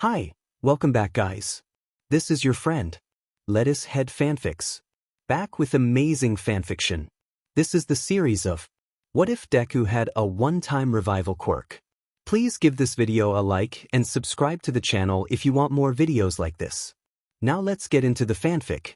Hi, welcome back guys. This is your friend, Lettuce Head Fanfics. Back with amazing fanfiction. This is the series of What If Deku Had a One-Time Revival Quirk. Please give this video a like and subscribe to the channel if you want more videos like this. Now let's get into the fanfic.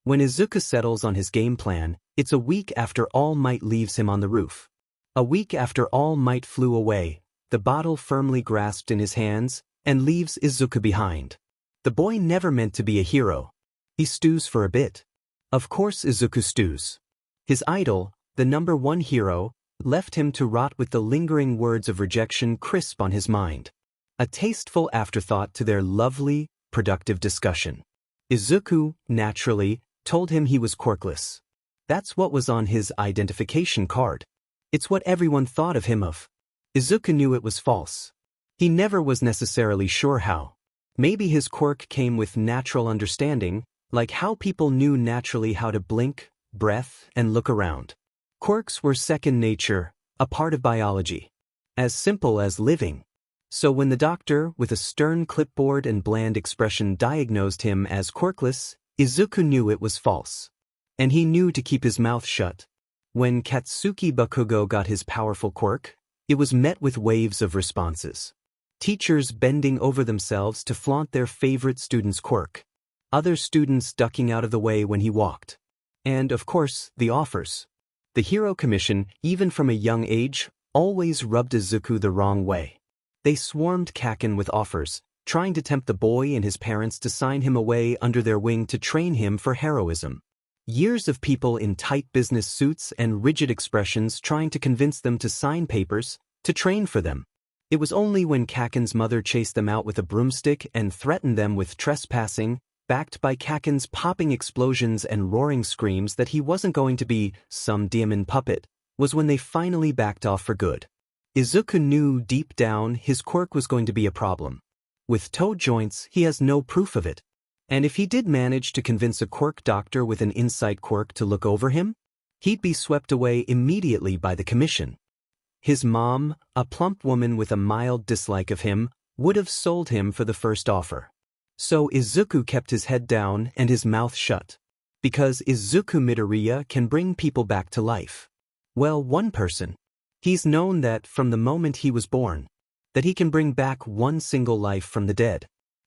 When Izuku settles on his game plan, it's a week after All Might leaves him on the roof. A week after All Might flew away, the bottle firmly grasped in his hands, and leaves Izuku behind. The boy never meant to be a hero. He stews for a bit. Of course Izuku stews. His idol, the #1 hero, left him to rot with the lingering words of rejection crisp on his mind. A tasteful afterthought to their lovely, productive discussion. Izuku, naturally, told him he was quirkless. That's what was on his identification card. It's what everyone thought of him of. Izuku knew it was false. He never was necessarily sure how. Maybe his quirk came with natural understanding, like how people knew naturally how to blink, breath, and look around. Quirks were second nature, a part of biology. As simple as living. So when the doctor, with a stern clipboard and bland expression, diagnosed him as quirkless, Izuku knew it was false. And he knew to keep his mouth shut. When Confronting Bakugo got his powerful quirk, it was met with waves of responses. Teachers bending over themselves to flaunt their favorite student's quirk. Other students ducking out of the way when he walked. And, of course, the offers. The Hero Commission, even from a young age, always rubbed Izuku the wrong way. They swarmed Kaken with offers, trying to tempt the boy and his parents to sign him away under their wing to train him for heroism. Years of people in tight business suits and rigid expressions trying to convince them to sign papers, to train for them. It was only when Kaken's mother chased them out with a broomstick and threatened them with trespassing, backed by Kaken's popping explosions and roaring screams that he wasn't going to be some demon puppet, was when they finally backed off for good. Izuku knew deep down his quirk was going to be a problem. With toe joints, he has no proof of it. And if he did manage to convince a quirk doctor with an insight quirk to look over him, he'd be swept away immediately by the commission. His mom, a plump woman with a mild dislike of him, would have sold him for the first offer. So Izuku kept his head down and his mouth shut. Because Izuku Midoriya can bring people back to life. Well, one person. He's known that from the moment he was born, that he can bring back one single life from the dead.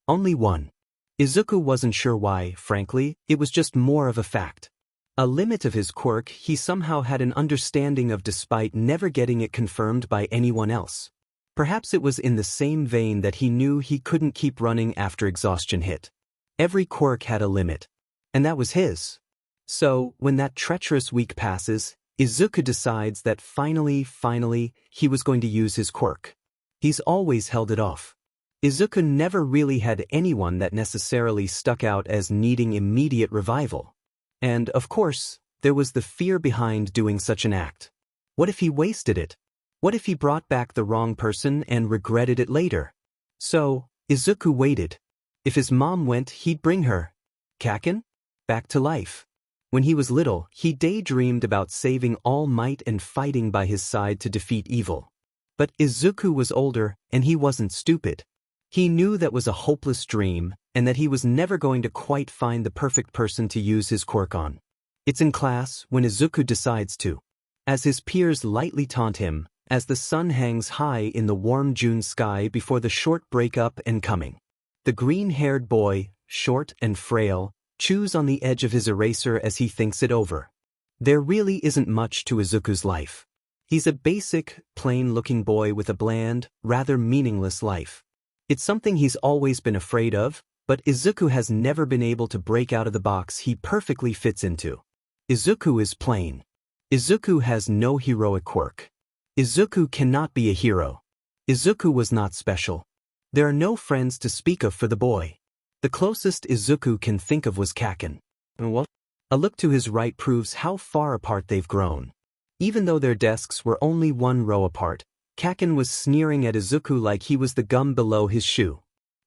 Only one. Izuku wasn't sure why, frankly, it was just more of a fact. A limit of his quirk he somehow had an understanding of despite never getting it confirmed by anyone else. Perhaps it was in the same vein that he knew he couldn't keep running after exhaustion hit. Every quirk had a limit. And that was his. So, when that treacherous week passes, Izuku decides that finally, he was going to use his quirk. He's always held it off. Izuku never really had anyone that necessarily stuck out as needing immediate revival. And, of course, there was the fear behind doing such an act. What if he wasted it? What if he brought back the wrong person and regretted it later? So, Izuku waited. If his mom went, he'd bring her, Kaken, back to life. When he was little, he daydreamed about saving All Might and fighting by his side to defeat evil. But Izuku was older, and he wasn't stupid. He knew that was a hopeless dream, and that he was never going to quite find the perfect person to use his quirk on. It's in class when Izuku decides to. As his peers lightly taunt him, as the sun hangs high in the warm June sky before the short breakup and coming. The green-haired boy, short and frail, chews on the edge of his eraser as he thinks it over. There really isn't much to Izuku's life. He's a basic, plain-looking boy with a bland, rather meaningless life. It's something he's always been afraid of, but Izuku has never been able to break out of the box he perfectly fits into. Izuku is plain. Izuku has no heroic quirk. Izuku cannot be a hero. Izuku was not special. There are no friends to speak of for the boy. The closest Izuku can think of was Kaken. What? A look to his right proves how far apart they've grown. Even though their desks were only one row apart, Kaken was sneering at Izuku like he was the gum below his shoe.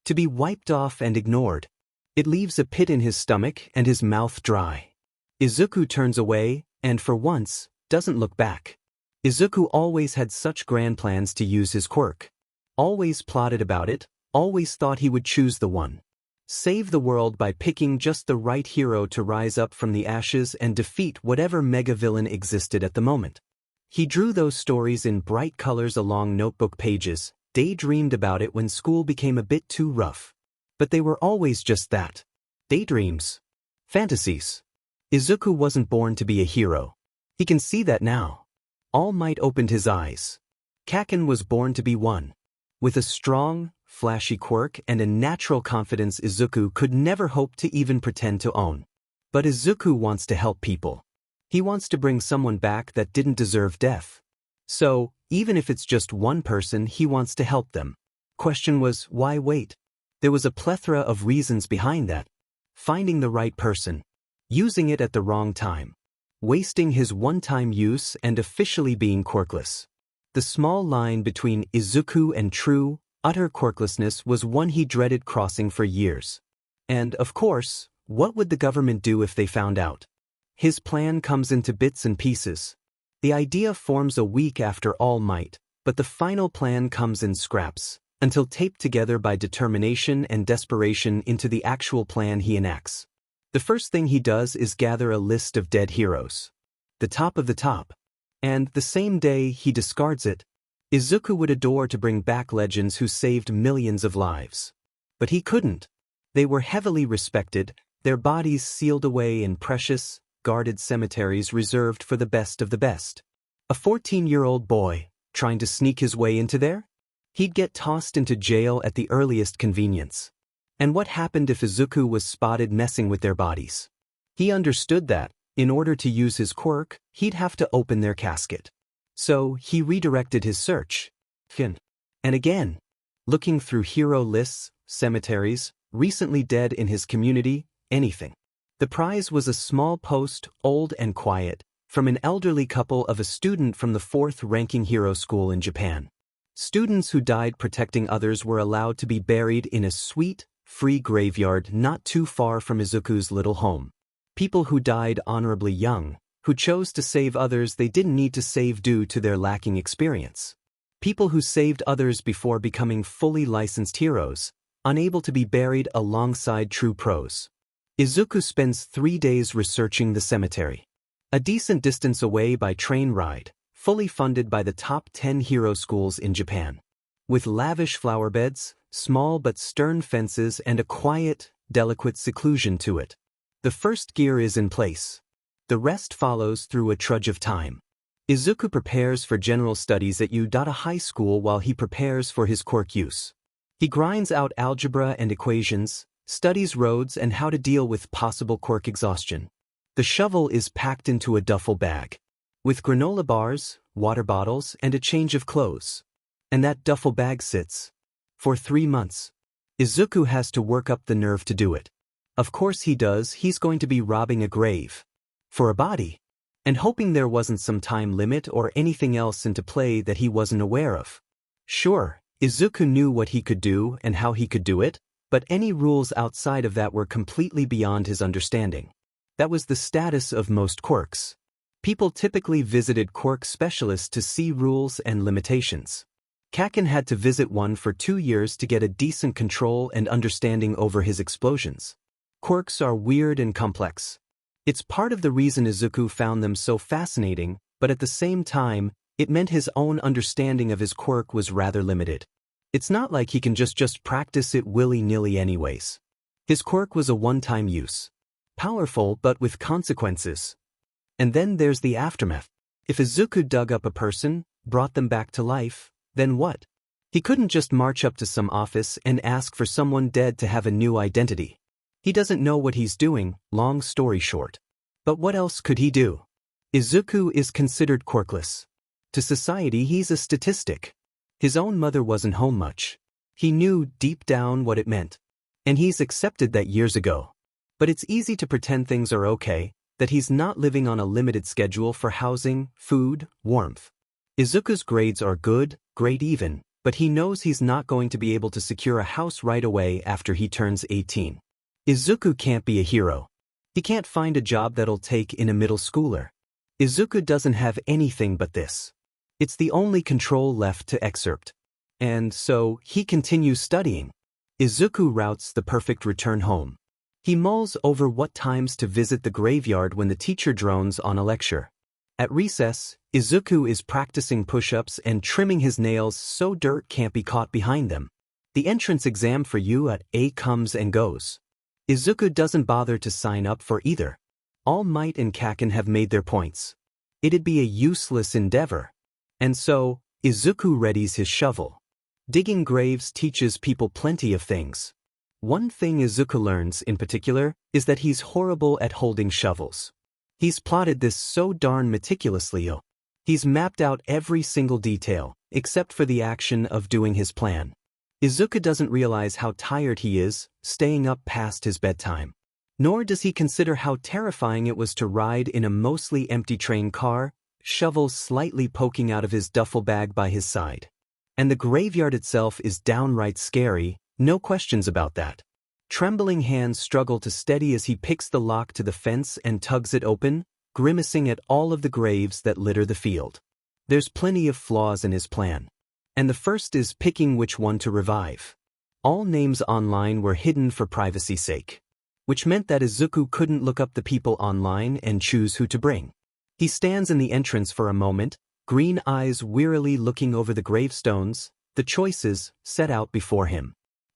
To be wiped off and ignored. It leaves a pit in his stomach and his mouth dry. Izuku turns away, and for once, doesn't look back. Izuku always had such grand plans to use his quirk. Always plotted about it, always thought he would choose the one. Save the world by picking just the right hero to rise up from the ashes and defeat whatever mega-villain existed at the moment. He drew those stories in bright colors along notebook pages, daydreamed about it when school became a bit too rough. But they were always just that. Daydreams. Fantasies. Izuku wasn't born to be a hero. He can see that now. All Might opened his eyes. Kaken was born to be one. With a strong, flashy quirk and a natural confidence Izuku could never hope to even pretend to own. But Izuku wants to help people. He wants to bring someone back that didn't deserve death. So, even if it's just one person, he wants to help them. Question was, why wait? There was a plethora of reasons behind that. Finding the right person. Using it at the wrong time. Wasting his one-time use and officially being quirkless. The small line between Izuku and true, utter quirklessness was one he dreaded crossing for years. And, of course, what would the government do if they found out? His plan comes into bits and pieces. The idea forms a week after All Might, but the final plan comes in scraps, until taped together by determination and desperation into the actual plan he enacts. The first thing he does is gather a list of dead heroes. The top of the top. And the same day he discards it, Izuku would adore to bring back legends who saved millions of lives. But he couldn't. They were heavily respected, their bodies sealed away in precious, guarded cemeteries reserved for the best of the best. A 14-year-old boy, trying to sneak his way into there? He'd get tossed into jail at the earliest convenience. And what happened if Izuku was spotted messing with their bodies? He understood that, in order to use his quirk, he'd have to open their casket. So, he redirected his search. And again, looking through hero lists, cemeteries, recently dead in his community, anything. The prize was a small post, old and quiet, from an elderly couple of a student from the 4th-ranking hero school in Japan. Students who died protecting others were allowed to be buried in a sweet, free graveyard not too far from Izuku's little home. People who died honorably young, who chose to save others they didn't need to save due to their lacking experience. People who saved others before becoming fully licensed heroes, unable to be buried alongside true pros. Izuku spends 3 days researching the cemetery. A decent distance away by train ride, fully funded by the top 10 hero schools in Japan. With lavish flower beds, small but stern fences and a quiet, delicate seclusion to it. The first gear is in place. The rest follows through a trudge of time. Izuku prepares for general studies at Udata High School while he prepares for his quirk use. He grinds out algebra and equations, studies roads and how to deal with possible quirk exhaustion. The shovel is packed into a duffel bag. With granola bars, water bottles, and a change of clothes. And that duffel bag sits. For 3 months. Izuku has to work up the nerve to do it. Of course he does, he's going to be robbing a grave. For a body. And hoping there wasn't some time limit or anything else into play that he wasn't aware of. Sure, Izuku knew what he could do and how he could do it, but any rules outside of that were completely beyond his understanding. That was the status of most quirks. People typically visited quirk specialists to see rules and limitations. Kaken had to visit one for 2 years to get a decent control and understanding over his explosions. Quirks are weird and complex. It's part of the reason Izuku found them so fascinating, but at the same time, it meant his own understanding of his quirk was rather limited. It's not like he can just practice it willy-nilly anyways. His quirk was a one-time use. Powerful but with consequences. And then there's the aftermath. If Izuku dug up a person, brought them back to life, then what? He couldn't just march up to some office and ask for someone dead to have a new identity. He doesn't know what he's doing, long story short. But what else could he do? Izuku is considered quirkless. To society he's a statistic. His own mother wasn't home much. He knew deep down what it meant. And he's accepted that years ago. But it's easy to pretend things are okay, that he's not living on a limited schedule for housing, food, warmth. Izuku's grades are good, great even, but he knows he's not going to be able to secure a house right away after he turns 18. Izuku can't be a hero. He can't find a job that'll take in a middle schooler. Izuku doesn't have anything but this. It's the only control left to excerpt. And so, he continues studying. Izuku routes the perfect return home. He mulls over what times to visit the graveyard when the teacher drones on a lecture. At recess, Izuku is practicing push-ups and trimming his nails so dirt can't be caught behind them. The entrance exam for you at A comes and goes. Izuku doesn't bother to sign up for either. All Might and Kaken have made their points. It'd be a useless endeavor. And so, Izuku readies his shovel. Digging graves teaches people plenty of things. One thing Izuku learns in particular is that he's horrible at holding shovels. He's plotted this so darn meticulously. He's mapped out every single detail, except for the action of doing his plan. Izuku doesn't realize how tired he is, staying up past his bedtime. Nor does he consider how terrifying it was to ride in a mostly empty train car, shovel slightly poking out of his duffel bag by his side. And the graveyard itself is downright scary, no questions about that. Trembling hands struggle to steady as he picks the lock to the fence and tugs it open, grimacing at all of the graves that litter the field. There's plenty of flaws in his plan. And the first is picking which one to revive. All names online were hidden for privacy's sake, which meant that Izuku couldn't look up the people online and choose who to bring. He stands in the entrance for a moment, green eyes wearily looking over the gravestones, the choices set out before him.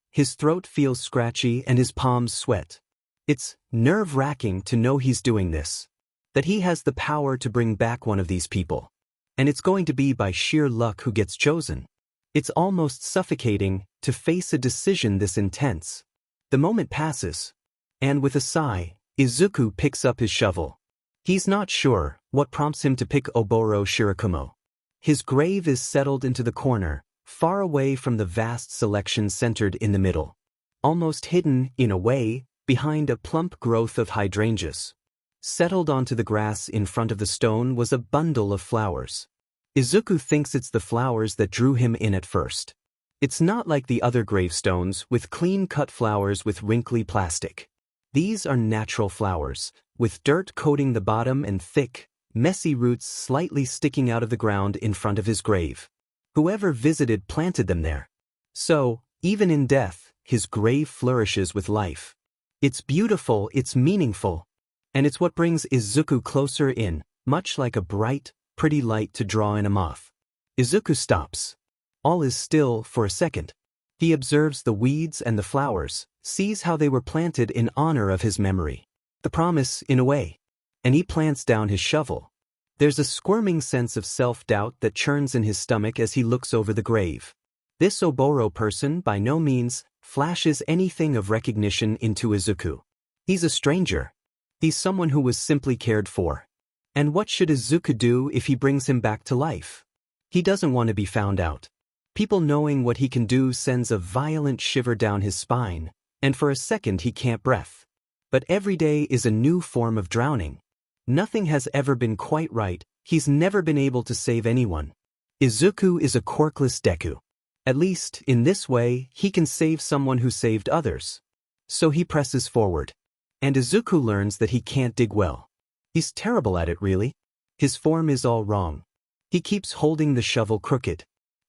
His throat feels scratchy and his palms sweat. It's nerve-wracking to know he's doing this, that he has the power to bring back one of these people. And it's going to be by sheer luck who gets chosen. It's almost suffocating to face a decision this intense. The moment passes, and with a sigh, Izuku picks up his shovel. He's not sure what prompts him to pick Oboro Shirakumo. His grave is settled into the corner, far away from the vast selection centered in the middle. Almost hidden, in a way, behind a plump growth of hydrangeas. Settled onto the grass in front of the stone was a bundle of flowers. Izuku thinks it's the flowers that drew him in at first. It's not like the other gravestones with clean-cut flowers with wrinkly plastic. These are natural flowers, with dirt coating the bottom and thick, messy roots slightly sticking out of the ground in front of his grave. Whoever visited planted them there. So, even in death, his grave flourishes with life. It's beautiful, it's meaningful. And it's what brings Izuku closer in, much like a bright, pretty light to draw in a moth. Izuku stops. All is still for a second. He observes the weeds and the flowers, sees how they were planted in honor of his memory. The promise, in a way. And he plants down his shovel. There's a squirming sense of self-doubt that churns in his stomach as he looks over the grave. This Oboro person by no means flashes anything of recognition into Izuku. He's a stranger. He's someone who was simply cared for. And what should Izuku do if he brings him back to life? He doesn't want to be found out. People knowing what he can do sends a violent shiver down his spine, and for a second he can't breathe. But every day is a new form of drowning. Nothing has ever been quite right, he's never been able to save anyone. Izuku is a Quirkless Deku. At least, in this way, he can save someone who saved others. So he presses forward. And Izuku learns that he can't dig well. He's terrible at it, really. His form is all wrong. He keeps holding the shovel crooked.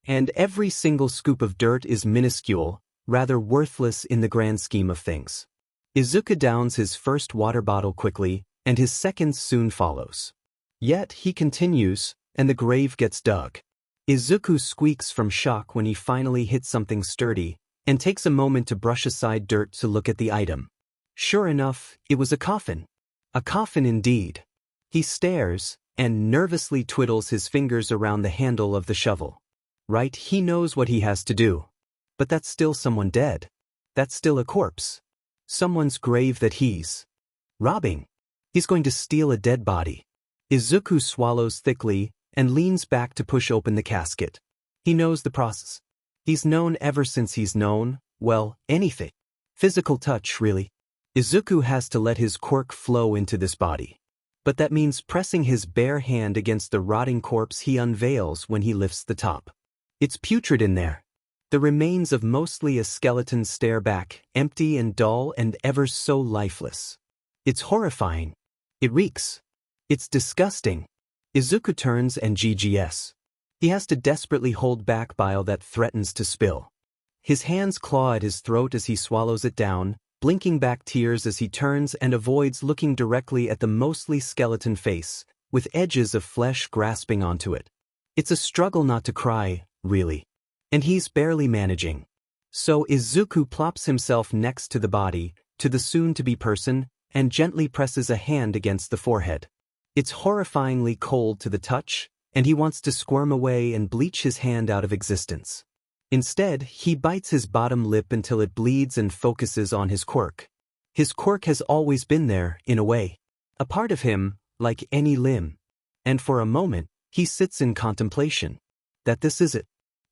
And every single scoop of dirt is minuscule, rather worthless in the grand scheme of things. Izuku downs his first water bottle quickly, and his second soon follows. Yet he continues, and the grave gets dug. Izuku squeaks from shock when he finally hits something sturdy, and takes a moment to brush aside dirt to look at the item. Sure enough, it was a coffin. A coffin indeed. He stares, and nervously twiddles his fingers around the handle of the shovel. Right, he knows what he has to do. But that's still someone dead. That's still a corpse. Someone's grave that he's robbing. He's going to steal a dead body. Izuku swallows thickly, and leans back to push open the casket. He knows the process. He's known ever since he's known, well, anything. Physical touch, really. Izuku has to let his quirk flow into this body. But that means pressing his bare hand against the rotting corpse he unveils when he lifts the top. It's putrid in there. The remains of mostly a skeleton stare back, empty and dull and ever so lifeless. It's horrifying. It reeks. It's disgusting. Izuku turns and GGS. He has to desperately hold back bile that threatens to spill. His hands claw at his throat as he swallows it down, blinking back tears as he turns and avoids looking directly at the mostly skeleton face, with edges of flesh grasping onto it. It's a struggle not to cry, really. And he's barely managing. So Izuku plops himself next to the body, to the soon-to-be person, and gently presses a hand against the forehead. It's horrifyingly cold to the touch, and he wants to squirm away and bleach his hand out of existence. Instead, he bites his bottom lip until it bleeds and focuses on his quirk. His quirk has always been there, in a way. A part of him, like any limb. And for a moment, he sits in contemplation. That this is it.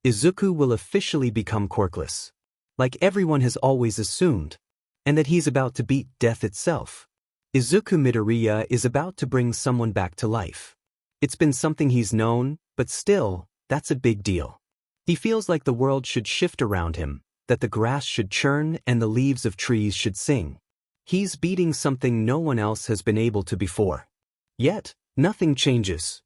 Izuku will officially become quirkless. Like everyone has always assumed. And that he's about to beat death itself. Izuku Midoriya is about to bring someone back to life. It's been something he's known, but still, that's a big deal. He feels like the world should shift around him, that the grass should churn and the leaves of trees should sing. He's beating something no one else has been able to before. Yet, nothing changes.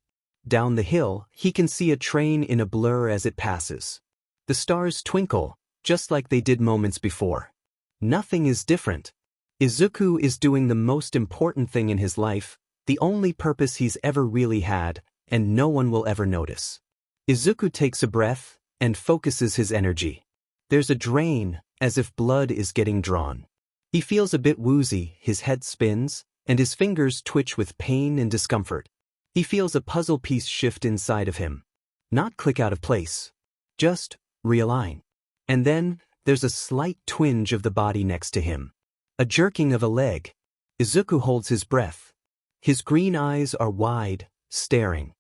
Down the hill, he can see a train in a blur as it passes. The stars twinkle, just like they did moments before. Nothing is different. Izuku is doing the most important thing in his life, the only purpose he's ever really had, and no one will ever notice. Izuku takes a breath and focuses his energy. There's a drain, as if blood is getting drawn. He feels a bit woozy, his head spins, and his fingers twitch with pain and discomfort. He feels a puzzle piece shift inside of him. Not click out of place. Just realign. And then, there's a slight twinge of the body next to him. A jerking of a leg. Izuku holds his breath. His green eyes are wide, staring.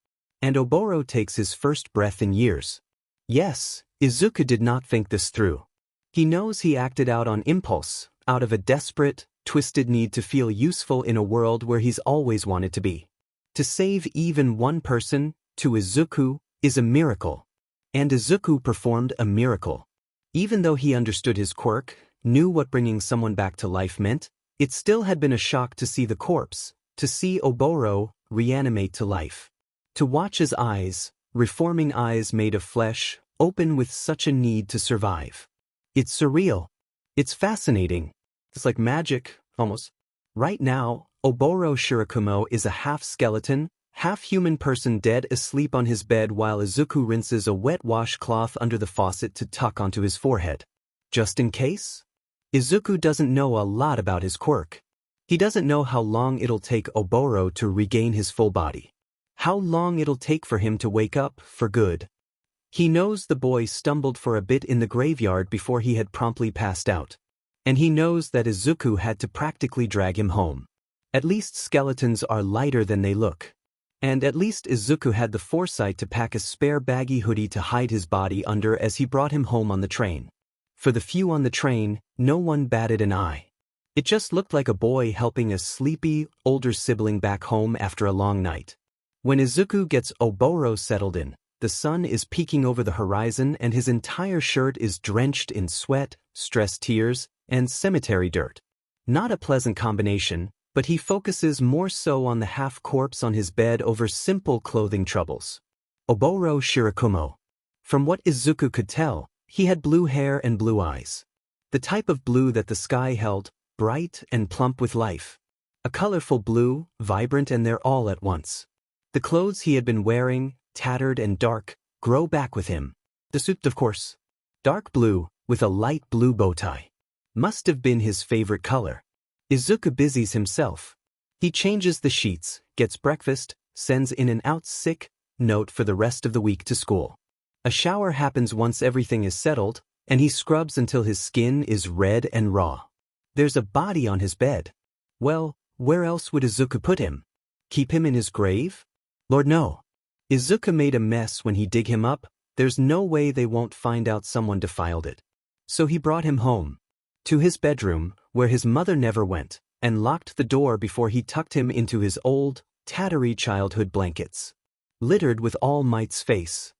And Oboro takes his first breath in years. Yes, Izuku did not think this through. He knows he acted out on impulse, out of a desperate, twisted need to feel useful in a world where he's always wanted to be. To save even one person, to Izuku, is a miracle. And Izuku performed a miracle. Even though he understood his quirk, knew what bringing someone back to life meant, it still had been a shock to see the corpse, to see Oboro reanimate to life. To watch his eyes, reforming eyes made of flesh, open with such a need to survive. It's surreal. It's fascinating. It's like magic, almost. Right now, Oboro Shirakumo is a half-skeleton, half-human person dead asleep on his bed while Izuku rinses a wet washcloth under the faucet to tuck onto his forehead. Just in case? Izuku doesn't know a lot about his quirk. He doesn't know how long it'll take Oboro to regain his full body. How long it'll take for him to wake up, for good. He knows the boy stumbled for a bit in the graveyard before he had promptly passed out. And he knows that Izuku had to practically drag him home. At least skeletons are lighter than they look. And at least Izuku had the foresight to pack a spare baggy hoodie to hide his body under as he brought him home on the train. For the few on the train, no one batted an eye. It just looked like a boy helping a sleepy, older sibling back home after a long night. When Izuku gets Oboro settled in, the sun is peeking over the horizon and his entire shirt is drenched in sweat, stressed tears, and cemetery dirt. Not a pleasant combination, but he focuses more so on the half-corpse on his bed over simple clothing troubles. Oboro Shirakumo. From what Izuku could tell, he had blue hair and blue eyes. The type of blue that the sky held, bright and plump with life. A colorful blue, vibrant and there all at once. The clothes he had been wearing, tattered and dark, grow back with him. The suit, of course. Dark blue, with a light blue bow tie. Must have been his favorite color. Izuku busies himself. He changes the sheets, gets breakfast, sends in an out sick note for the rest of the week to school. A shower happens once everything is settled, and he scrubs until his skin is red and raw. There's a body on his bed. Well, where else would Izuku put him? Keep him in his grave? Lord no. Izuku made a mess when he dig him up, there's no way they won't find out someone defiled it. So he brought him home. To his bedroom, where his mother never went, and locked the door before he tucked him into his old, tattery childhood blankets. Littered with All Might's face.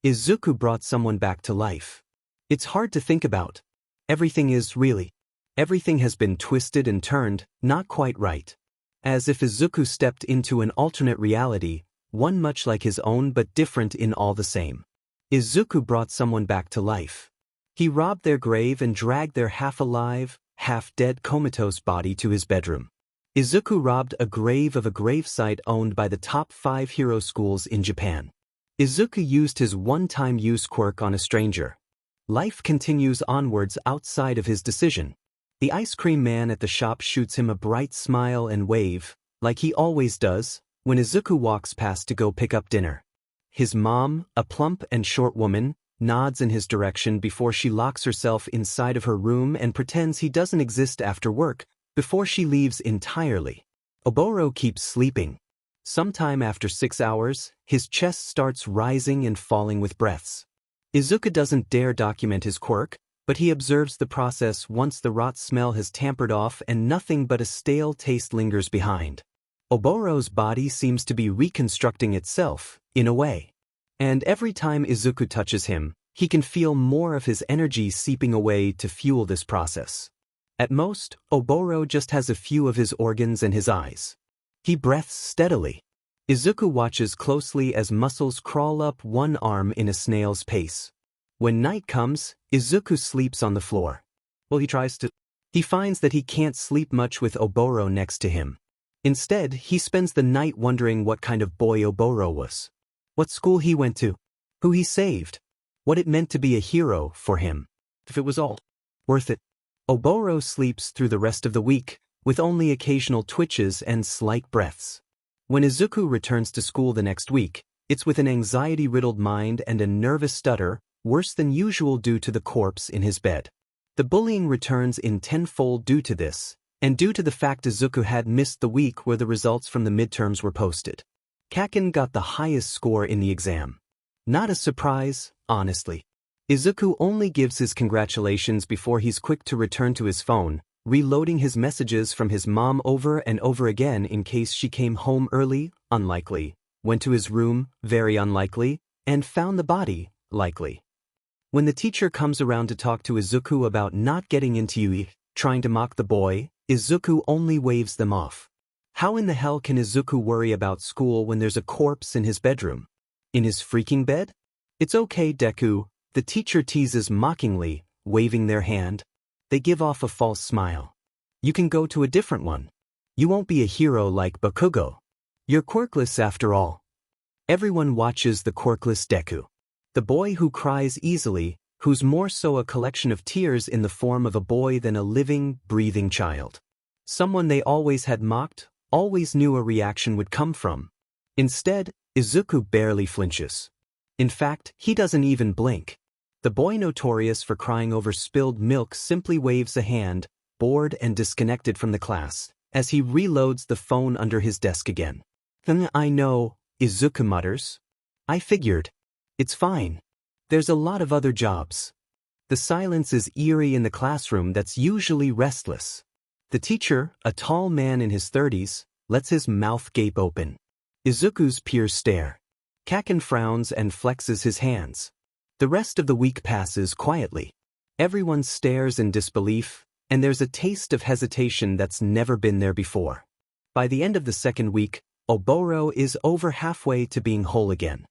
Izuku brought someone back to life. It's hard to think about. Everything is really. Everything has been twisted and turned, not quite right. As if Izuku stepped into an alternate reality, one much like his own but different in all the same. Izuku brought someone back to life. He robbed their grave and dragged their half-alive, half-dead comatose body to his bedroom. Izuku robbed a grave of a gravesite owned by the top 5 hero schools in Japan. Izuku used his one-time use quirk on a stranger. Life continues onwards outside of his decision. The ice cream man at the shop shoots him a bright smile and wave, like he always does, when Izuku walks past to go pick up dinner. His mom, a plump and short woman, nods in his direction before she locks herself inside of her room and pretends he doesn't exist after work, before she leaves entirely. Oboro keeps sleeping. Sometime after 6 hours, his chest starts rising and falling with breaths. Izuku doesn't dare document his quirk, but he observes the process once the rot smell has tampered off and nothing but a stale taste lingers behind. Oboro's body seems to be reconstructing itself, in a way. And every time Izuku touches him, he can feel more of his energy seeping away to fuel this process. At most, Oboro just has a few of his organs and his eyes. He breathes steadily. Izuku watches closely as muscles crawl up one arm in a snail's pace. When night comes, Izuku sleeps on the floor. He finds that he can't sleep much with Oboro next to him. Instead, he spends the night wondering what kind of boy Oboro was. What school he went to. Who he saved. What it meant to be a hero for him. If it was all worth it. Oboro sleeps through the rest of the week, with only occasional twitches and slight breaths. When Izuku returns to school the next week, it's with an anxiety-riddled mind and a nervous stutter, worse than usual due to the corpse in his bed. The bullying returns in tenfold due to this, and due to the fact Izuku had missed the week where the results from the midterms were posted. Kaken got the highest score in the exam. Not a surprise, honestly. Izuku only gives his congratulations before he's quick to return to his phone, reloading his messages from his mom over and over again in case she came home early, unlikely, went to his room, very unlikely, and found the body, likely. When the teacher comes around to talk to Izuku about not getting into Yui, trying to mock the boy, Izuku only waves them off. How in the hell can Izuku worry about school when there's a corpse in his bedroom? In his freaking bed? It's okay, Deku, the teacher teases mockingly, waving their hand. They give off a false smile. You can go to a different one. You won't be a hero like Bakugo. You're quirkless after all. Everyone watches the quirkless Deku. The boy who cries easily, who's more so a collection of tears in the form of a boy than a living, breathing child. Someone they always had mocked, always knew a reaction would come from. Instead, Izuku barely flinches. In fact, he doesn't even blink. The boy notorious for crying over spilled milk simply waves a hand, bored and disconnected from the class, as he reloads the phone under his desk again. I know, Izuku mutters. I figured. It's fine. There's a lot of other jobs. The silence is eerie in the classroom that's usually restless. The teacher, a tall man in his 30s, lets his mouth gape open. Izuku's peers stare. Kaken frowns and flexes his hands. The rest of the week passes quietly. Everyone stares in disbelief, and there's a taste of hesitation that's never been there before. By the end of the second week, Oboro is over halfway to being whole again.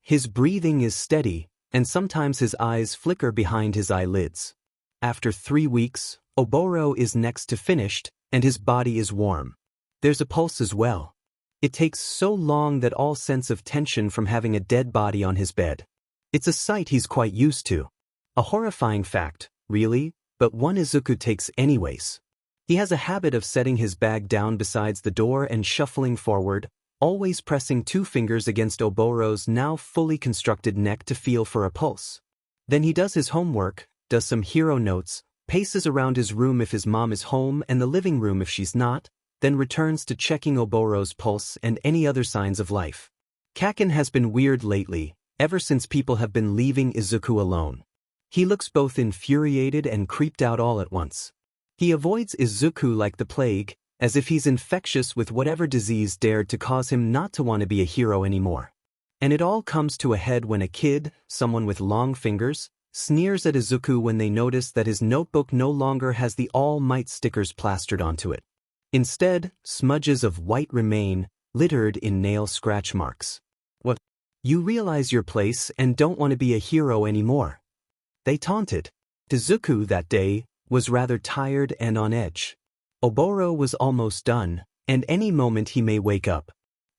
His breathing is steady, and sometimes his eyes flicker behind his eyelids. After 3 weeks, Oboro is next to finished, and his body is warm. There's a pulse as well. It takes so long that all sense of tension from having a dead body on his bed. It's a sight he's quite used to. A horrifying fact, really, but one Izuku takes anyways. He has a habit of setting his bag down beside the door and shuffling forward, always pressing 2 fingers against Oboro's now fully constructed neck to feel for a pulse. Then he does his homework, does some hero notes, paces around his room if his mom is home and the living room if she's not, then returns to checking Oboro's pulse and any other signs of life. Kaken has been weird lately, ever since people have been leaving Izuku alone. He looks both infuriated and creeped out all at once. He avoids Izuku like the plague, as if he's infectious with whatever disease dared to cause him not to want to be a hero anymore. And it all comes to a head when a kid, someone with long fingers, sneers at Izuku when they notice that his notebook no longer has the All Might stickers plastered onto it. Instead, smudges of white remain, littered in nail scratch marks. What? You realize your place and don't want to be a hero anymore. They taunted. Izuku that day was rather tired and on edge. Oboro was almost done, and any moment he may wake up.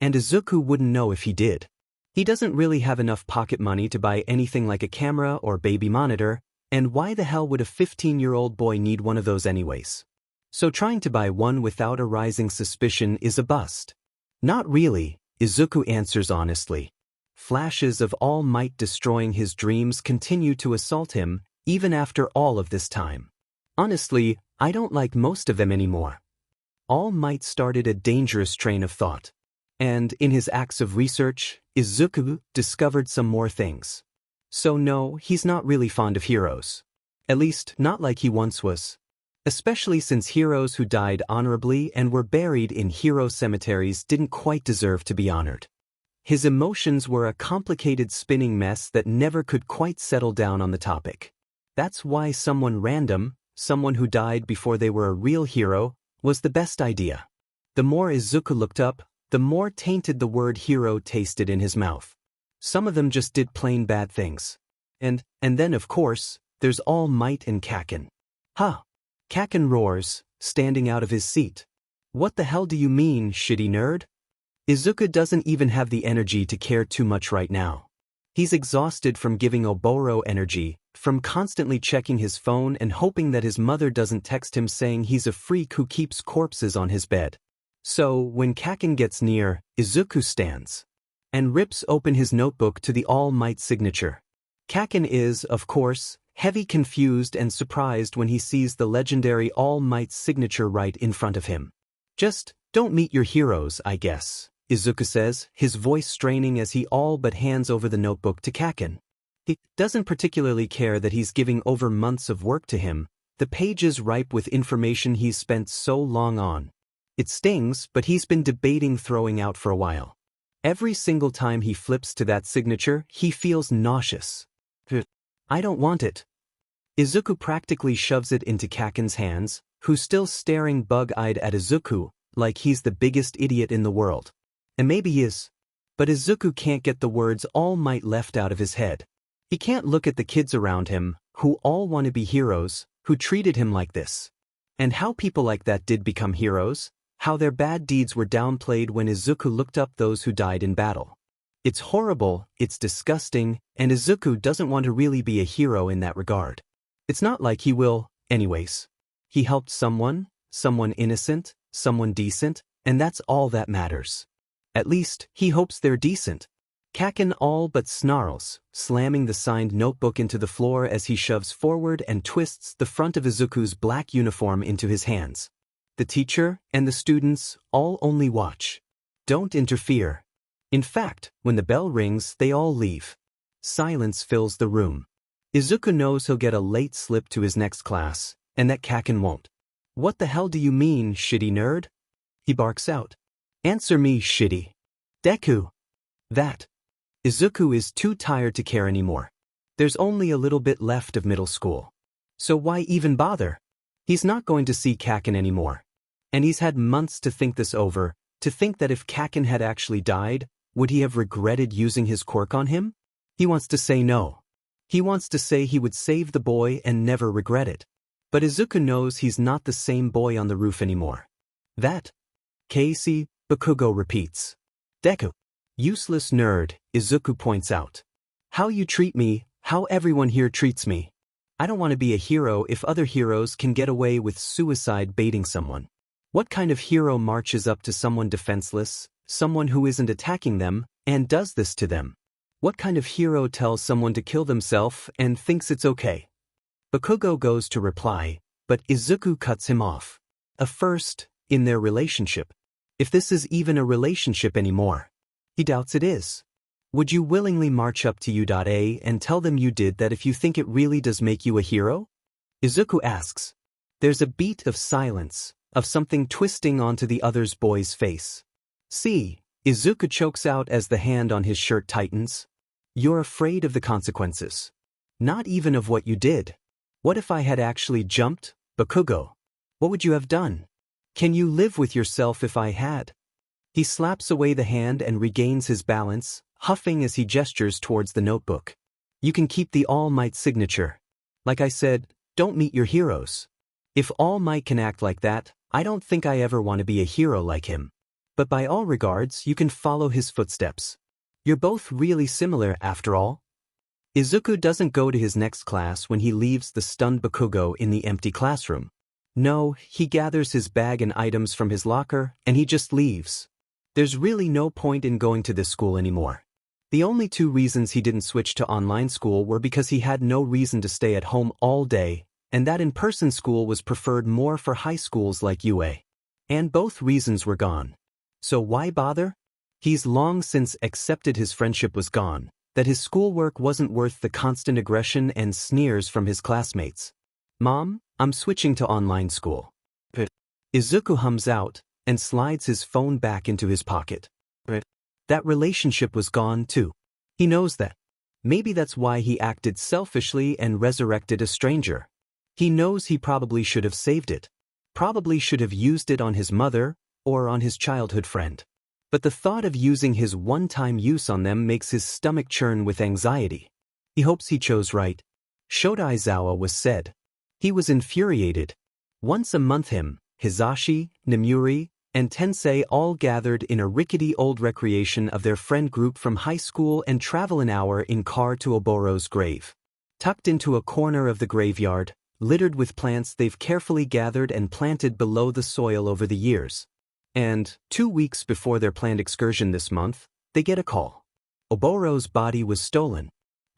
And Izuku wouldn't know if he did. He doesn't really have enough pocket money to buy anything like a camera or baby monitor, and why the hell would a 15-year-old boy need one of those anyways? So trying to buy one without arousing suspicion is a bust. Not really, Izuku answers honestly. Flashes of All Might destroying his dreams continue to assault him, even after all of this time. Honestly, I don't like most of them anymore. All Might started a dangerous train of thought. And in his acts of research, Izuku discovered some more things. So no, he's not really fond of heroes. At least, not like he once was. Especially since heroes who died honorably and were buried in hero cemeteries didn't quite deserve to be honored. His emotions were a complicated spinning mess that never could quite settle down on the topic. That's why someone random, someone who died before they were a real hero, was the best idea. The more Izuku looked up, the more tainted the word hero tasted in his mouth. Some of them just did plain bad things. And then of course, there's All Might and Kaken. Huh. Kaken roars, standing out of his seat. What the hell do you mean, shitty nerd? Izuku doesn't even have the energy to care too much right now. He's exhausted from giving Oboro energy, from constantly checking his phone and hoping that his mother doesn't text him saying he's a freak who keeps corpses on his bed. So, when Kaken gets near, Izuku stands and rips open his notebook to the All Might signature. Kaken is, of course, heavy confused and surprised when he sees the legendary All Might's signature right in front of him. Just, don't meet your heroes, I guess, Izuku says, his voice straining as he all but hands over the notebook to Kaken. He doesn't particularly care that he's giving over months of work to him, the pages ripe with information he's spent so long on. It stings, but he's been debating throwing out for a while. Every single time he flips to that signature, he feels nauseous. I don't want it. Izuku practically shoves it into Kaken's hands, who's still staring bug-eyed at Izuku, like he's the biggest idiot in the world. And maybe he is. But Izuku can't get the words All Might left out of his head. He can't look at the kids around him, who all want to be heroes, who treated him like this. And how people like that did become heroes, how their bad deeds were downplayed when Izuku looked up those who died in battle. It's horrible, it's disgusting, and Izuku doesn't want to really be a hero in that regard. It's not like he will, anyways. He helped someone innocent, someone decent, and that's all that matters. At least, he hopes they're decent. Kaken all but snarls, slamming the signed notebook into the floor as he shoves forward and twists the front of Izuku's black uniform into his hands. The teacher and the students all only watch. Don't interfere. In fact, when the bell rings, they all leave. Silence fills the room. Izuku knows he'll get a late slip to his next class, and that Kaken won't. What the hell do you mean, shitty nerd? He barks out. Answer me, shitty. Deku. That. Izuku is too tired to care anymore. There's only a little bit left of middle school. So why even bother? He's not going to see Kaken anymore. And he's had months to think this over, to think that if Kaken had actually died, would he have regretted using his quirk on him? He wants to say no. He wants to say he would save the boy and never regret it. But Izuku knows he's not the same boy on the roof anymore. That. Casey, Bakugo repeats. Deku. Useless nerd, Izuku points out. How you treat me, how everyone here treats me. I don't want to be a hero if other heroes can get away with suicide baiting someone. What kind of hero marches up to someone defenseless, someone who isn't attacking them, and does this to them? What kind of hero tells someone to kill themselves and thinks it's okay? Bakugo goes to reply, but Izuku cuts him off. A first, in their relationship. If this is even a relationship anymore. He doubts it is. Would you willingly march up to U.A and tell them you did that if you think it really does make you a hero? Izuku asks. There's a beat of silence, of something twisting onto the other boy's face. See, Izuku chokes out as the hand on his shirt tightens. You're afraid of the consequences. Not even of what you did. What if I had actually jumped, Bakugo? What would you have done? Can you live with yourself if I had? He slaps away the hand and regains his balance, huffing as he gestures towards the notebook. You can keep the All Might signature. Like I said, don't meet your heroes. If All Might can act like that, I don't think I ever want to be a hero like him. But by all regards, you can follow his footsteps. You're both really similar after all. Izuku doesn't go to his next class when he leaves the stunned Bakugo in the empty classroom. No, he gathers his bag and items from his locker, and he just leaves. There's really no point in going to this school anymore. The only two reasons he didn't switch to online school were because he had no reason to stay at home all day, and that in-person school was preferred more for high schools like UA. And both reasons were gone. So why bother? He's long since accepted his friendship was gone, that his schoolwork wasn't worth the constant aggression and sneers from his classmates. Mom, I'm switching to online school. Izuku hums out and slides his phone back into his pocket. That relationship was gone too. He knows that. Maybe that's why he acted selfishly and resurrected a stranger. He knows he probably should have saved it. Probably should have used it on his mother or on his childhood friend. But the thought of using his one-time use on them makes his stomach churn with anxiety. He hopes he chose right. Shota Aizawa was said. He was infuriated. Once a month him, Hisashi, Nemuri, and Tensei all gathered in a rickety old recreation of their friend group from high school and travel an hour in car to Oboro's grave. Tucked into a corner of the graveyard, littered with plants they've carefully gathered and planted below the soil over the years. And, 2 weeks before their planned excursion this month, they get a call. Oboro's body was stolen.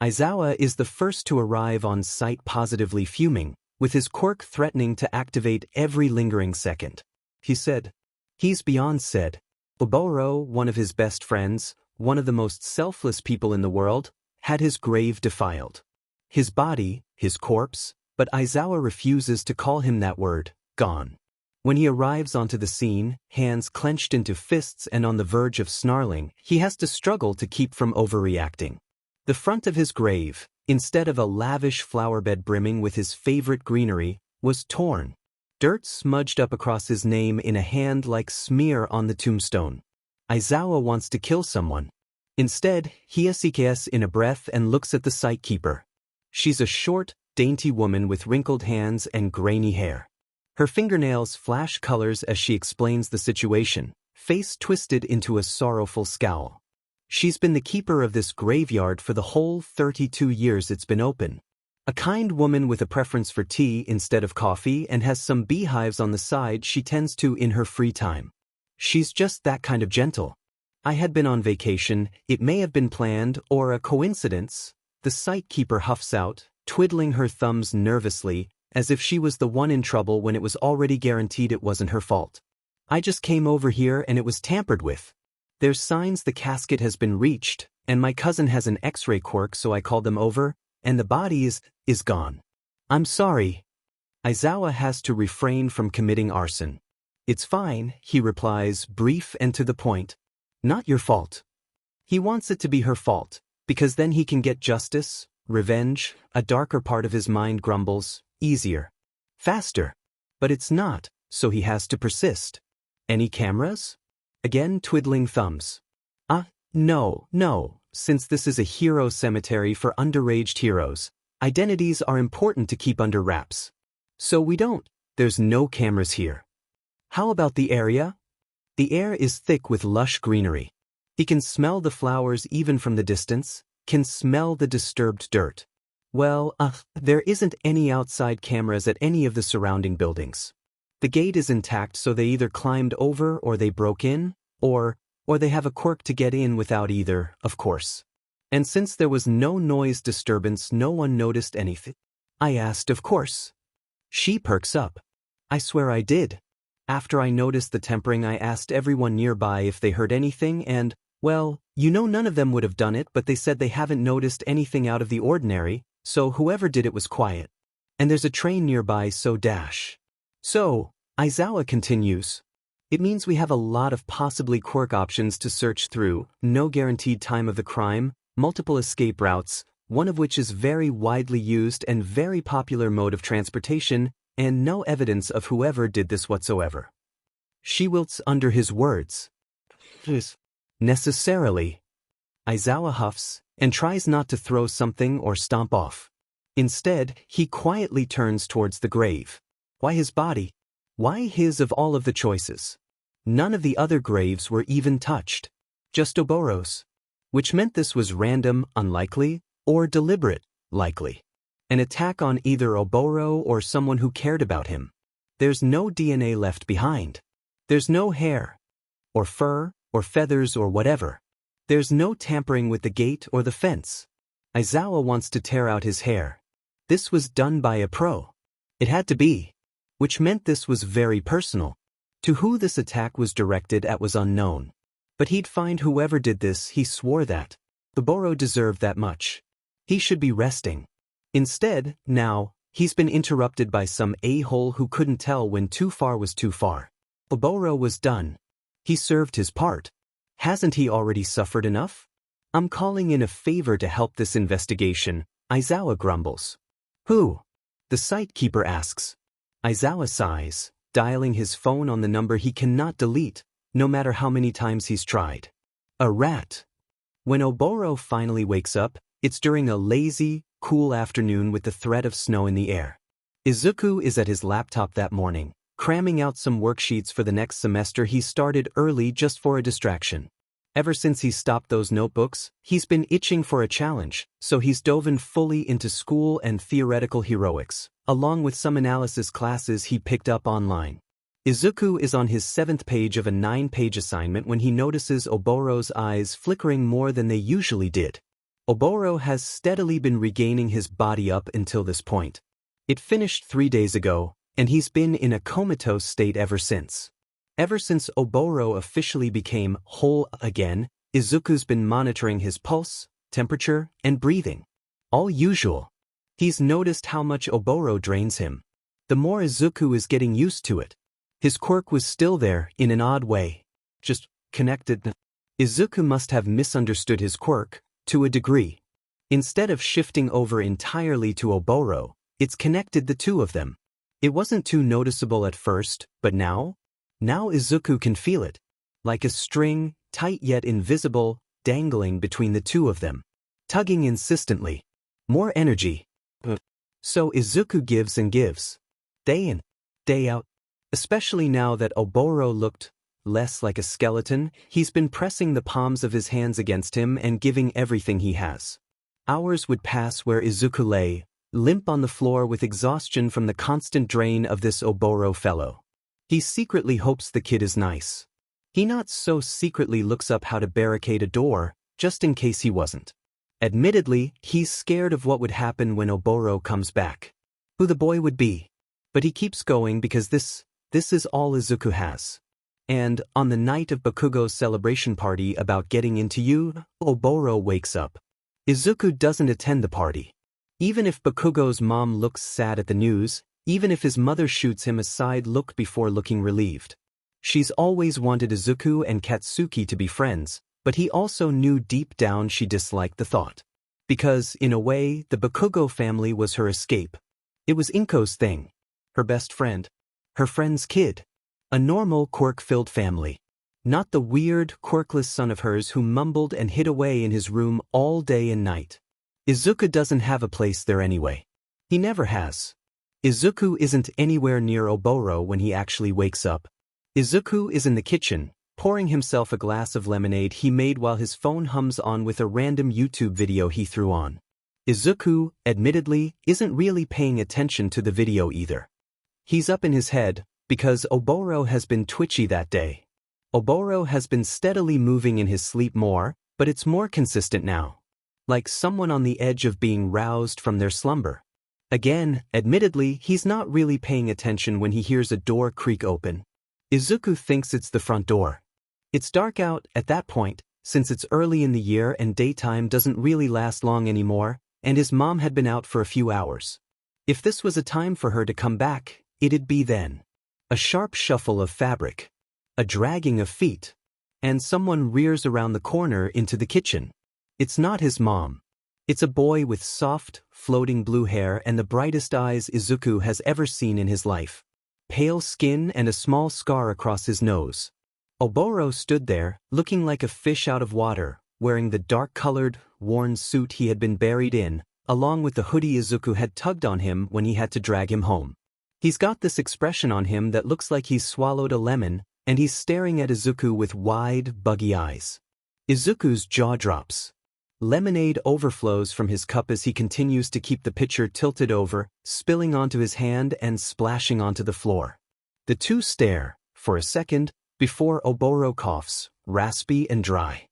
Aizawa is the first to arrive on site positively fuming, with his quirk threatening to activate every lingering second. He said. He's beyond said. Oboro, one of his best friends, one of the most selfless people in the world, had his grave defiled. His body, his corpse, but Aizawa refuses to call him that word, gone. When he arrives onto the scene, hands clenched into fists and on the verge of snarling, he has to struggle to keep from overreacting. The front of his grave, instead of a lavish flowerbed brimming with his favorite greenery, was torn. Dirt smudged up across his name in a hand-like smear on the tombstone. Aizawa wants to kill someone. Instead, he asks in a breath and looks at the site keeper. She's a short, dainty woman with wrinkled hands and grainy hair. Her fingernails flash colors as she explains the situation, face twisted into a sorrowful scowl. She's been the keeper of this graveyard for the whole 32 years it's been open. A kind woman with a preference for tea instead of coffee and has some beehives on the side she tends to in her free time. She's just that kind of gentle. I had been on vacation, it may have been planned or a coincidence, the site keeper huffs out, twiddling her thumbs nervously, as if she was the one in trouble when it was already guaranteed it wasn't her fault. I just came over here and it was tampered with. There's signs the casket has been reached, and my cousin has an X-ray quirk so I called them over, and the body is gone. I'm sorry. Aizawa has to refrain from committing arson. It's fine, he replies, brief and to the point. Not your fault. He wants it to be her fault, because then he can get justice, revenge, a darker part of his mind grumbles, easier. Faster. But it's not, so he has to persist. Any cameras? Again twiddling thumbs. No, since this is a hero cemetery for underaged heroes, identities are important to keep under wraps. So we don't. There's no cameras here. How about the area? The air is thick with lush greenery. He can smell the flowers even from the distance, can smell the disturbed dirt. Well, there isn't any outside cameras at any of the surrounding buildings. The gate is intact so they either climbed over or they broke in, or they have a quirk to get in without either, of course. And since there was no noise disturbance, no one noticed anything. I asked, of course. She perks up. I swear I did. After I noticed the tempering, I asked everyone nearby if they heard anything and, well, none of them would have done it, but they said they haven't noticed anything out of the ordinary, so whoever did it was quiet. And there's a train nearby, so dash. So, Aizawa continues. It means we have a lot of possibly quirk options to search through, no guaranteed time of the crime, multiple escape routes, one of which is very widely used and very popular mode of transportation, and no evidence of whoever did this whatsoever. She wilts under his words. Necessarily. Aizawa huffs, and tries not to throw something or stomp off. Instead, he quietly turns towards the grave. Why his body? Why his of all of the choices? None of the other graves were even touched. Just Oboro's. Which meant this was random, unlikely, or deliberate, likely. An attack on either Oboro or someone who cared about him. There's no DNA left behind. There's no hair, or fur, or feathers or whatever. There's no tampering with the gate or the fence. Aizawa wants to tear out his hair. This was done by a pro. It had to be. Which meant this was very personal. To who this attack was directed at was unknown. But he'd find whoever did this, he swore that. Oboro deserved that much. He should be resting. Instead, now, he's been interrupted by some a-hole who couldn't tell when too far was too far. Oboro was done. He served his part. Hasn't he already suffered enough? I'm calling in a favor to help this investigation, Aizawa grumbles. Who? The site keeper asks. Aizawa sighs, dialing his phone on the number he cannot delete, no matter how many times he's tried. A rat. When Oboro finally wakes up, it's during a lazy, cool afternoon with the threat of snow in the air. Izuku is at his laptop that morning, cramming out some worksheets for the next semester he started early just for a distraction. Ever since he stopped those notebooks, he's been itching for a challenge, so he's dove in fully into school and theoretical heroics, along with some analysis classes he picked up online. Izuku is on his 7th page of a 9-page assignment when he notices Oboro's eyes flickering more than they usually did. Oboro has steadily been regaining his body up until this point. It finished 3 days ago, and he's been in a comatose state ever since. Ever since Oboro officially became whole again, Izuku's been monitoring his pulse, temperature, and breathing. All usual. He's noticed how much Oboro drains him. The more Izuku is getting used to it. His quirk was still there, in an odd way. Just connected. Izuku must have misunderstood his quirk, to a degree. Instead of shifting over entirely to Oboro, it's connected the two of them. It wasn't too noticeable at first, but now Izuku can feel it. Like a string, tight yet invisible, dangling between the two of them. Tugging insistently. More energy. So Izuku gives and gives. Day in, day out. Especially now that Oboro looked less like a skeleton, he's been pressing the palms of his hands against him and giving everything he has. Hours would pass where Izuku lay, limp on the floor with exhaustion from the constant drain of this Oboro fellow. He secretly hopes the kid is nice. He not so secretly looks up how to barricade a door, just in case he wasn't. Admittedly, he's scared of what would happen when Oboro comes back. Who the boy would be. But he keeps going because this is all Izuku has. And, on the night of Bakugo's celebration party about getting into you, Oboro wakes up. Izuku doesn't attend the party. Even if Bakugo's mom looks sad at the news, even if his mother shoots him a side look before looking relieved. She's always wanted Izuku and Katsuki to be friends, but he also knew deep down she disliked the thought. Because, in a way, the Bakugo family was her escape. It was Inko's thing. Her best friend. Her friend's kid. A normal, quirk-filled family. Not the weird, quirkless son of hers who mumbled and hid away in his room all day and night. Izuku doesn't have a place there anyway. He never has. Izuku isn't anywhere near Oboro when he actually wakes up. Izuku is in the kitchen, pouring himself a glass of lemonade he made while his phone hums on with a random YouTube video he threw on. Izuku, admittedly, isn't really paying attention to the video either. He's up in his head, because Oboro has been twitchy that day. Oboro has been steadily moving in his sleep more, but it's more consistent now. Like someone on the edge of being roused from their slumber. Again, admittedly, he's not really paying attention when he hears a door creak open. Izuku thinks it's the front door. It's dark out at that point, since it's early in the year and daytime doesn't really last long anymore, and his mom had been out for a few hours. If this was a time for her to come back, it'd be then. A sharp shuffle of fabric. A dragging of feet. And someone rears around the corner into the kitchen. It's not his mom. It's a boy with soft, floating blue hair and the brightest eyes Izuku has ever seen in his life. Pale skin and a small scar across his nose. Oboro stood there, looking like a fish out of water, wearing the dark-colored, worn suit he had been buried in, along with the hoodie Izuku had tugged on him when he had to drag him home. He's got this expression on him that looks like he's swallowed a lemon, and he's staring at Izuku with wide, buggy eyes. Izuku's jaw drops. Lemonade overflows from his cup as he continues to keep the pitcher tilted over, spilling onto his hand and splashing onto the floor. The two stare, for a second, before Oboro coughs, raspy and dry.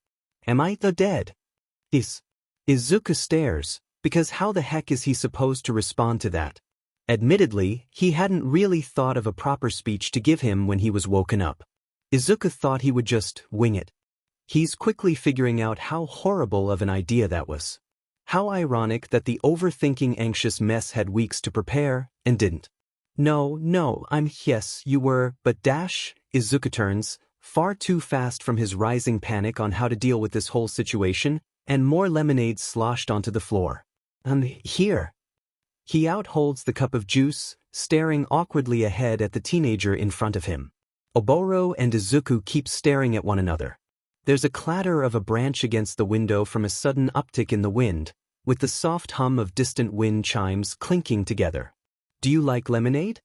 Am I the dead? Izuku stares, because how the heck is he supposed to respond to that? Admittedly, he hadn't really thought of a proper speech to give him when he was woken up. Izuku thought he would just wing it. He's quickly figuring out how horrible of an idea that was. How ironic that the overthinking anxious mess had weeks to prepare, and didn't. No, yes, you were, but Izuku turns, far too fast from his rising panic on how to deal with this whole situation, and more lemonade sloshed onto the floor. Here. He outholds the cup of juice, staring awkwardly ahead at the teenager in front of him. Oboro and Izuku keep staring at one another. There's a clatter of a branch against the window from a sudden uptick in the wind, with the soft hum of distant wind chimes clinking together. Do you like lemonade?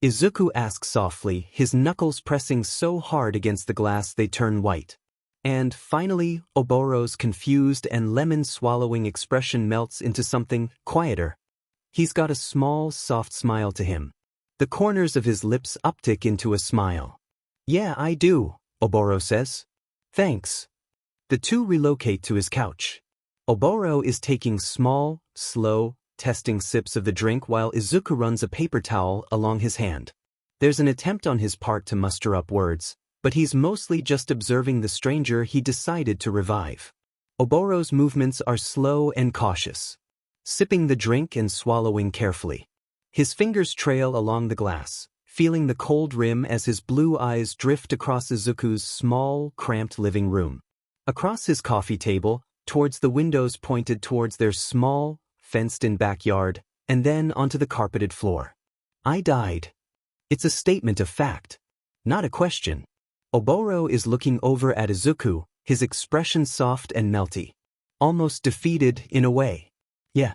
Izuku asks softly, his knuckles pressing so hard against the glass they turn white. And, finally, Oboro's confused and lemon-swallowing expression melts into something quieter. He's got a small, soft smile to him. The corners of his lips uptick into a smile. Yeah, I do, Oboro says. Thanks. The two relocate to his couch. Oboro is taking small, slow, testing sips of the drink while Izuku runs a paper towel along his hand. There's an attempt on his part to muster up words, but he's mostly just observing the stranger he decided to revive. Oboro's movements are slow and cautious, sipping the drink and swallowing carefully. His fingers trail along the glass, feeling the cold rim as his blue eyes drift across Izuku's small, cramped living room. Across his coffee table, towards the windows pointed towards their small, fenced-in backyard, and then onto the carpeted floor. I died. It's a statement of fact, not a question. Oboro is looking over at Izuku, his expression soft and melty. Almost defeated in a way. Yeah.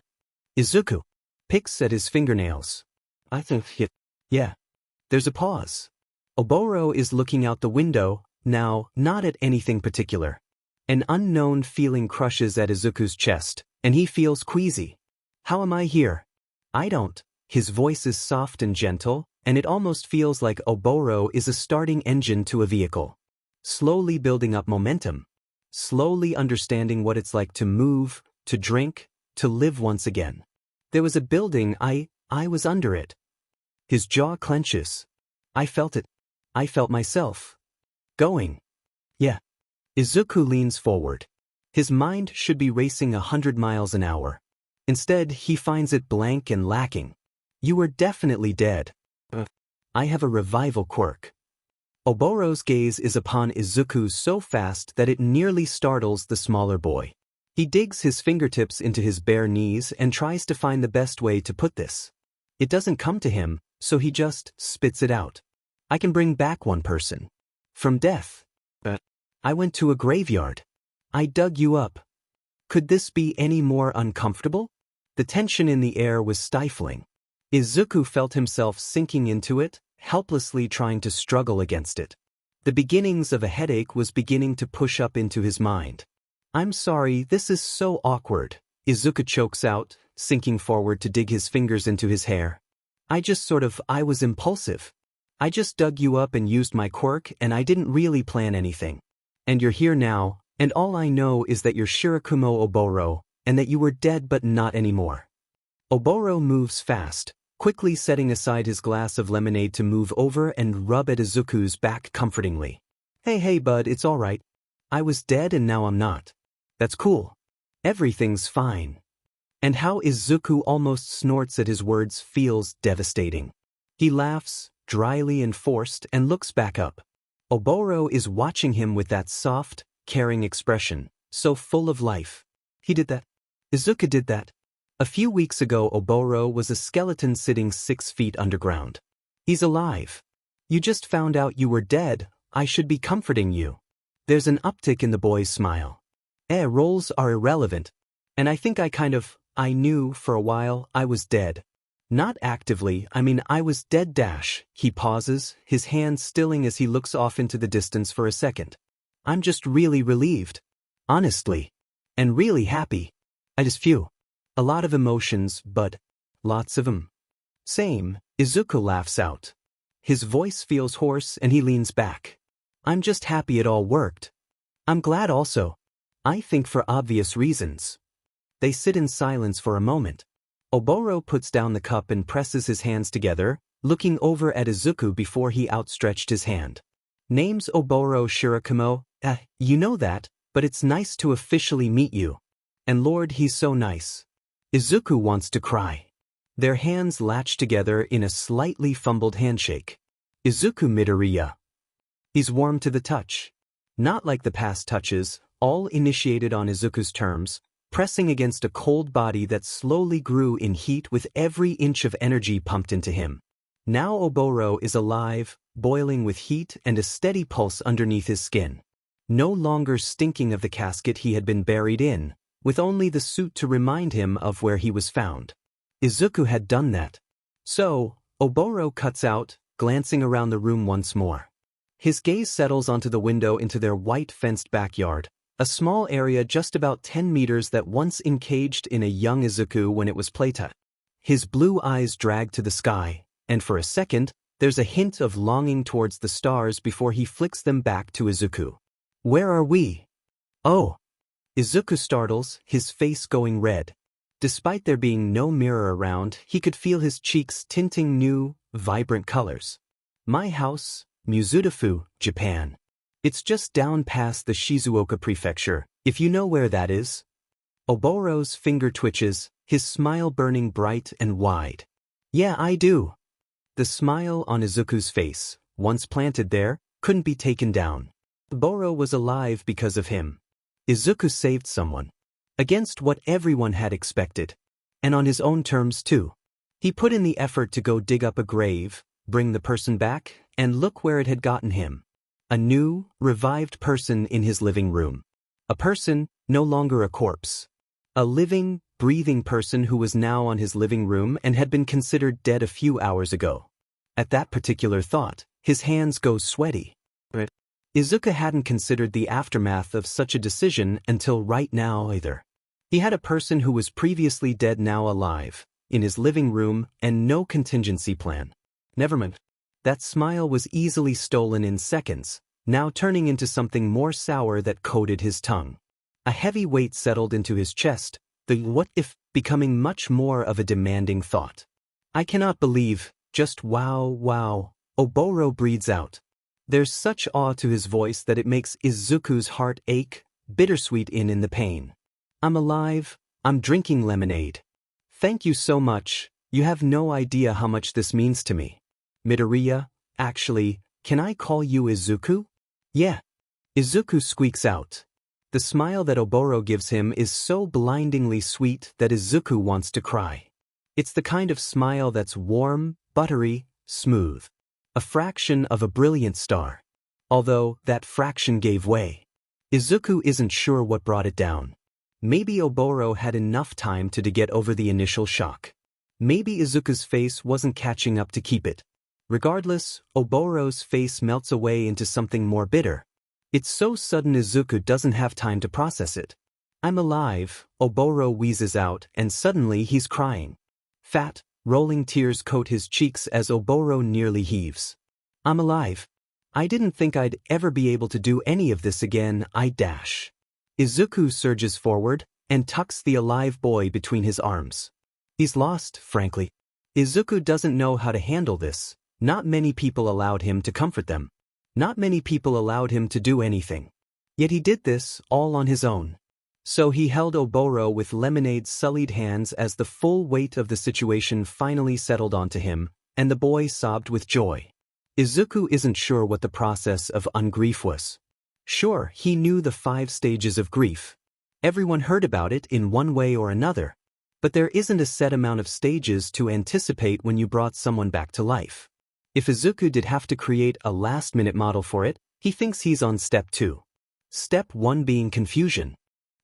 Izuku picks at his fingernails. I think yeah. There's a pause. Oboro is looking out the window, now not at anything particular. An unknown feeling crushes at Izuku's chest, and he feels queasy. How am I here? I don't. His voice is soft and gentle, and it almost feels like Oboro is a starting engine to a vehicle. Slowly building up momentum. Slowly understanding what it's like to move, to drink, to live once again. There was a building, I was under it. His jaw clenches. I felt it. I felt myself. Going. Yeah. Izuku leans forward. His mind should be racing 100 miles an hour. Instead, he finds it blank and lacking. You were definitely dead. I have a revival quirk. Oboro's gaze is upon Izuku so fast that it nearly startles the smaller boy. He digs his fingertips into his bare knees and tries to find the best way to put this. It doesn't come to him, so he just spits it out. I can bring back one person. From death. I went to a graveyard. I dug you up. Could this be any more uncomfortable? The tension in the air was stifling. Izuku felt himself sinking into it, helplessly trying to struggle against it. The beginnings of a headache was beginning to push up into his mind. I'm sorry, this is so awkward, Izuku chokes out, sinking forward to dig his fingers into his hair. I was impulsive. I just dug you up and used my quirk and I didn't really plan anything. And you're here now, and all I know is that you're Shirakumo Oboro, and that you were dead but not anymore. Oboro moves fast, quickly setting aside his glass of lemonade to move over and rub at Izuku's back comfortingly. Hey bud, it's alright. I was dead and now I'm not. That's cool. Everything's fine. And how Izuku almost snorts at his words feels devastating. He laughs, dryly and forced, and looks back up. Oboro is watching him with that soft, caring expression, so full of life. He did that. Izuku did that. A few weeks ago Oboro was a skeleton sitting 6 feet underground. He's alive. You just found out you were dead, I should be comforting you. There's an uptick in the boy's smile. Roles are irrelevant. And I think I kind of I knew, for a while, I was dead. Not actively, I was dead dash. He pauses, his hand stilling as he looks off into the distance for a second. I'm just really relieved. Honestly. And really happy. I just feel. A lot of emotions, but lots of them. Same, Izuku laughs out. His voice feels hoarse and he leans back. I'm just happy it all worked. I'm glad also. I think for obvious reasons. They sit in silence for a moment. Oboro puts down the cup and presses his hands together, looking over at Izuku before he outstretched his hand. Name's Oboro Shirakumo. You know that, but it's nice to officially meet you. And Lord, he's so nice. Izuku wants to cry. Their hands latch together in a slightly fumbled handshake. Izuku Midoriya. He's warm to the touch. Not like the past touches, all initiated on Izuku's terms, pressing against a cold body that slowly grew in heat with every inch of energy pumped into him. Now Oboro is alive, boiling with heat and a steady pulse underneath his skin. No longer stinking of the casket he had been buried in, with only the suit to remind him of where he was found. Izuku had done that. So, Oboro cuts out, glancing around the room once more. His gaze settles onto the window into their white fenced backyard, a small area just about 10 meters that once encaged in a young Izuku when it was playtime. His blue eyes drag to the sky, and for a second, there's a hint of longing towards the stars before he flicks them back to Izuku. Where are we? Oh. Izuku startles, his face going red. Despite there being no mirror around, he could feel his cheeks tinting new, vibrant colors. My house, Mizudafu, Japan. It's just down past the Shizuoka prefecture, if you know where that is. Oboro's finger twitches, his smile burning bright and wide. Yeah, I do. The smile on Izuku's face, once planted there, couldn't be taken down. Oboro was alive because of him. Izuku saved someone. Against what everyone had expected. And on his own terms too. He put in the effort to go dig up a grave, bring the person back, and look where it had gotten him. A new, revived person in his living room. A person, no longer a corpse. A living, breathing person who was now on his living room and had been considered dead a few hours ago. At that particular thought, his hands go sweaty. Izuku hadn't considered the aftermath of such a decision until right now either. He had a person who was previously dead now alive, in his living room, and no contingency plan. Never mind. That smile was easily stolen in seconds, now turning into something more sour that coated his tongue. A heavy weight settled into his chest, the what if becoming much more of a demanding thought. I cannot believe, just wow, Oboro breathes out. There's such awe to his voice that it makes Izuku's heart ache, bittersweet in the pain. I'm alive, I'm drinking lemonade. Thank you so much, you have no idea how much this means to me. Midoriya, actually, can I call you Izuku? Yeah. Izuku squeaks out. The smile that Oboro gives him is so blindingly sweet that Izuku wants to cry. It's the kind of smile that's warm, buttery, smooth. A fraction of a brilliant star. Although, that fraction gave way. Izuku isn't sure what brought it down. Maybe Oboro had enough time to get over the initial shock. Maybe Izuku's face wasn't catching up to keep it. Regardless, Oboro's face melts away into something more bitter. It's so sudden Izuku doesn't have time to process it. I'm alive, Oboro wheezes out, and suddenly he's crying. Fat, rolling tears coat his cheeks as Oboro nearly heaves. I'm alive. I didn't think I'd ever be able to do any of this again, I dash. Izuku surges forward, and tucks the alive boy between his arms. He's lost, frankly. Izuku doesn't know how to handle this. Not many people allowed him to comfort them. Not many people allowed him to do anything. Yet he did this, all on his own. So he held Oboro with lemonade-sullied hands as the full weight of the situation finally settled onto him, and the boy sobbed with joy. Izuku isn't sure what the process of ungrief was. Sure, he knew the 5 stages of grief. Everyone heard about it in one way or another. But there isn't a set amount of stages to anticipate when you brought someone back to life. If Izuku did have to create a last-minute model for it, he thinks he's on step 2. Step 1 being confusion.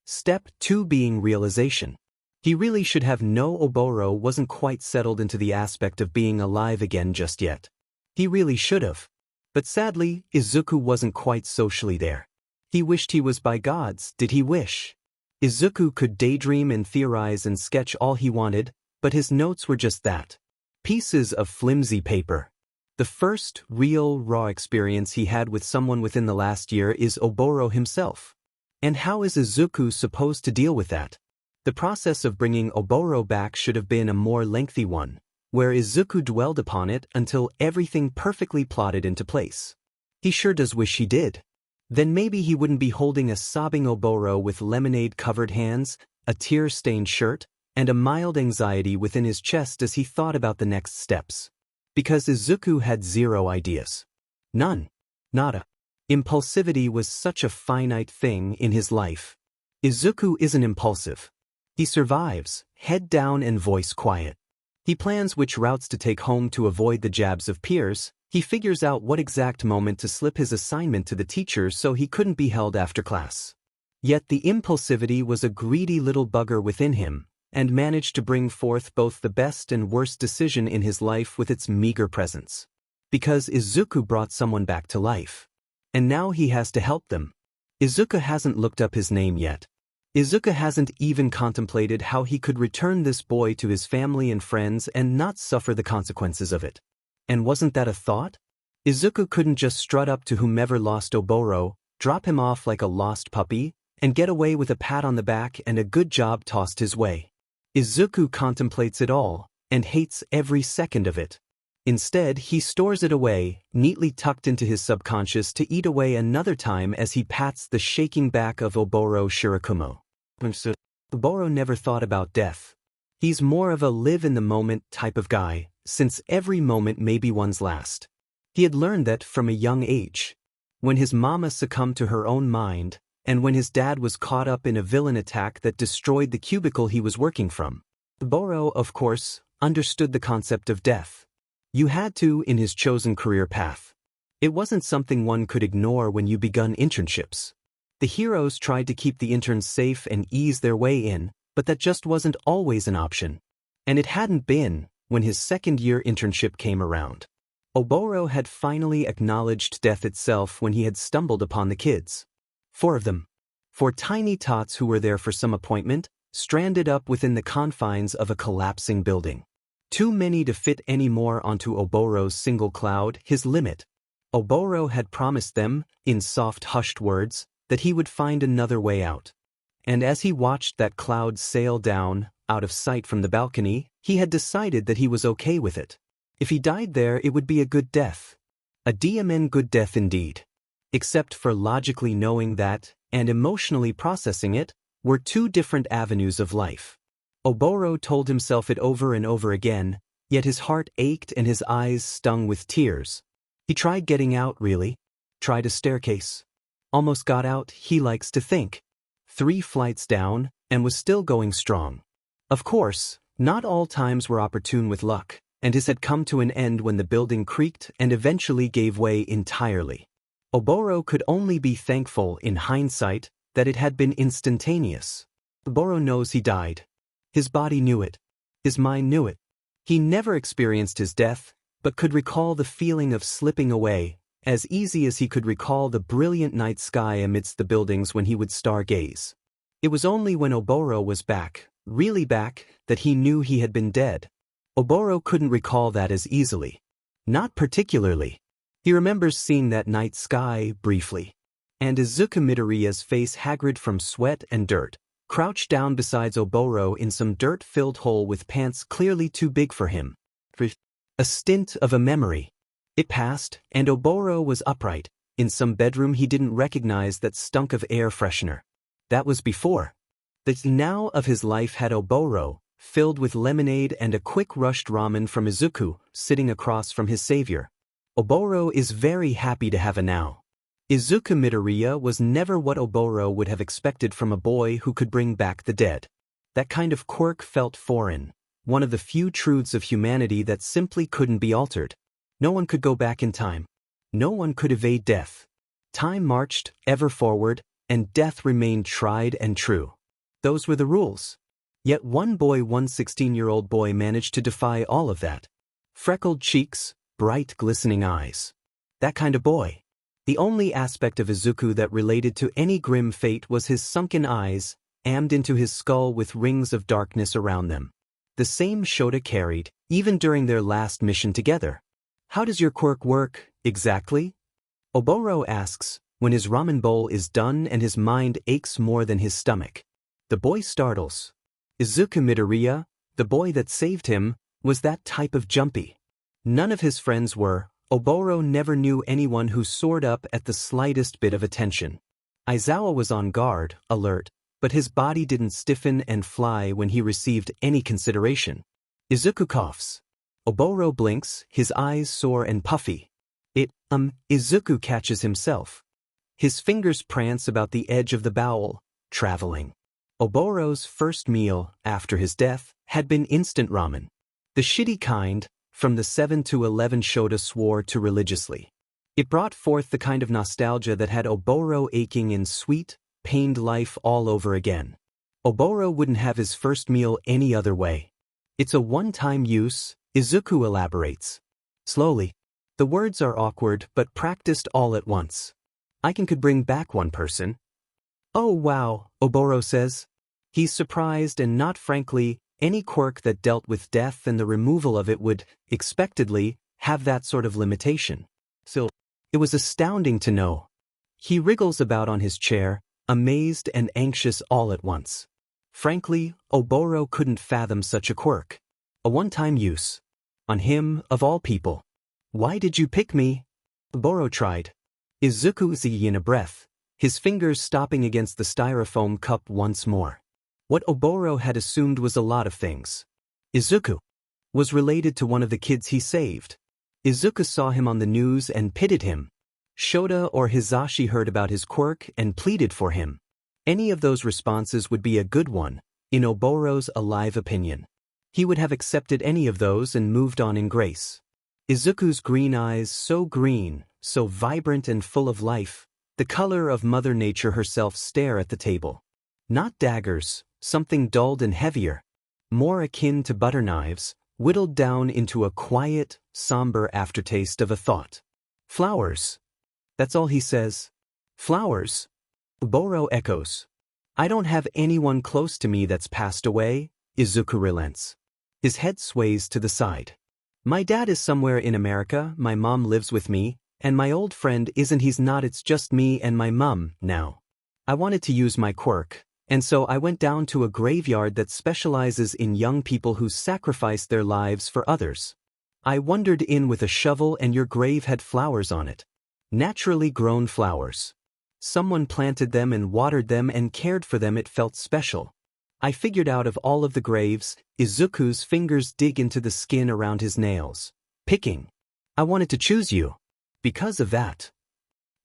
Step 2 being realization. He really should have known Oboro wasn't quite settled into the aspect of being alive again just yet. He really should have. But sadly, Izuku wasn't quite socially there. He wished he was by gods, did he wish? Izuku could daydream and theorize and sketch all he wanted, but his notes were just that. Pieces of flimsy paper. The first real, raw experience he had with someone within the last year is Oboro himself. And how is Izuku supposed to deal with that? The process of bringing Oboro back should have been a more lengthy one, where Izuku dwelled upon it until everything perfectly plotted into place. He sure does wish he did. Then maybe he wouldn't be holding a sobbing Oboro with lemonade-covered hands, a tear-stained shirt, and a mild anxiety within his chest as he thought about the next steps. Because Izuku had zero ideas. None. Nada. Impulsivity was such a finite thing in his life. Izuku isn't impulsive. He survives, head down and voice quiet. He plans which routes to take home to avoid the jabs of peers. He figures out what exact moment to slip his assignment to the teacher so he couldn't be held after class. Yet the impulsivity was a greedy little bugger within him, and managed to bring forth both the best and worst decision in his life with its meager presence. Because Izuku brought someone back to life. And now he has to help them. Izuku hasn't looked up his name yet. Izuku hasn't even contemplated how he could return this boy to his family and friends and not suffer the consequences of it. And wasn't that a thought? Izuku couldn't just strut up to whomever lost Oboro, drop him off like a lost puppy, and get away with a pat on the back and a good job tossed his way. Izuku contemplates it all, and hates every second of it. Instead, he stores it away, neatly tucked into his subconscious to eat away another time as he pats the shaking back of Oboro Shirakumo. Oboro never thought about death. He's more of a live-in-the-moment type of guy, since every moment may be one's last. He had learned that from a young age. When his mama succumbed to her own mind, and when his dad was caught up in a villain attack that destroyed the cubicle he was working from. Oboro, of course, understood the concept of death. You had to in his chosen career path. It wasn't something one could ignore when you begun internships. The heroes tried to keep the interns safe and ease their way in, but that just wasn't always an option. And it hadn't been when his second-year internship came around. Oboro had finally acknowledged death itself when he had stumbled upon the kids. 4 of them. 4 tiny tots who were there for some appointment, stranded up within the confines of a collapsing building. Too many to fit any more onto Oboro's single cloud, his limit. Oboro had promised them, in soft hushed words, that he would find another way out. And as he watched that cloud sail down, out of sight from the balcony, he had decided that he was okay with it. If he died there, it would be a good death. A DMN good death indeed. Except for logically knowing that, and emotionally processing it, were 2 different avenues of life. Oboro told himself it over and over again, yet his heart ached and his eyes stung with tears. He tried getting out, really. Tried a staircase. Almost got out, he likes to think. 3 flights down, and was still going strong. Of course, not all times were opportune with luck, and his had come to an end when the building creaked and eventually gave way entirely. Oboro could only be thankful, in hindsight, that it had been instantaneous. Oboro knows he died. His body knew it. His mind knew it. He never experienced his death, but could recall the feeling of slipping away, as easy as he could recall the brilliant night sky amidst the buildings when he would stargaze. It was only when Oboro was back, really back, that he knew he had been dead. Oboro couldn't recall that as easily. Not particularly. He remembers seeing that night sky briefly. And Izuku Midoriya's face haggard from sweat and dirt, crouched down beside Oboro in some dirt-filled hole with pants clearly too big for him. A stint of a memory. It passed, and Oboro was upright, in some bedroom he didn't recognize that stunk of air freshener. That was before. The now of his life had Oboro, filled with lemonade and a quick rushed ramen from Izuku, sitting across from his savior. Oboro is very happy to have a now. Izuku Midoriya was never what Oboro would have expected from a boy who could bring back the dead. That kind of quirk felt foreign, one of the few truths of humanity that simply couldn't be altered. No one could go back in time. No one could evade death. Time marched, ever forward, and death remained tried and true. Those were the rules. Yet one 16-year-old boy managed to defy all of that. Freckled cheeks, bright glistening eyes. That kind of boy. The only aspect of Izuku that related to any grim fate was his sunken eyes, aimed into his skull with rings of darkness around them. The same Shota carried, even during their last mission together. How does your quirk work, exactly? Oboro asks, when his ramen bowl is done and his mind aches more than his stomach. The boy startles. Izuku Midoriya, the boy that saved him, was that type of jumpy. None of his friends were. Oboro never knew anyone who soared up at the slightest bit of attention. Aizawa was on guard, alert, but his body didn't stiffen and fly when he received any consideration. Izuku coughs. Oboro blinks, his eyes sore and puffy. Izuku catches himself. His fingers prance about the edge of the bowel, traveling. Oboro's first meal, after his death, had been instant ramen. The shitty kind, from the 7 to 11 Shota swore to religiously. It brought forth the kind of nostalgia that had Oboro aching in sweet, pained life all over again. Oboro wouldn't have his first meal any other way. It's a one-time use, Izuku elaborates. Slowly. The words are awkward but practiced all at once. I could bring back one person. Oh wow, Oboro says. He's surprised and not frankly, any quirk that dealt with death and the removal of it would, expectedly, have that sort of limitation. So, it was astounding to know. He wriggles about on his chair, amazed and anxious all at once. Frankly, Oboro couldn't fathom such a quirk. A one-time use. On him, of all people. Why did you pick me? Oboro tried. Izuku sighed in a breath, his fingers stopping against the styrofoam cup once more. What Oboro had assumed was a lot of things. Izuku was related to one of the kids he saved. Izuku saw him on the news and pitied him. Shota or Hisashi heard about his quirk and pleaded for him. Any of those responses would be a good one, in Oboro's alive opinion. He would have accepted any of those and moved on in grace. Izuku's green eyes, so green, so vibrant and full of life, the color of Mother Nature herself, stare at the table. Not daggers, something dulled and heavier, more akin to butter knives, whittled down into a quiet, somber aftertaste of a thought. Flowers. That's all he says. Flowers. Oboro echoes. I don't have anyone close to me that's passed away, Izuku relents. His head sways to the side. My dad is somewhere in America, my mom lives with me, and my old friend isn't. He's not. It's just me and my mum now. I wanted to use my quirk, and so I went down to a graveyard that specializes in young people who sacrifice their lives for others. I wandered in with a shovel and your grave had flowers on it. Naturally grown flowers. Someone planted them and watered them and cared for them. It felt special. I figured out of all of the graves, Izuku's fingers dig into the skin around his nails. Picking. I wanted to choose you. Because of that.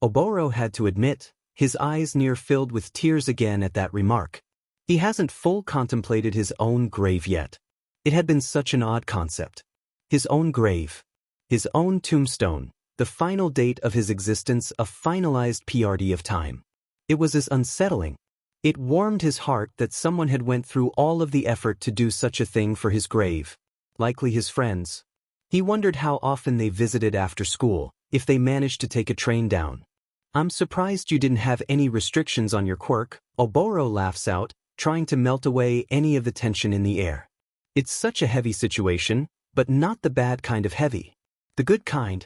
Oboro had to admit, his eyes near filled with tears again at that remark. He hasn't full contemplated his own grave yet. It had been such an odd concept. His own grave. His own tombstone. The final date of his existence, a finalized PRD of time. It was as unsettling. It warmed his heart that someone had went through all of the effort to do such a thing for his grave. Likely his friends. He wondered how often they visited after school, if they managed to take a train down. I'm surprised you didn't have any restrictions on your quirk, Oboro laughs out, trying to melt away any of the tension in the air. It's such a heavy situation, but not the bad kind of heavy. The good kind.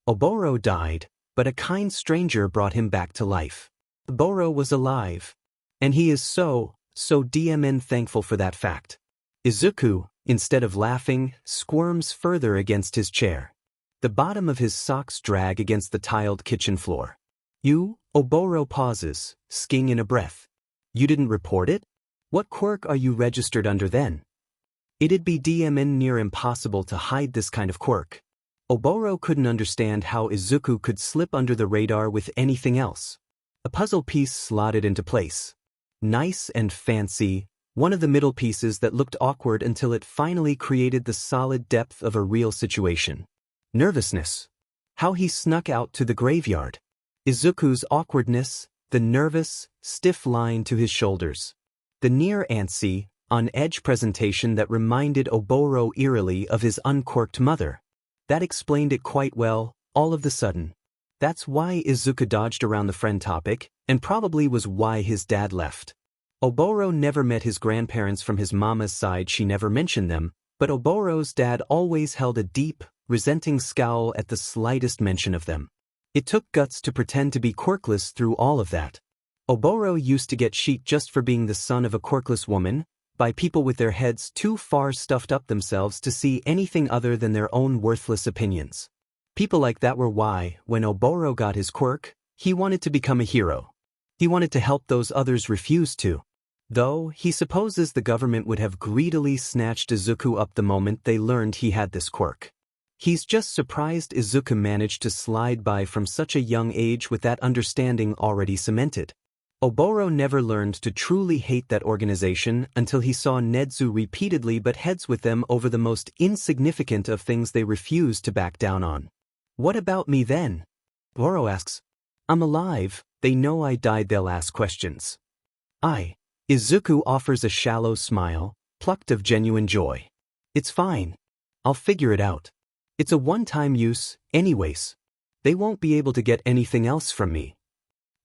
Oboro died, but a kind stranger brought him back to life. Oboro was alive. And he is so DMN thankful for that fact. Izuku, instead of laughing, squirms further against his chair. The bottom of his socks drag against the tiled kitchen floor. You, Oboro pauses, skiing in a breath. You didn't report it? What quirk are you registered under then? It'd be DMN near impossible to hide this kind of quirk. Oboro couldn't understand how Izuku could slip under the radar with anything else. A puzzle piece slotted into place. Nice and fancy, one of the middle pieces that looked awkward until it finally created the solid depth of a real situation. Nervousness. How he snuck out to the graveyard. Izuku's awkwardness, the nervous, stiff line to his shoulders. The near antsy, on-edge presentation that reminded Oboro eerily of his uncorked mother. That explained it quite well, all of the sudden. That's why Izuku dodged around the friend topic, and probably was why his dad left. Oboro never met his grandparents from his mama's side, she never mentioned them, but Oboro's dad always held a deep, resenting scowl at the slightest mention of them. It took guts to pretend to be quirkless through all of that. Oboro used to get shit just for being the son of a quirkless woman, by people with their heads too far stuffed up themselves to see anything other than their own worthless opinions. People like that were why, when Oboro got his quirk, he wanted to become a hero. He wanted to help those others refused to. Though, he supposes the government would have greedily snatched Izuku up the moment they learned he had this quirk. He's just surprised Izuku managed to slide by from such a young age with that understanding already cemented. Oboro never learned to truly hate that organization until he saw Nedzu repeatedly butt heads with them over the most insignificant of things they refused to back down on. What about me then? Oboro asks. I'm alive, they know I died, they'll ask questions. Izuku offers a shallow smile, plucked of genuine joy. It's fine. I'll figure it out. It's a one-time use, anyways. They won't be able to get anything else from me.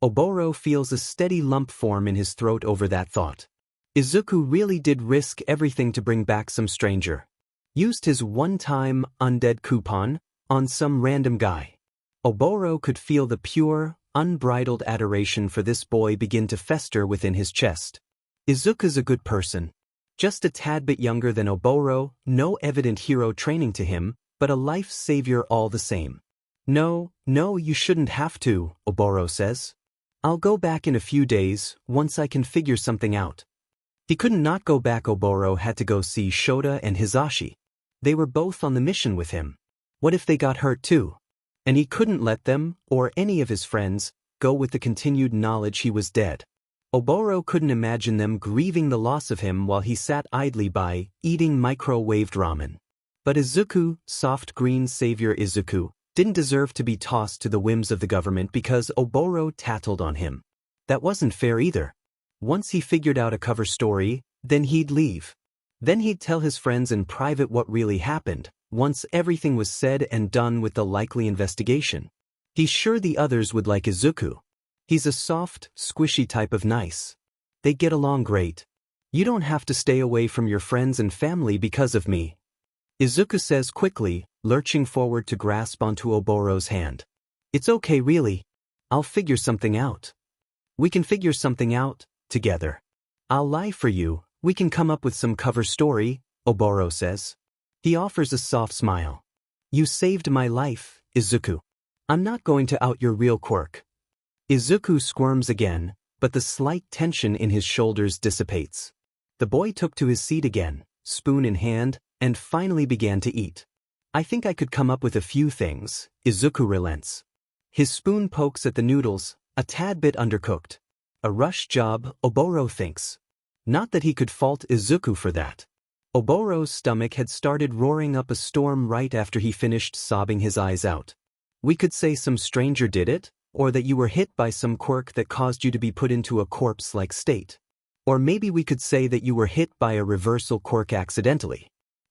Oboro feels a steady lump form in his throat over that thought. Izuku really did risk everything to bring back some stranger. Used his one-time undead coupon on some random guy. Oboro could feel the pure, unbridled adoration for this boy begin to fester within his chest. Izuku's a good person. Just a tad bit younger than Oboro, no evident hero training to him, but a life savior all the same. No, you shouldn't have to, Oboro says. I'll go back in a few days, once I can figure something out. He couldn't not go back. Oboro had to go see Shota and Hisashi. They were both on the mission with him. What if they got hurt too? And he couldn't let them, or any of his friends, go with the continued knowledge he was dead. Oboro couldn't imagine them grieving the loss of him while he sat idly by, eating microwaved ramen. But Izuku, soft green savior Izuku, didn't deserve to be tossed to the whims of the government because Oboro tattled on him. That wasn't fair either. Once he figured out a cover story, then he'd leave. Then he'd tell his friends in private what really happened, once everything was said and done with the likely investigation. He's sure the others would like Izuku. He's a soft, squishy type of nice. They get along great. You don't have to stay away from your friends and family because of me, Izuku says quickly, lurching forward to grasp onto Oboro's hand. It's okay really. I'll figure something out. We can figure something out, together. I'll lie for you, we can come up with some cover story, Oboro says. He offers a soft smile. You saved my life, Izuku. I'm not going to out your real quirk. Izuku squirms again, but the slight tension in his shoulders dissipates. The boy took to his seat again, spoon in hand, and finally began to eat. I think I could come up with a few things, Izuku relents. His spoon pokes at the noodles, a tad bit undercooked. A rush job, Oboro thinks. Not that he could fault Izuku for that. Oboro's stomach had started roaring up a storm right after he finished sobbing his eyes out. We could say some stranger did it, or that you were hit by some quirk that caused you to be put into a corpse-like state. Or maybe we could say that you were hit by a reversal quirk accidentally.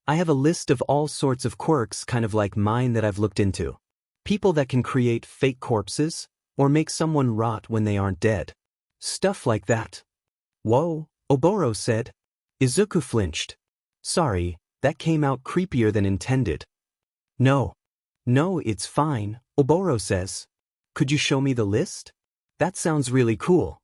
I have a list of all sorts of quirks kind of like mine that I've looked into. People that can create fake corpses, or make someone rot when they aren't dead. Stuff like that. Whoa, Oboro said. Izuku flinched. Sorry, that came out creepier than intended. No, it's fine, Oboro says. Could you show me the list? That sounds really cool.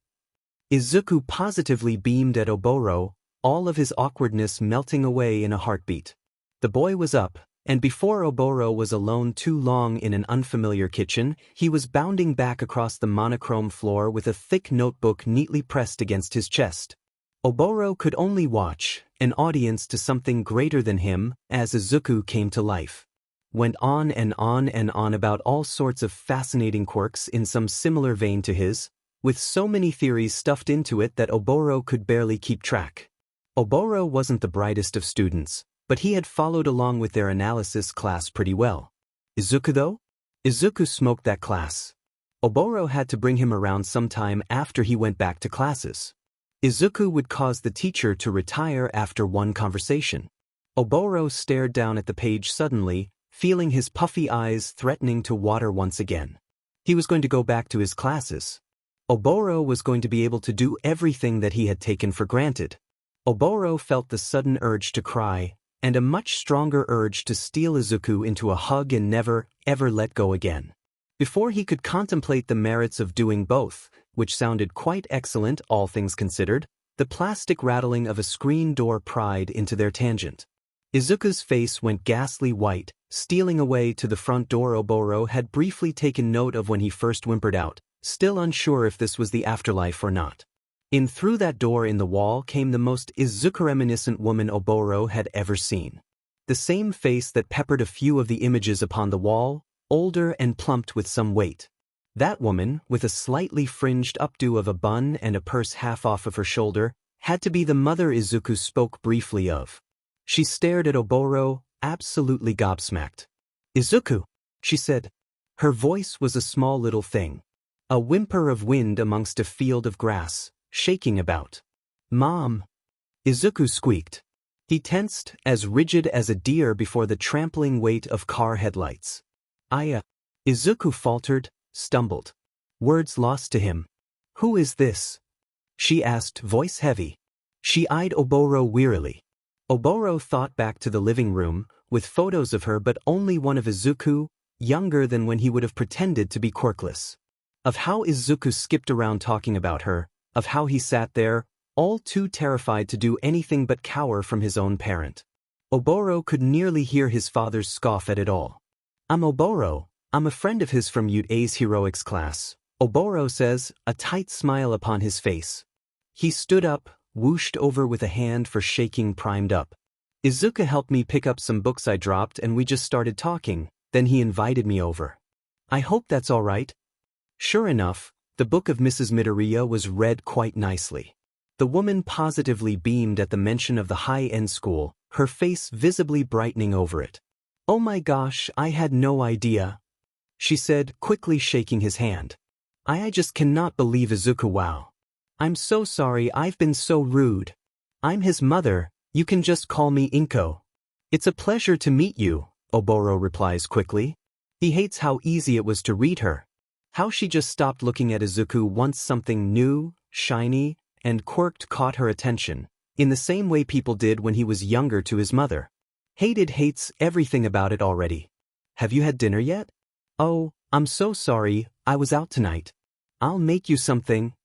Izuku positively beamed at Oboro, all of his awkwardness melting away in a heartbeat. The boy was up, and before Oboro was alone too long in an unfamiliar kitchen, he was bounding back across the monochrome floor with a thick notebook neatly pressed against his chest. Oboro could only watch, an audience to something greater than him, as Izuku came to life. Went on and on and on about all sorts of fascinating quirks in some similar vein to his, with so many theories stuffed into it that Oboro could barely keep track. Oboro wasn't the brightest of students, but he had followed along with their analysis class pretty well. Izuku though? Izuku smoked that class. Oboro had to bring him around sometime after he went back to classes. Izuku would cause the teacher to retire after one conversation. Oboro stared down at the page suddenly, feeling his puffy eyes threatening to water once again. He was going to go back to his classes. Oboro was going to be able to do everything that he had taken for granted. Oboro felt the sudden urge to cry, and a much stronger urge to steal Izuku into a hug and never, ever let go again. Before he could contemplate the merits of doing both, which sounded quite excellent all things considered, the plastic rattling of a screen door pried into their tangent. Izuku's face went ghastly white, stealing away to the front door Oboro had briefly taken note of when he first whimpered out, still unsure if this was the afterlife or not. In through that door in the wall came the most Izuku-reminiscent woman Oboro had ever seen. The same face that peppered a few of the images upon the wall, older and plumped with some weight. That woman, with a slightly fringed updo of a bun and a purse half off of her shoulder, had to be the mother Izuku spoke briefly of. She stared at Oboro, absolutely gobsmacked. "Izuku," she said. Her voice was a small little thing. A whimper of wind amongst a field of grass, shaking about. "Mom," Izuku squeaked. He tensed, as rigid as a deer before the trampling weight of car headlights. Izuku faltered, stumbled. Words lost to him. "Who is this?" she asked, voice heavy. She eyed Oboro wearily. Oboro thought back to the living room, with photos of her but only one of Izuku, younger than when he would have pretended to be Quirkless. Of how Izuku skipped around talking about her, of how he sat there, all too terrified to do anything but cower from his own parent. Oboro could nearly hear his father's scoff at it all. "I'm Oboro, I'm a friend of his from A's heroics class," Oboro says, a tight smile upon his face. He stood up, whooshed over with a hand for shaking primed up. "Izuku helped me pick up some books I dropped and we just started talking, then he invited me over. I hope that's all right." Sure enough, the book of Mrs. Midoriya was read quite nicely. The woman positively beamed at the mention of the high-end school, her face visibly brightening over it. "Oh my gosh, I had no idea," she said, quickly shaking his hand. I just cannot believe Izuku. Wow. I'm so sorry I've been so rude. I'm his mother, you can just call me Inko." "It's a pleasure to meet you," Oboro replies quickly. He hates how easy it was to read her. How she just stopped looking at Izuku once something new, shiny, and quirked caught her attention, in the same way people did when he was younger to his mother. Hates everything about it already. "Have you had dinner yet?" "Oh, I'm so sorry, I was out tonight. I'll make you something,"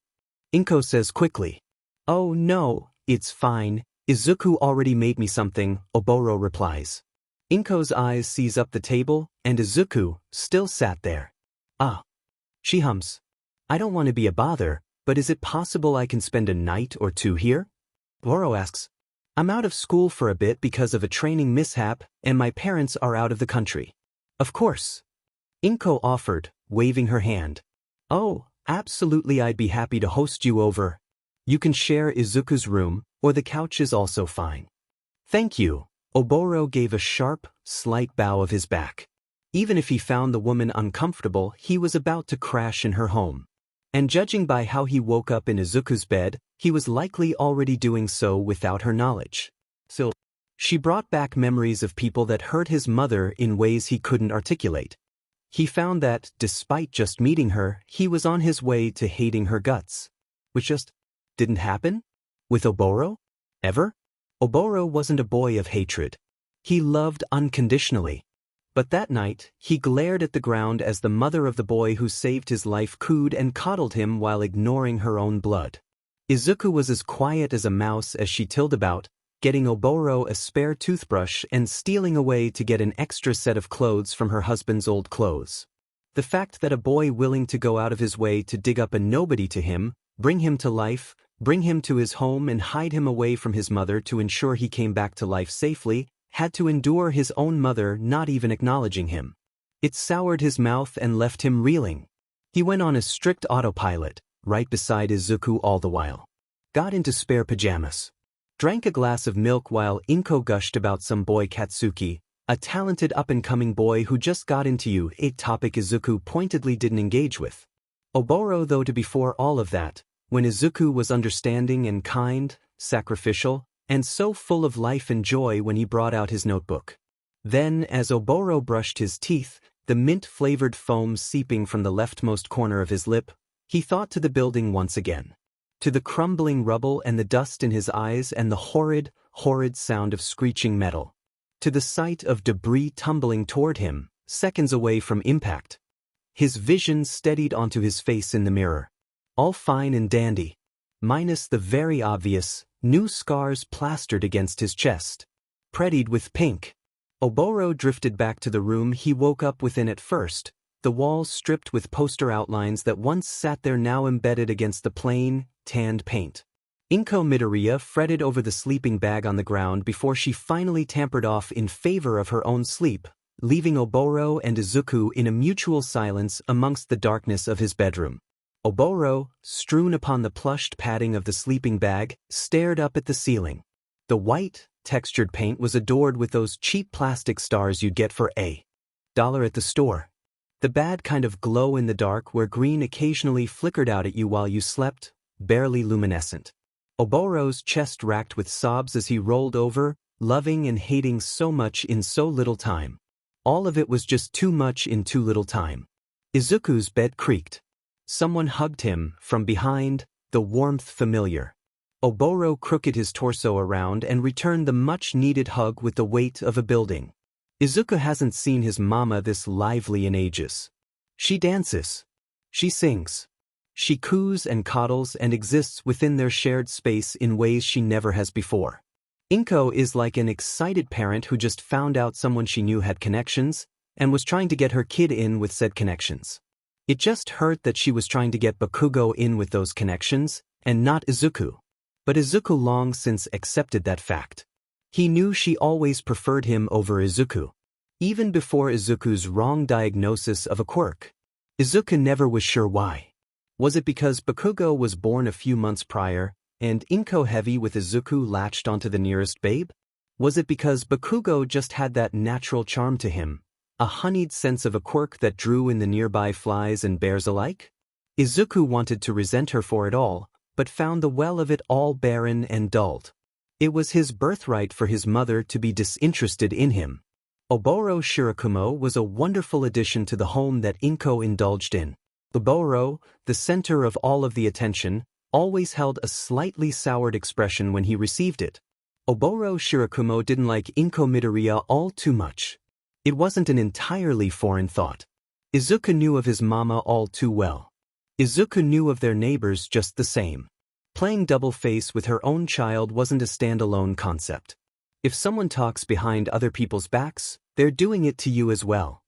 Inko says quickly. "Oh no, it's fine, Izuku already made me something," Oboro replies. Inko's eyes seize up the table, and Izuku still sat there. "Ah," she hums. "I don't want to be a bother, but is it possible I can spend a night or two here?" Oboro asks. "I'm out of school for a bit because of a training mishap, and my parents are out of the country." "Of course," Inko offered, waving her hand. "Oh, absolutely, I'd be happy to host you over. You can share Izuku's room, or the couch is also fine." "Thank you." Oboro gave a sharp, slight bow of his back. Even if he found the woman uncomfortable, he was about to crash in her home. And judging by how he woke up in Izuku's bed, he was likely already doing so without her knowledge. So, she brought back memories of people that hurt his mother in ways he couldn't articulate. He found that, despite just meeting her, he was on his way to hating her guts. Which just didn't happen? With Oboro? Ever? Oboro wasn't a boy of hatred. He loved unconditionally. But that night, he glared at the ground as the mother of the boy who saved his life cooed and coddled him while ignoring her own blood. Izuku was as quiet as a mouse as she tilled about, getting Oboro a spare toothbrush and stealing away to get an extra set of clothes from her husband's old clothes. The fact that a boy willing to go out of his way to dig up a nobody to him, bring him to life, bring him to his home and hide him away from his mother to ensure he came back to life safely, had to endure his own mother not even acknowledging him. It soured his mouth and left him reeling. He went on a strict autopilot, right beside Izuku all the while. Got into spare pajamas. Drank a glass of milk while Inko gushed about some boy Katsuki, a talented up-and-coming boy who just got into you, a topic Izuku pointedly didn't engage with. Oboro, though, to before all of that, when Izuku was understanding and kind, sacrificial, and so full of life and joy when he brought out his notebook. Then, as Oboro brushed his teeth, the mint-flavored foam seeping from the leftmost corner of his lip, he thought to the building once again. To the crumbling rubble and the dust in his eyes and the horrid, horrid sound of screeching metal. To the sight of debris tumbling toward him, seconds away from impact. His vision steadied onto his face in the mirror. All fine and dandy. Minus the very obvious, new scars plastered against his chest. Prettied with pink. Oboro drifted back to the room he woke up within at first, the walls stripped with poster outlines that once sat there now embedded against the plain, tanned paint. Izuku Midoriya fretted over the sleeping bag on the ground before she finally tampered off in favor of her own sleep, leaving Oboro and Izuku in a mutual silence amongst the darkness of his bedroom. Oboro, strewn upon the plushed padding of the sleeping bag, stared up at the ceiling. The white, textured paint was adored with those cheap plastic stars you'd get for $1 at the store. The bad kind of glow in the dark where green occasionally flickered out at you while you slept, barely luminescent. Oboro's chest racked with sobs as he rolled over, loving and hating so much in so little time. All of it was just too much in too little time. Izuku's bed creaked. Someone hugged him, from behind, the warmth familiar. Oboro crooked his torso around and returned the much-needed hug with the weight of a building. Izuku hasn't seen his mama this lively in ages. She dances. She sings. She coos and coddles and exists within their shared space in ways she never has before. Inko is like an excited parent who just found out someone she knew had connections and was trying to get her kid in with said connections. It just hurt that she was trying to get Bakugo in with those connections, and not Izuku. But Izuku long since accepted that fact. He knew she always preferred him over Izuku. Even before Izuku's wrong diagnosis of a quirk. Izuku never was sure why. Was it because Bakugo was born a few months prior, and Inko heavy with Izuku latched onto the nearest babe? Was it because Bakugo just had that natural charm to him, a honeyed sense of a quirk that drew in the nearby flies and bears alike? Izuku wanted to resent her for it all, but found the well of it all barren and dulled. It was his birthright for his mother to be disinterested in him. Oboro Shirakumo was a wonderful addition to the home that Inko indulged in. Oboro, the center of all of the attention, always held a slightly soured expression when he received it. Oboro Shirakumo didn't like Izuku Midoriya all too much. It wasn't an entirely foreign thought. Izuku knew of his mama all too well. Izuku knew of their neighbors just the same. Playing double face with her own child wasn't a standalone concept. If someone talks behind other people's backs, they're doing it to you as well.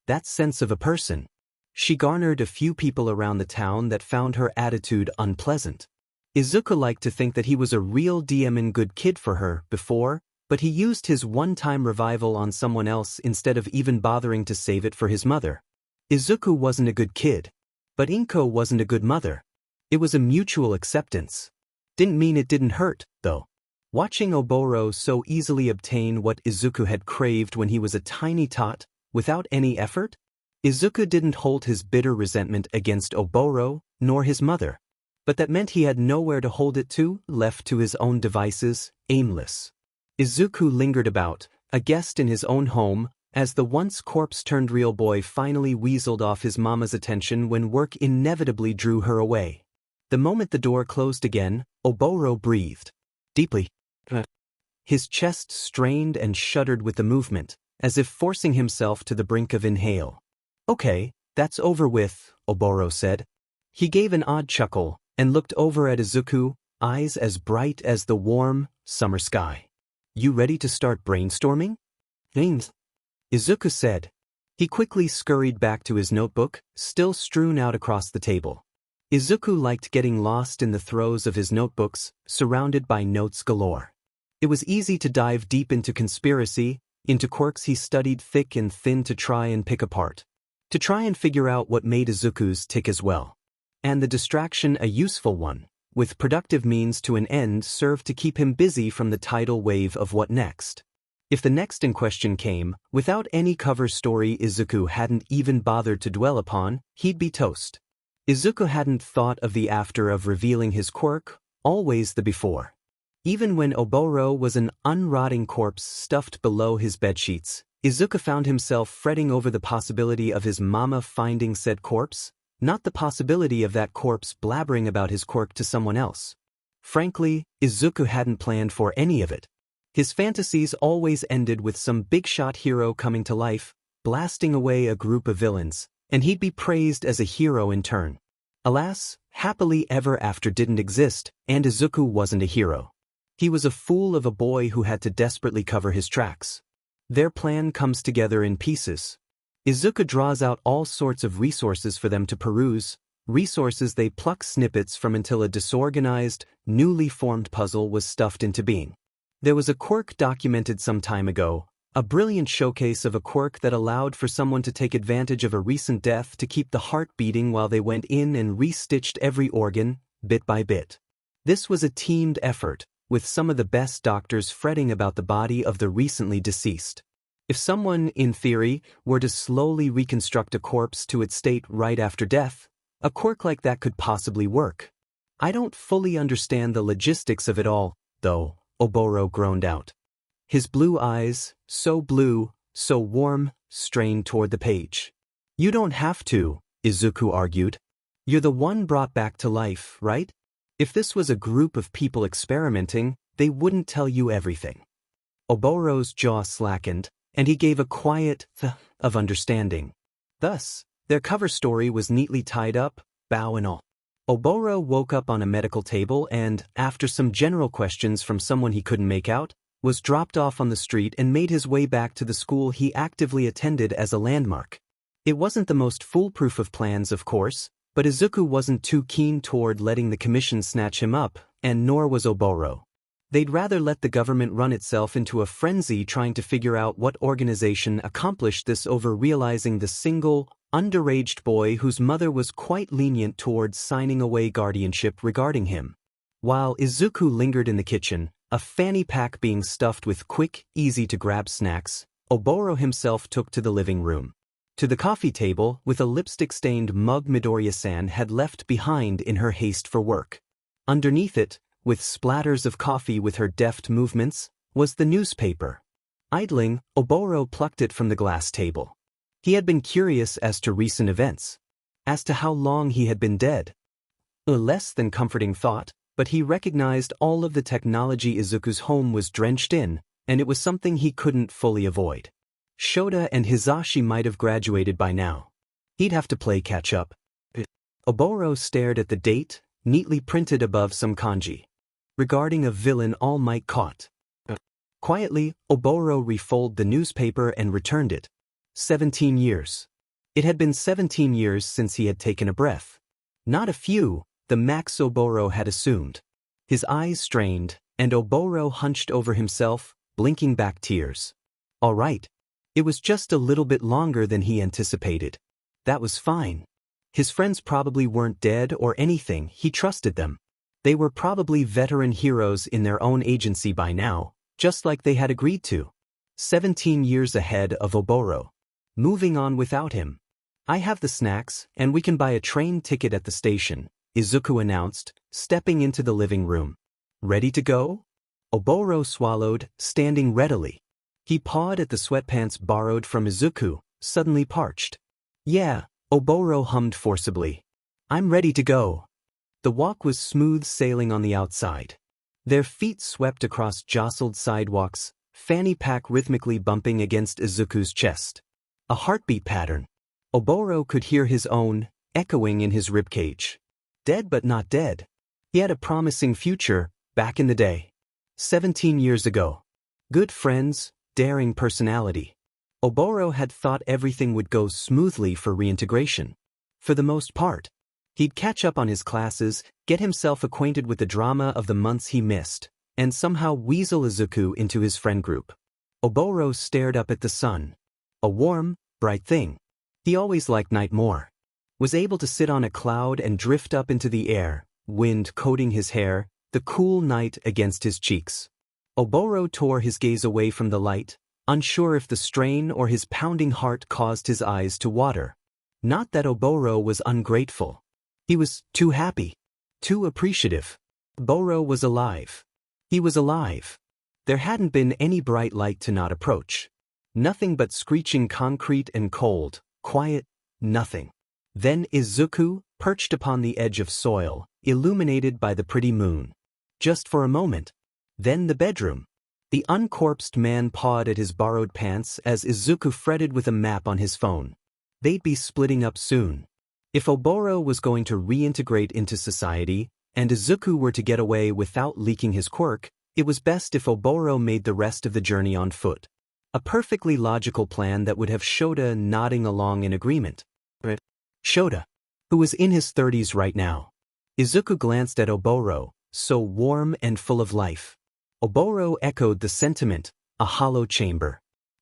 That sense of a person. She garnered a few people around the town that found her attitude unpleasant. Izuku liked to think that he was a real DM good kid for her before, but he used his one-time revival on someone else instead of even bothering to save it for his mother. Izuku wasn't a good kid. But Inko wasn't a good mother. It was a mutual acceptance. Didn't mean it didn't hurt, though. Watching Oboro so easily obtain what Izuku had craved when he was a tiny tot, without any effort? Izuku didn't hold his bitter resentment against Oboro, nor his mother. But that meant he had nowhere to hold it to, left to his own devices, aimless. Izuku lingered about, a guest in his own home, as the once corpse-turned-real boy finally weaseled off his mama's attention when work inevitably drew her away. The moment the door closed again, Oboro breathed. Deeply. His chest strained and shuddered with the movement, as if forcing himself to the brink of inhale. Okay, that's over with, Oboro said. He gave an odd chuckle, and looked over at Izuku, eyes as bright as the warm, summer sky. You ready to start brainstorming? Izuku said. He quickly scurried back to his notebook, still strewn out across the table. Izuku liked getting lost in the throes of his notebooks, surrounded by notes galore. It was easy to dive deep into conspiracy, into quirks he studied thick and thin to try and pick apart. To try and figure out what made Izuku's tick as well. And the distraction a useful one, with productive means to an end served to keep him busy from the tidal wave of what next. If the next in question came, without any cover story Izuku hadn't even bothered to dwell upon, he'd be toast. Izuku hadn't thought of the after of revealing his quirk, always the before. Even when Oboro was an unrotting corpse stuffed below his bedsheets, Izuku found himself fretting over the possibility of his mama finding said corpse, not the possibility of that corpse blabbering about his quirk to someone else. Frankly, Izuku hadn't planned for any of it. His fantasies always ended with some big-shot hero coming to life, blasting away a group of villains, and he'd be praised as a hero in turn. Alas, happily ever after didn't exist, and Izuku wasn't a hero. He was a fool of a boy who had to desperately cover his tracks. Their plan comes together in pieces. Izuku draws out all sorts of resources for them to peruse, resources they pluck snippets from until a disorganized, newly formed puzzle was stuffed into being. There was a quirk documented some time ago, a brilliant showcase of a quirk that allowed for someone to take advantage of a recent death to keep the heart beating while they went in and restitched every organ, bit by bit. This was a teamed effort, with some of the best doctors fretting about the body of the recently deceased. If someone, in theory, were to slowly reconstruct a corpse to its state right after death, a quirk like that could possibly work. I don't fully understand the logistics of it all, though, Oboro groaned out. His blue eyes, so blue, so warm, strained toward the page. You don't have to, Izuku argued. You're the one brought back to life, right? If this was a group of people experimenting, they wouldn't tell you everything. Oboro's jaw slackened, and he gave a quiet th of understanding. Thus, their cover story was neatly tied up, bow and all. Oboro woke up on a medical table and, after some general questions from someone he couldn't make out, was dropped off on the street and made his way back to the school he actively attended as a landmark. It wasn't the most foolproof of plans, of course, but Izuku wasn't too keen toward letting the commission snatch him up, and nor was Oboro. They'd rather let the government run itself into a frenzy trying to figure out what organization accomplished this over realizing the single, underaged boy whose mother was quite lenient towards signing away guardianship regarding him. While Izuku lingered in the kitchen, a fanny pack being stuffed with quick, easy-to-grab snacks, Oboro himself took to the living room. To the coffee table with a lipstick-stained mug Midoriya-san had left behind in her haste for work. Underneath it, with splatters of coffee with her deft movements, was the newspaper. Idling, Oboro plucked it from the glass table. He had been curious as to recent events, as to how long he had been dead. A less than comforting thought, but he recognized all of the technology Izuku's home was drenched in, and it was something he couldn't fully avoid. Shota and Hisashi might have graduated by now. He'd have to play catch-up. Oboro stared at the date, neatly printed above some kanji. Regarding a villain All Might caught. Quietly, Oboro refolded the newspaper and returned it. 17 years. It had been 17 years since he had taken a breath. Not a few, the max Oboro had assumed. His eyes strained, and Oboro hunched over himself, blinking back tears. All right. It was just a little bit longer than he anticipated. That was fine. His friends probably weren't dead or anything, he trusted them. They were probably veteran heroes in their own agency by now, just like they had agreed to. 17 years ahead of Oboro. Moving on without him. I have the snacks, and we can buy a train ticket at the station, Izuku announced, stepping into the living room. Ready to go? Oboro swallowed, standing readily. He pawed at the sweatpants borrowed from Izuku, suddenly parched. Yeah, Oboro hummed forcibly. I'm ready to go. The walk was smooth sailing on the outside. Their feet swept across jostled sidewalks, fanny pack rhythmically bumping against Izuku's chest. A heartbeat pattern. Oboro could hear his own, echoing in his ribcage. Dead but not dead. He had a promising future, back in the day. 17 years ago. Good friends, daring personality. Oboro had thought everything would go smoothly for reintegration. For the most part. He'd catch up on his classes, get himself acquainted with the drama of the months he missed, and somehow weasel Izuku into his friend group. Oboro stared up at the sun. A warm, bright thing. He always liked night more. Was able to sit on a cloud and drift up into the air, wind coating his hair, the cool night against his cheeks. Oboro tore his gaze away from the light, unsure if the strain or his pounding heart caused his eyes to water. Not that Oboro was ungrateful. He was too happy. Too appreciative. Oboro was alive. He was alive. There hadn't been any bright light to not approach. Nothing but screeching concrete and cold, quiet, nothing. Then Izuku, perched upon the edge of soil, illuminated by the pretty moon. Just for a moment. Then the bedroom. The uncorpsed man pawed at his borrowed pants as Izuku fretted with a map on his phone. They'd be splitting up soon. If Oboro was going to reintegrate into society, and Izuku were to get away without leaking his quirk, it was best if Oboro made the rest of the journey on foot. A perfectly logical plan that would have Shota nodding along in agreement. Shota, who was in his 30s right now. Izuku glanced at Oboro, so warm and full of life. Oboro echoed the sentiment, a hollow chamber.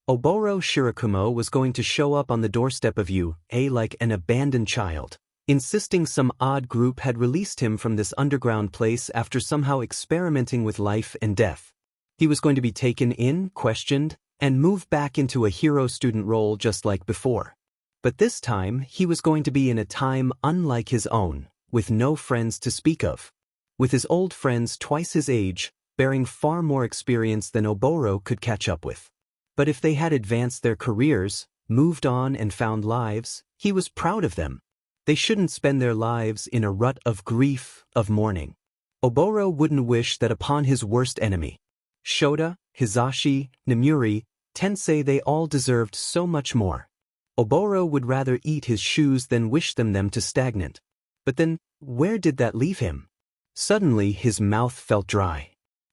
Oboro Shirakumo was going to show up on the doorstep of you, like an abandoned child, insisting some odd group had released him from this underground place after somehow experimenting with life and death. He was going to be taken in, questioned, and moved back into a hero-student role just like before. But this time, he was going to be in a time unlike his own, with no friends to speak of. With his old friends twice his age, bearing far more experience than Oboro could catch up with. But if they had advanced their careers, moved on and found lives, he was proud of them. They shouldn't spend their lives in a rut of grief, of mourning. Oboro wouldn't wish that upon his worst enemy. Shota, Hisashi, Nemuri, Tensei, they all deserved so much more. Oboro would rather eat his shoes than wish them to stagnant. But then, where did that leave him? Suddenly his mouth felt dry.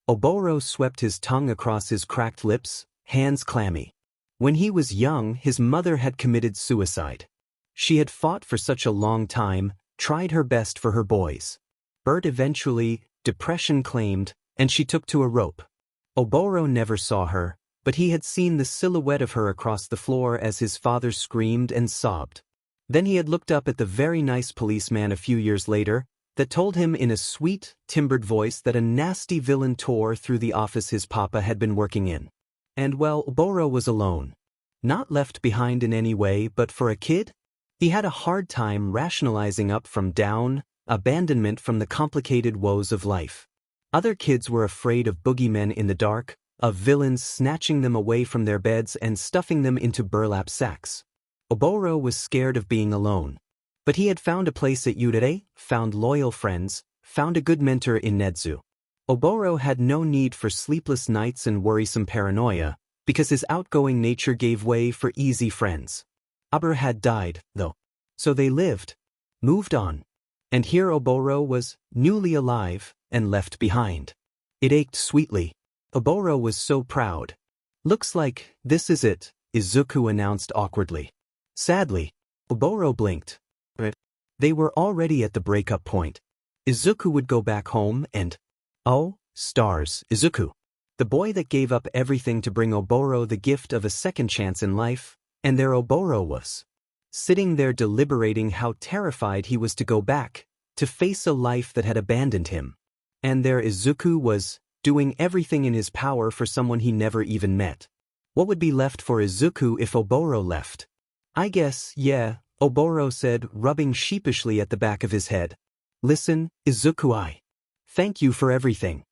Oboro swept his tongue across his cracked lips, hands clammy. When he was young, his mother had committed suicide. She had fought for such a long time, tried her best for her boys. Bert eventually, depression claimed, and she took to a rope. Oboro never saw her, but he had seen the silhouette of her across the floor as his father screamed and sobbed. Then he had looked up at the very nice policeman a few years later, that told him in a sweet, timbered voice that a nasty villain tore through the office his papa had been working in. And well, Oboro was alone. Not left behind in any way, but for a kid? He had a hard time rationalizing up from down, abandonment from the complicated woes of life. Other kids were afraid of boogeymen in the dark, of villains snatching them away from their beds and stuffing them into burlap sacks. Oboro was scared of being alone. But he had found a place at Yurei, found loyal friends, found a good mentor in Nedzu. Oboro had no need for sleepless nights and worrisome paranoia, because his outgoing nature gave way for easy friends. Oboro had died, though. So they lived, moved on. And here Oboro was, newly alive, and left behind. It ached sweetly. Oboro was so proud. Looks like, this is it, Izuku announced awkwardly. Sadly, Oboro blinked. They were already at the breakup point. Izuku would go back home and... Oh, stars, Izuku. The boy that gave up everything to bring Oboro the gift of a second chance in life, and there Oboro was. Sitting there deliberating how terrified he was to go back, to face a life that had abandoned him. And there Izuku was, doing everything in his power for someone he never even met. What would be left for Izuku if Oboro left? I guess, yeah, Oboro said, rubbing sheepishly at the back of his head. Listen, Izuku, thank you for everything.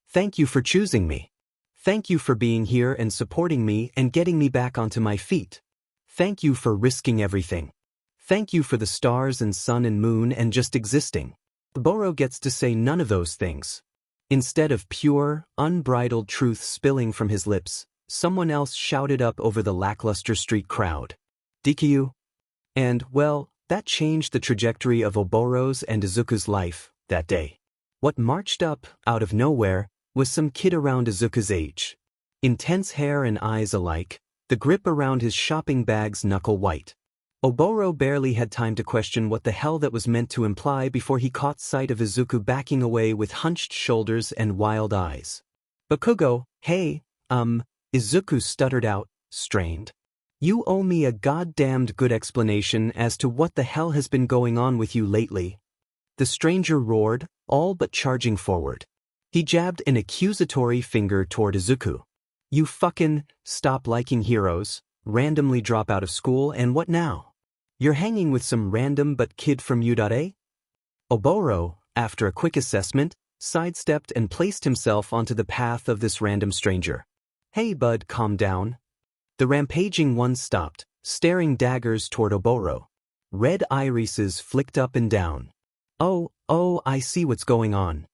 Thank you for choosing me. Thank you for being here and supporting me and getting me back onto my feet. Thank you for risking everything. Thank you for the stars and sun and moon and just existing. Oboro gets to say none of those things. Instead of pure, unbridled truth spilling from his lips, someone else shouted up over the lackluster street crowd. Deku. And, well, that changed the trajectory of Oboro's and Izuku's life, that day. What marched up, out of nowhere, was some kid around Izuku's age. Intense hair and eyes alike, the grip around his shopping bags knuckle white. Oboro barely had time to question what the hell that was meant to imply before he caught sight of Izuku backing away with hunched shoulders and wild eyes. Bakugo, hey, Izuku stuttered out, strained. You owe me a goddamned good explanation as to what the hell has been going on with you lately. The stranger roared, all but charging forward. He jabbed an accusatory finger toward Izuku. You fucking stop liking heroes, randomly drop out of school, and what now? You're hanging with some random but kid from U.A? Oboro, after a quick assessment, sidestepped and placed himself onto the path of this random stranger. Hey bud, calm down. The rampaging one stopped, staring daggers toward Oboro. Red irises flicked up and down. Oh, I see what's going on.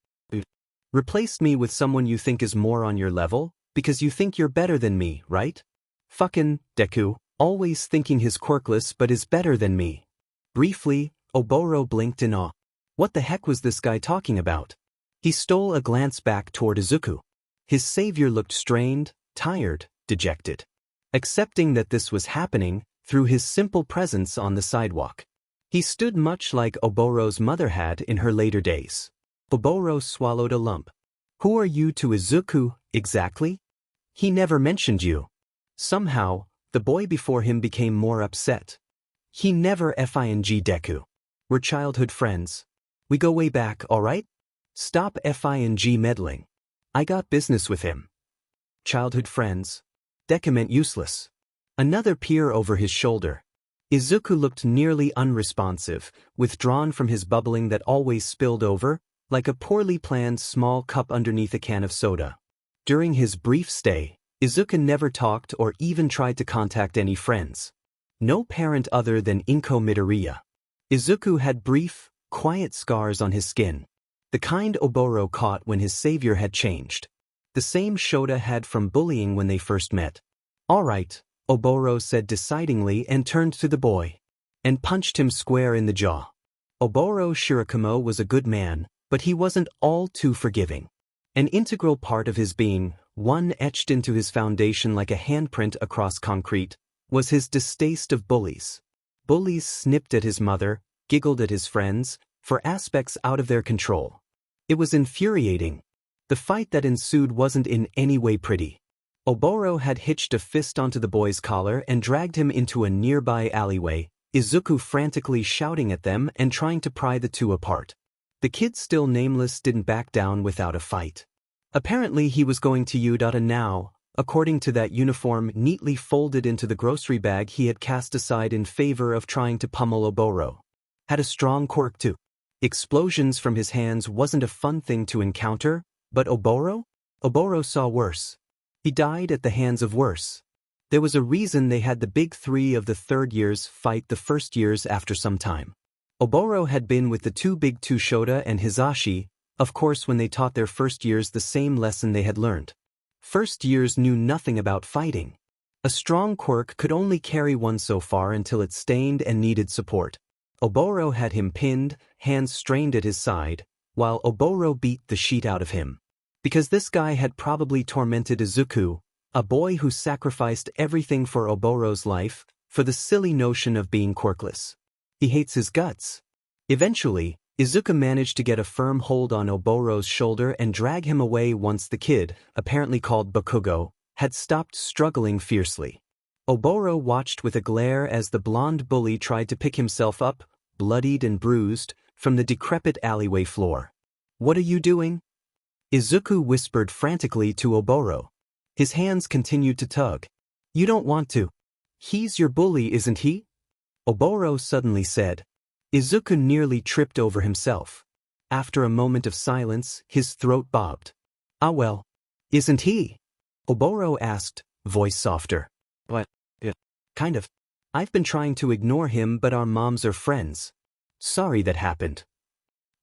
Replaced me with someone you think is more on your level, because you think you're better than me, right? Fucking Deku, always thinking he's quirkless but is better than me. Briefly, Oboro blinked in awe. What the heck was this guy talking about? He stole a glance back toward Izuku. His savior looked strained, tired, dejected. Accepting that this was happening through his simple presence on the sidewalk. He stood much like Oboro's mother had in her later days. Oboro swallowed a lump. Who are you to Izuku, exactly? He never mentioned you. Somehow, the boy before him became more upset. He never fing Deku. We're childhood friends. We go way back, alright? Stop fing meddling. I got business with him. Childhood friends. Deku meant useless. Another peer over his shoulder. Izuku looked nearly unresponsive, withdrawn from his bubbling that always spilled over, like a poorly planned small cup underneath a can of soda. During his brief stay, Izuku never talked or even tried to contact any friends. No parent other than Izuku Midoriya. Izuku had brief, quiet scars on his skin. The kind Oboro caught when his savior had changed. The same Shota had from bullying when they first met. Alright, Oboro said decidingly and turned to the boy. And punched him square in the jaw. Oboro Shirakumo was a good man, but he wasn't all too forgiving. An integral part of his being, one etched into his foundation like a handprint across concrete, was his distaste of bullies. Bullies snipped at his mother, giggled at his friends, for aspects out of their control. It was infuriating. The fight that ensued wasn't in any way pretty. Oboro had hitched a fist onto the boy's collar and dragged him into a nearby alleyway, Izuku frantically shouting at them and trying to pry the two apart. The kid still nameless didn't back down without a fight. Apparently he was going to Udata now, according to that uniform neatly folded into the grocery bag he had cast aside in favor of trying to pummel Oboro. Had a strong quirk too. Explosions from his hands wasn't a fun thing to encounter, but Oboro? Oboro saw worse. He died at the hands of worse. There was a reason they had the big three of the third years fight the first years after some time. Oboro had been with the two big two Shota and Hisashi, of course when they taught their first years the same lesson they had learned. First years knew nothing about fighting. A strong quirk could only carry one so far until it stained and needed support. Oboro had him pinned, hands strained at his side, while Oboro beat the shit out of him. Because this guy had probably tormented Izuku, a boy who sacrificed everything for Oboro's life, for the silly notion of being quirkless. He hates his guts. Eventually, Izuku managed to get a firm hold on Oboro's shoulder and drag him away once the kid, apparently called Bakugo, had stopped struggling fiercely. Oboro watched with a glare as the blonde bully tried to pick himself up, bloodied and bruised, from the decrepit alleyway floor. What are you doing? Izuku whispered frantically to Oboro. His hands continued to tug. You don't want to. He's your bully, isn't he? Oboro suddenly said. Izuku nearly tripped over himself. After a moment of silence, his throat bobbed. Ah well. Isn't he? Oboro asked, voice softer. What? Kind of. I've been trying to ignore him but our moms are friends. Sorry that happened.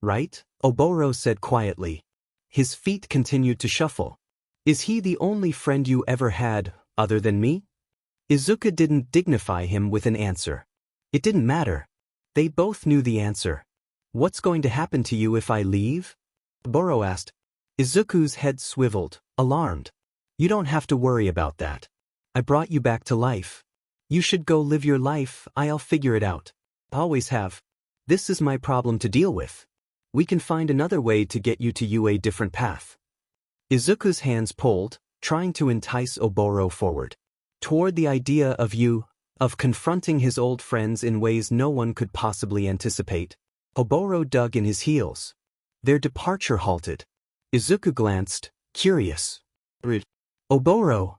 Right? Oboro said quietly. His feet continued to shuffle. Is he the only friend you ever had, other than me? Izuku didn't dignify him with an answer. It didn't matter. They both knew the answer. What's going to happen to you if I leave? Oboro asked. Izuku's head swiveled, alarmed. You don't have to worry about that. I brought you back to life. You should go live your life, I'll figure it out. Always have. This is my problem to deal with. We can find another way to get you to a different path. Izuku's hands pulled, trying to entice Oboro forward. Toward the idea of confronting his old friends in ways no one could possibly anticipate. Oboro dug in his heels. Their departure halted. Izuku glanced, curious. Oboro?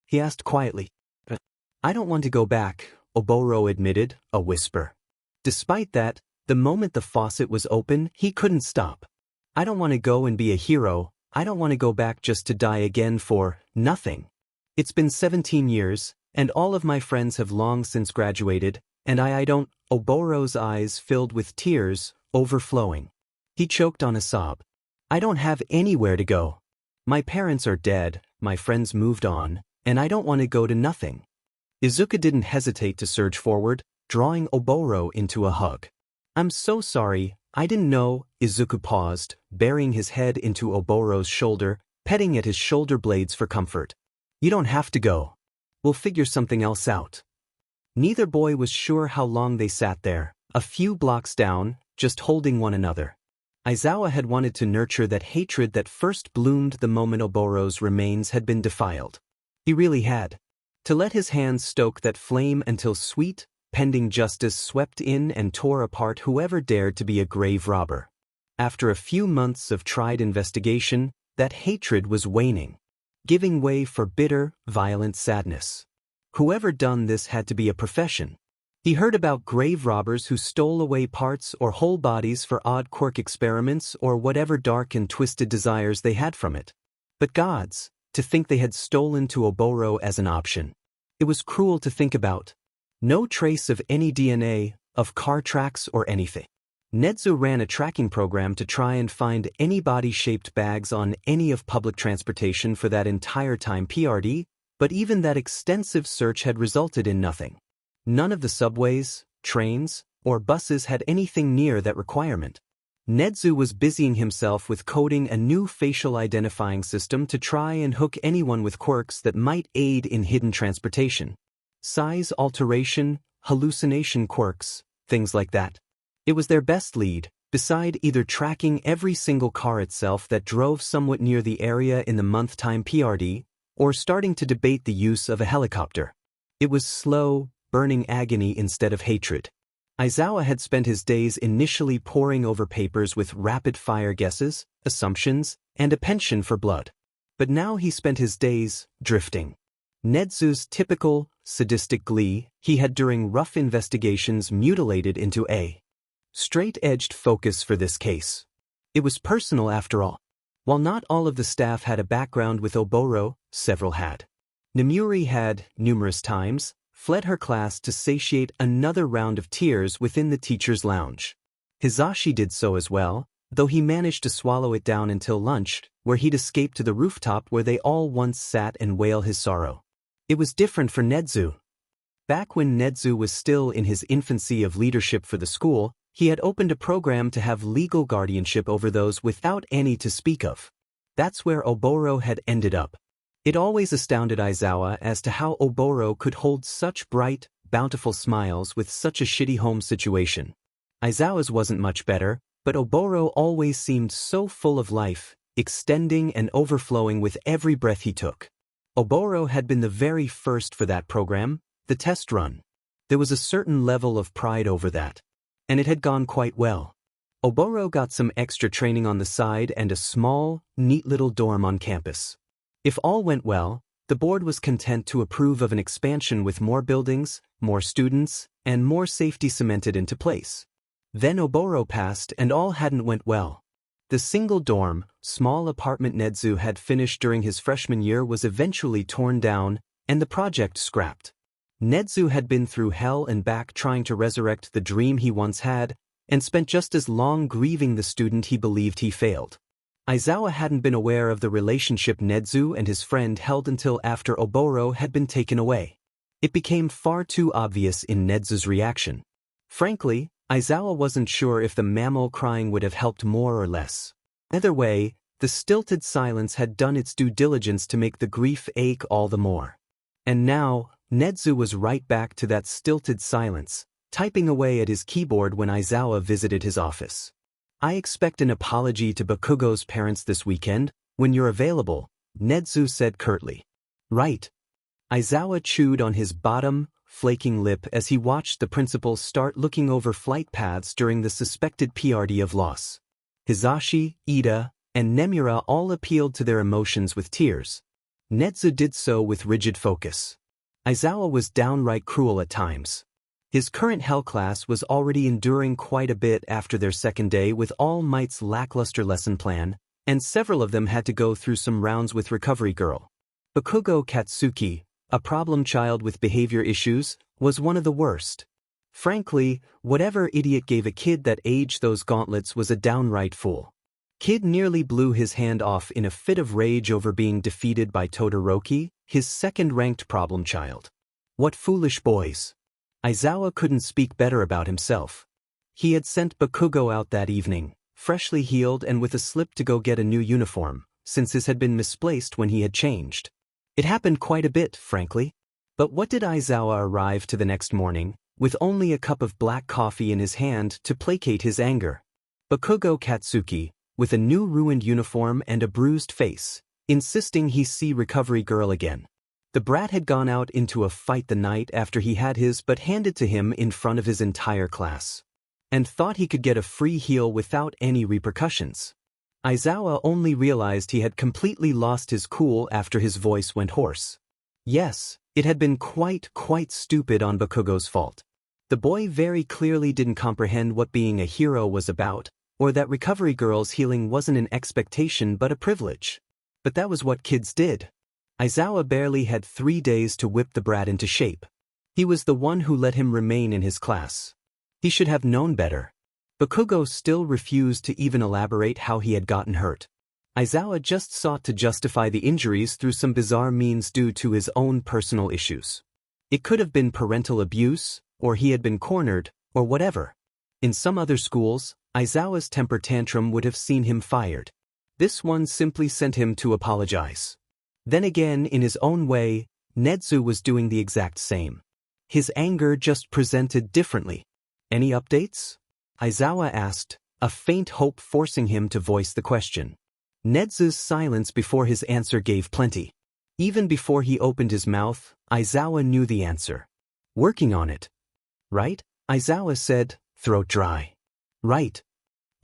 He asked quietly. I don't want to go back, Oboro admitted, a whisper. Despite that, The moment the faucet was open, he couldn't stop. I don't want to go and be a hero. I don't want to go back just to die again for nothing. It's been 17 years, and all of my friends have long since graduated, and I don't. Oboro's eyes filled with tears, overflowing. He choked on a sob. I don't have anywhere to go. My parents are dead, my friends moved on, and I don't want to go to nothing. Izuku didn't hesitate to surge forward, drawing Oboro into a hug. I'm so sorry, I didn't know. Izuku paused, burying his head into Oboro's shoulder, petting at his shoulder blades for comfort. You don't have to go. We'll figure something else out. Neither boy was sure how long they sat there, a few blocks down, just holding one another. Aizawa had wanted to nurture that hatred that first bloomed the moment Oboro's remains had been defiled. He really had. To let his hands stoke that flame until sweet, pending justice swept in and tore apart whoever dared to be a grave robber. After a few months of tried investigation, that hatred was waning, giving way for bitter, violent sadness. Whoever done this had to be a profession. He heard about grave robbers who stole away parts or whole bodies for odd quirk experiments or whatever dark and twisted desires they had from it. But gods, to think they had stolen to Oboro as an option. It was cruel to think about. No trace of any DNA, of car tracks or anything. Nedzu ran a tracking program to try and find any body-shaped bags on any of public transportation for that entire time PRD, but even that extensive search had resulted in nothing. None of the subways, trains, or buses had anything near that requirement. Nedzu was busying himself with coding a new facial identifying system to try and hook anyone with quirks that might aid in hidden transportation. Size alteration, hallucination quirks, things like that. It was their best lead, beside either tracking every single car itself that drove somewhat near the area in the month time PRD, or starting to debate the use of a helicopter. It was slow, burning agony instead of hatred. Aizawa had spent his days initially poring over papers with rapid-fire guesses, assumptions, and a penchant for blood. But now he spent his days drifting. Nedzu's typical, sadistic glee he had during rough investigations mutilated into a straight-edged focus for this case. It was personal after all. While not all of the staff had a background with Oboro, several had. Namuri had, numerous times, fled her class to satiate another round of tears within the teacher's lounge. Hizashi did so as well, though he managed to swallow it down until lunch, where he'd escape to the rooftop where they all once sat and wail his sorrow. It was different for Nedzu. Back when Nedzu was still in his infancy of leadership for the school, he had opened a program to have legal guardianship over those without any to speak of. That's where Oboro had ended up. It always astounded Aizawa as to how Oboro could hold such bright, bountiful smiles with such a shitty home situation. Aizawa's wasn't much better, but Oboro always seemed so full of life, extending and overflowing with every breath he took. Oboro had been the very first for that program, the test run. There was a certain level of pride over that. And it had gone quite well. Oboro got some extra training on the side and a small, neat little dorm on campus. If all went well, the board was content to approve of an expansion with more buildings, more students, and more safety cemented into place. Then Oboro passed and all hadn't went well. The single dorm, small apartment Nedzu had finished during his freshman year was eventually torn down and the project scrapped. Nedzu had been through hell and back trying to resurrect the dream he once had and spent just as long grieving the student he believed he failed. Aizawa hadn't been aware of the relationship Nedzu and his friend held until after Oboro had been taken away. It became far too obvious in Nedzu's reaction. Frankly, Aizawa wasn't sure if the mammal crying would have helped more or less. Either way, the stilted silence had done its due diligence to make the grief ache all the more. And now, Nedzu was right back to that stilted silence, typing away at his keyboard when Aizawa visited his office. I expect an apology to Bakugo's parents this weekend, when you're available, Nedzu said curtly. Right. Aizawa chewed on his bottom, flaking lip as he watched the principal start looking over flight paths during the suspected PRD of loss. Hizashi, Ida, and Nemura all appealed to their emotions with tears. Nedzu did so with rigid focus. Aizawa was downright cruel at times. His current Hell class was already enduring quite a bit after their second day with All Might's lackluster lesson plan, and several of them had to go through some rounds with Recovery Girl. Bakugo Katsuki, a problem child with behavior issues, was one of the worst. Frankly, whatever idiot gave a kid that age those gauntlets was a downright fool. Kid nearly blew his hand off in a fit of rage over being defeated by Todoroki, his second-ranked problem child. What foolish boys. Aizawa couldn't speak better about himself. He had sent Bakugo out that evening, freshly healed and with a slip to go get a new uniform, since his had been misplaced when he had changed. It happened quite a bit, frankly. But what did Aizawa arrive to the next morning, with only a cup of black coffee in his hand to placate his anger? Bakugo Katsuki, with a new ruined uniform and a bruised face, insisting he see Recovery Girl again. The brat had gone out into a fight the night after he had his butt handed to him in front of his entire class, and thought he could get a free heal without any repercussions. Aizawa only realized he had completely lost his cool after his voice went hoarse. Yes, it had been quite stupid on Bakugo's fault. The boy very clearly didn't comprehend what being a hero was about, or that Recovery Girl's healing wasn't an expectation but a privilege. But that was what kids did. Aizawa barely had 3 days to whip the brat into shape. He was the one who let him remain in his class. He should have known better. Bakugo still refused to even elaborate how he had gotten hurt. Aizawa just sought to justify the injuries through some bizarre means due to his own personal issues. It could have been parental abuse, or he had been cornered, or whatever. In some other schools, Aizawa's temper tantrum would have seen him fired. This one simply sent him to apologize. Then again, in his own way, Netsu was doing the exact same. His anger just presented differently. Any updates? Aizawa asked, a faint hope forcing him to voice the question. Netsu's silence before his answer gave plenty. Even before he opened his mouth, Aizawa knew the answer. Working on it. Right? Aizawa said, throat dry. Right.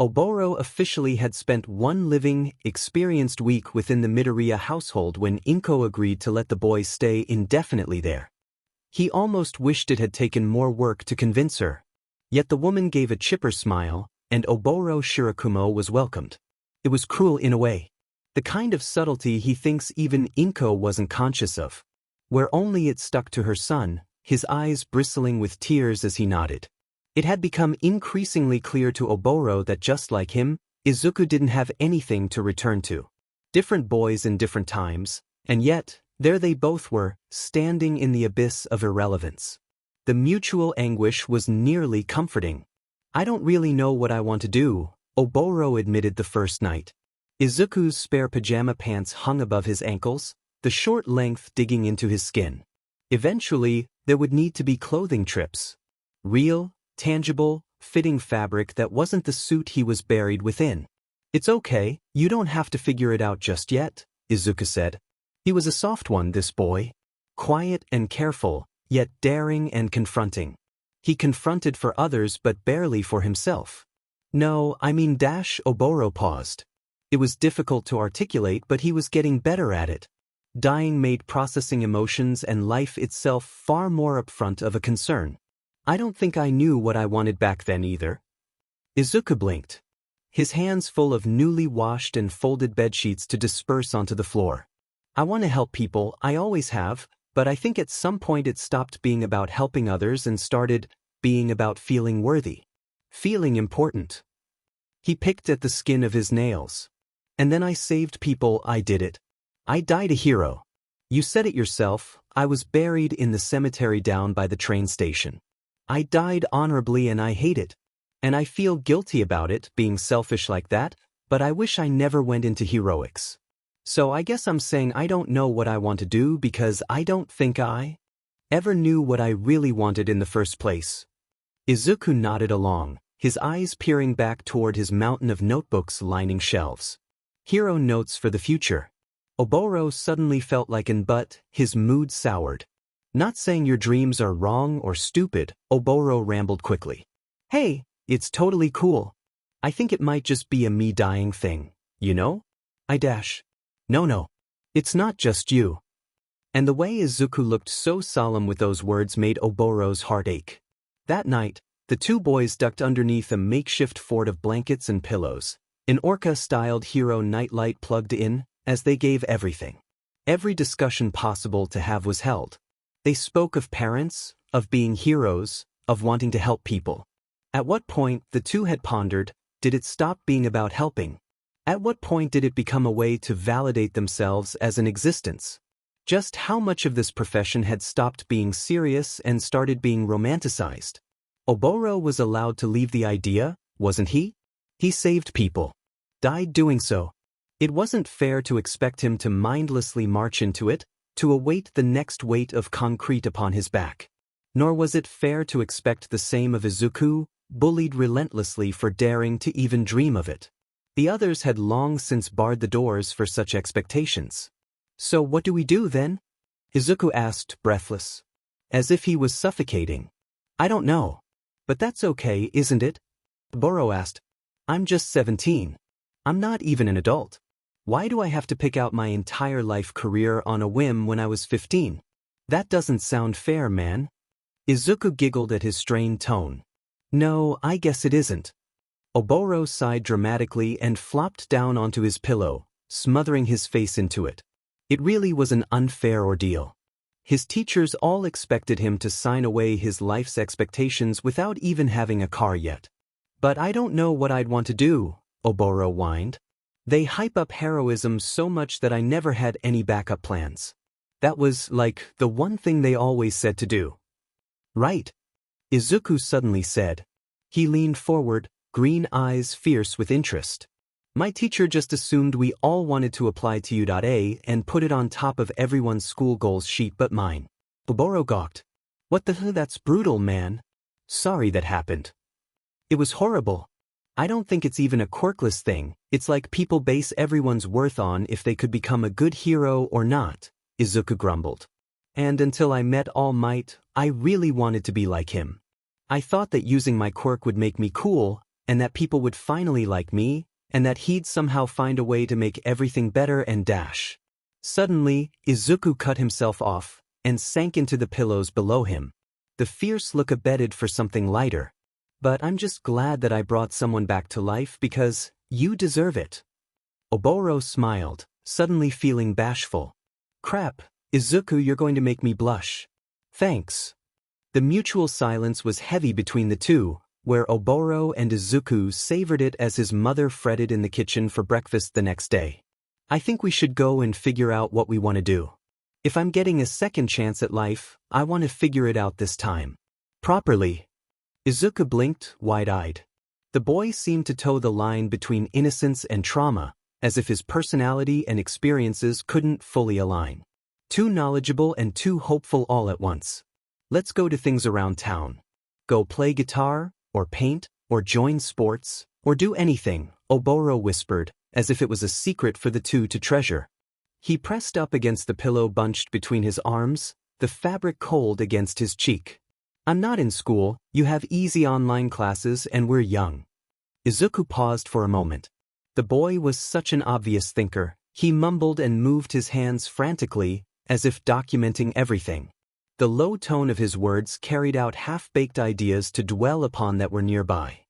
Oboro officially had spent one living, experienced week within the Midoriya household when Inko agreed to let the boy stay indefinitely there. He almost wished it had taken more work to convince her. Yet the woman gave a chipper smile, and Oboro Shirakumo was welcomed. It was cruel in a way. The kind of subtlety he thinks even Inko wasn't conscious of. Where only it stuck to her son, his eyes bristling with tears as he nodded. It had become increasingly clear to Oboro that just like him, Izuku didn't have anything to return to. Different boys in different times, and yet, there they both were, standing in the abyss of irrelevance. The mutual anguish was nearly comforting. I don't really know what I want to do, Oboro admitted the first night. Izuku's spare pajama pants hung above his ankles, the short length digging into his skin. Eventually, there would need to be clothing trips. Real, tangible, fitting fabric that wasn't the suit he was buried within. It's okay, you don't have to figure it out just yet, Izuku said. He was a soft one, this boy. Quiet and careful, yet daring and confronting. He confronted for others but barely for himself. No, I mean Oboro paused. It was difficult to articulate, but he was getting better at it. Dying made processing emotions and life itself far more upfront of a concern. I don't think I knew what I wanted back then either. Izuku blinked. His hands full of newly washed and folded bedsheets to disperse onto the floor. I want to help people, I always have, but I think at some point it stopped being about helping others and started being about feeling worthy. Feeling important. He picked at the skin of his nails. And then I saved people, I did it. I died a hero. You said it yourself, I was buried in the cemetery down by the train station. I died honorably and I hate it. And I feel guilty about it, being selfish like that, but I wish I never went into heroics. So I guess I'm saying I don't know what I want to do because I don't think I ever knew what I really wanted in the first place. Izuku nodded along, his eyes peering back toward his mountain of notebooks lining shelves. Hero notes for the future. Oboro suddenly felt like but his mood soured. Not saying your dreams are wrong or stupid, Oboro rambled quickly. Hey, it's totally cool. I think it might just be a me dying thing, you know? No, it's not just you. And the way Izuku looked so solemn with those words made Oboro's heart ache. That night, the two boys ducked underneath a makeshift fort of blankets and pillows, an orca-styled hero nightlight plugged in, as they gave everything. Every discussion possible to have was held. They spoke of parents, of being heroes, of wanting to help people. At what point, the two had pondered, did it stop being about helping? At what point did it become a way to validate themselves as an existence? Just how much of this profession had stopped being serious and started being romanticized? Oboro was allowed to leave the idea, wasn't he? He saved people. Died doing so. It wasn't fair to expect him to mindlessly march into it, to await the next weight of concrete upon his back. Nor was it fair to expect the same of Izuku, bullied relentlessly for daring to even dream of it. The others had long since barred the doors for such expectations. So what do we do then? Izuku asked, breathless. As if he was suffocating. I don't know. But that's okay, isn't it? Oboro asked. I'm just 17. I'm not even an adult. Why do I have to pick out my entire life career on a whim when I was 15? That doesn't sound fair, man. Izuku giggled at his strained tone. No, I guess it isn't. Oboro sighed dramatically and flopped down onto his pillow, smothering his face into it. It really was an unfair ordeal. His teachers all expected him to sign away his life's expectations without even having a car yet. But I don't know what I'd want to do, Oboro whined. They hype up heroism so much that I never had any backup plans. That was, like, the one thing they always said to do. Right? Izuku suddenly said. He leaned forward, green eyes fierce with interest. My teacher just assumed we all wanted to apply to U.A and put it on top of everyone's school goals sheet but mine. Oboro gawked. What the hell, that's brutal, man. Sorry that happened. It was horrible. I don't think it's even a Quirkless thing, it's like people base everyone's worth on if they could become a good hero or not, Izuku grumbled. And until I met All Might, I really wanted to be like him. I thought that using my quirk would make me cool, and that people would finally like me, and that he'd somehow find a way to make everything better and dash. Suddenly, Izuku cut himself off, and sank into the pillows below him. The fierce look abetted for something lighter. But I'm just glad that I brought someone back to life because you deserve it. Oboro smiled, suddenly feeling bashful. Crap, Izuku, you're going to make me blush. Thanks. The mutual silence was heavy between the two, where Oboro and Izuku savored it as his mother fretted in the kitchen for breakfast the next day. I think we should go and figure out what we want to do. If I'm getting a second chance at life, I want to figure it out this time. Properly. Izuku blinked, wide-eyed. The boy seemed to toe the line between innocence and trauma, as if his personality and experiences couldn't fully align. Too knowledgeable and too hopeful all at once. Let's go to things around town. Go play guitar, or paint, or join sports, or do anything, Oboro whispered, as if it was a secret for the two to treasure. He pressed up against the pillow bunched between his arms, the fabric cold against his cheek. I'm not in school, you have easy online classes and we're young. Izuku paused for a moment. The boy was such an obvious thinker, he mumbled and moved his hands frantically, as if documenting everything. The low tone of his words carried out half-baked ideas to dwell upon that were nearby.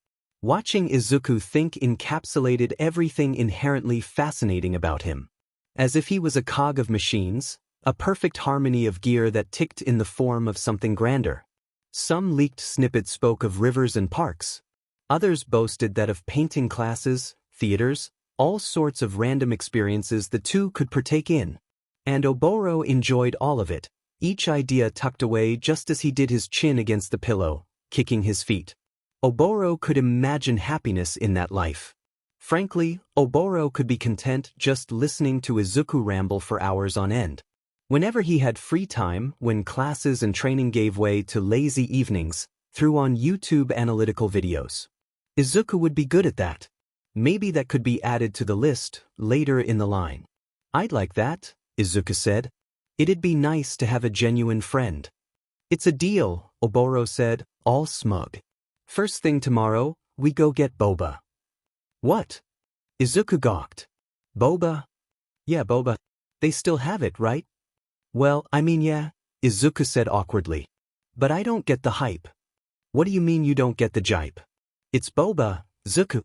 Watching Izuku think encapsulated everything inherently fascinating about him. As if he was a cog of machines, a perfect harmony of gear that ticked in the form of something grander. Some leaked snippets spoke of rivers and parks. Others boasted that of painting classes, theaters, all sorts of random experiences the two could partake in. And Oboro enjoyed all of it, each idea tucked away just as he did his chin against the pillow, kicking his feet. Oboro could imagine happiness in that life. Frankly, Oboro could be content just listening to Izuku ramble for hours on end. Whenever he had free time, when classes and training gave way to lazy evenings, threw on YouTube analytical videos. Izuku would be good at that. Maybe that could be added to the list, later in the line. I'd like that, Izuku said. It'd be nice to have a genuine friend. It's a deal, Oboro said, all smug. First thing tomorrow, we go get boba. What? Izuku gawked. Boba? Yeah, boba. They still have it, right? Well, I mean yeah, Izuku said awkwardly. But I don't get the hype. What do you mean you don't get the jipe? It's boba, Izuku.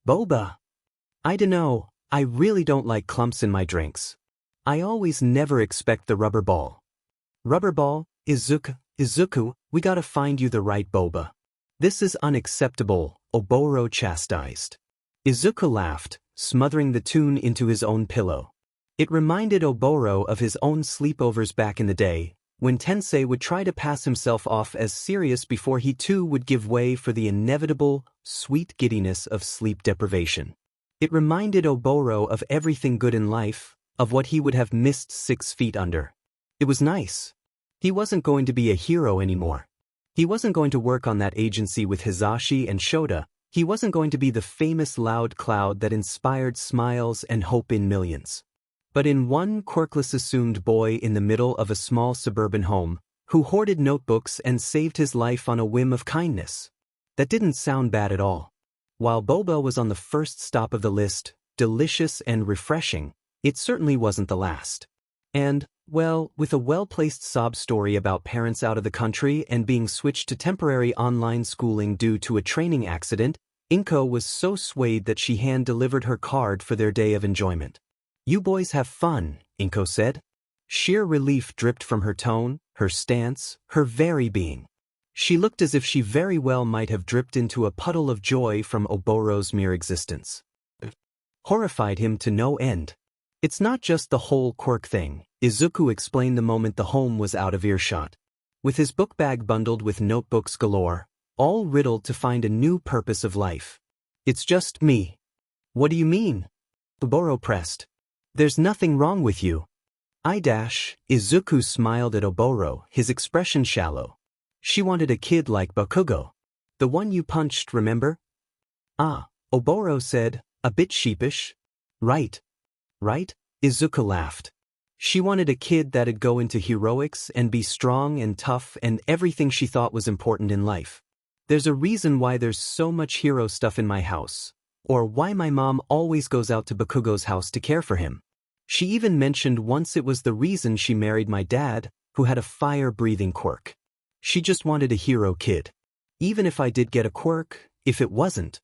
Boba. I dunno, I really don't like clumps in my drinks. I always never expect the rubber ball. Rubber ball, Izuku, we gotta find you the right boba. This is unacceptable, Oboro chastised. Izuku laughed, smothering the tune into his own pillow. It reminded Oboro of his own sleepovers back in the day, when Tensei would try to pass himself off as serious before he too would give way for the inevitable, sweet giddiness of sleep deprivation. It reminded Oboro of everything good in life, of what he would have missed 6 feet under. It was nice. He wasn't going to be a hero anymore. He wasn't going to work on that agency with Hizashi and Shota. He wasn't going to be the famous loud cloud that inspired smiles and hope in millions. But in one Quirkless assumed boy in the middle of a small suburban home, who hoarded notebooks and saved his life on a whim of kindness. That didn't sound bad at all. While boba was on the first stop of the list, delicious and refreshing, it certainly wasn't the last. And, well, with a well-placed sob story about parents out of the country and being switched to temporary online schooling due to a training accident, Inko was so swayed that she hand-delivered her card for their day of enjoyment. "You boys have fun," Inko said. Sheer relief dripped from her tone, her stance, her very being. She looked as if she very well might have dripped into a puddle of joy from Oboro's mere existence. Horrified him to no end. "It's not just the whole Quirk thing," Izuku explained the moment the home was out of earshot. With his book bag bundled with notebooks galore, all riddled to find a new purpose of life. "It's just me." "What do you mean?" Oboro pressed. "There's nothing wrong with you." Izuku smiled at Oboro, his expression shallow. "She wanted a kid like Bakugo. The one you punched, remember?" "Ah," Oboro said, a bit sheepish. Right, Izuku laughed. "She wanted a kid that'd go into heroics and be strong and tough and everything she thought was important in life. There's a reason why there's so much hero stuff in my house, or why my mom always goes out to Bakugo's house to care for him. She even mentioned once it was the reason she married my dad, who had a fire-breathing quirk. She just wanted a hero kid. Even if I did get a quirk, if it wasn't."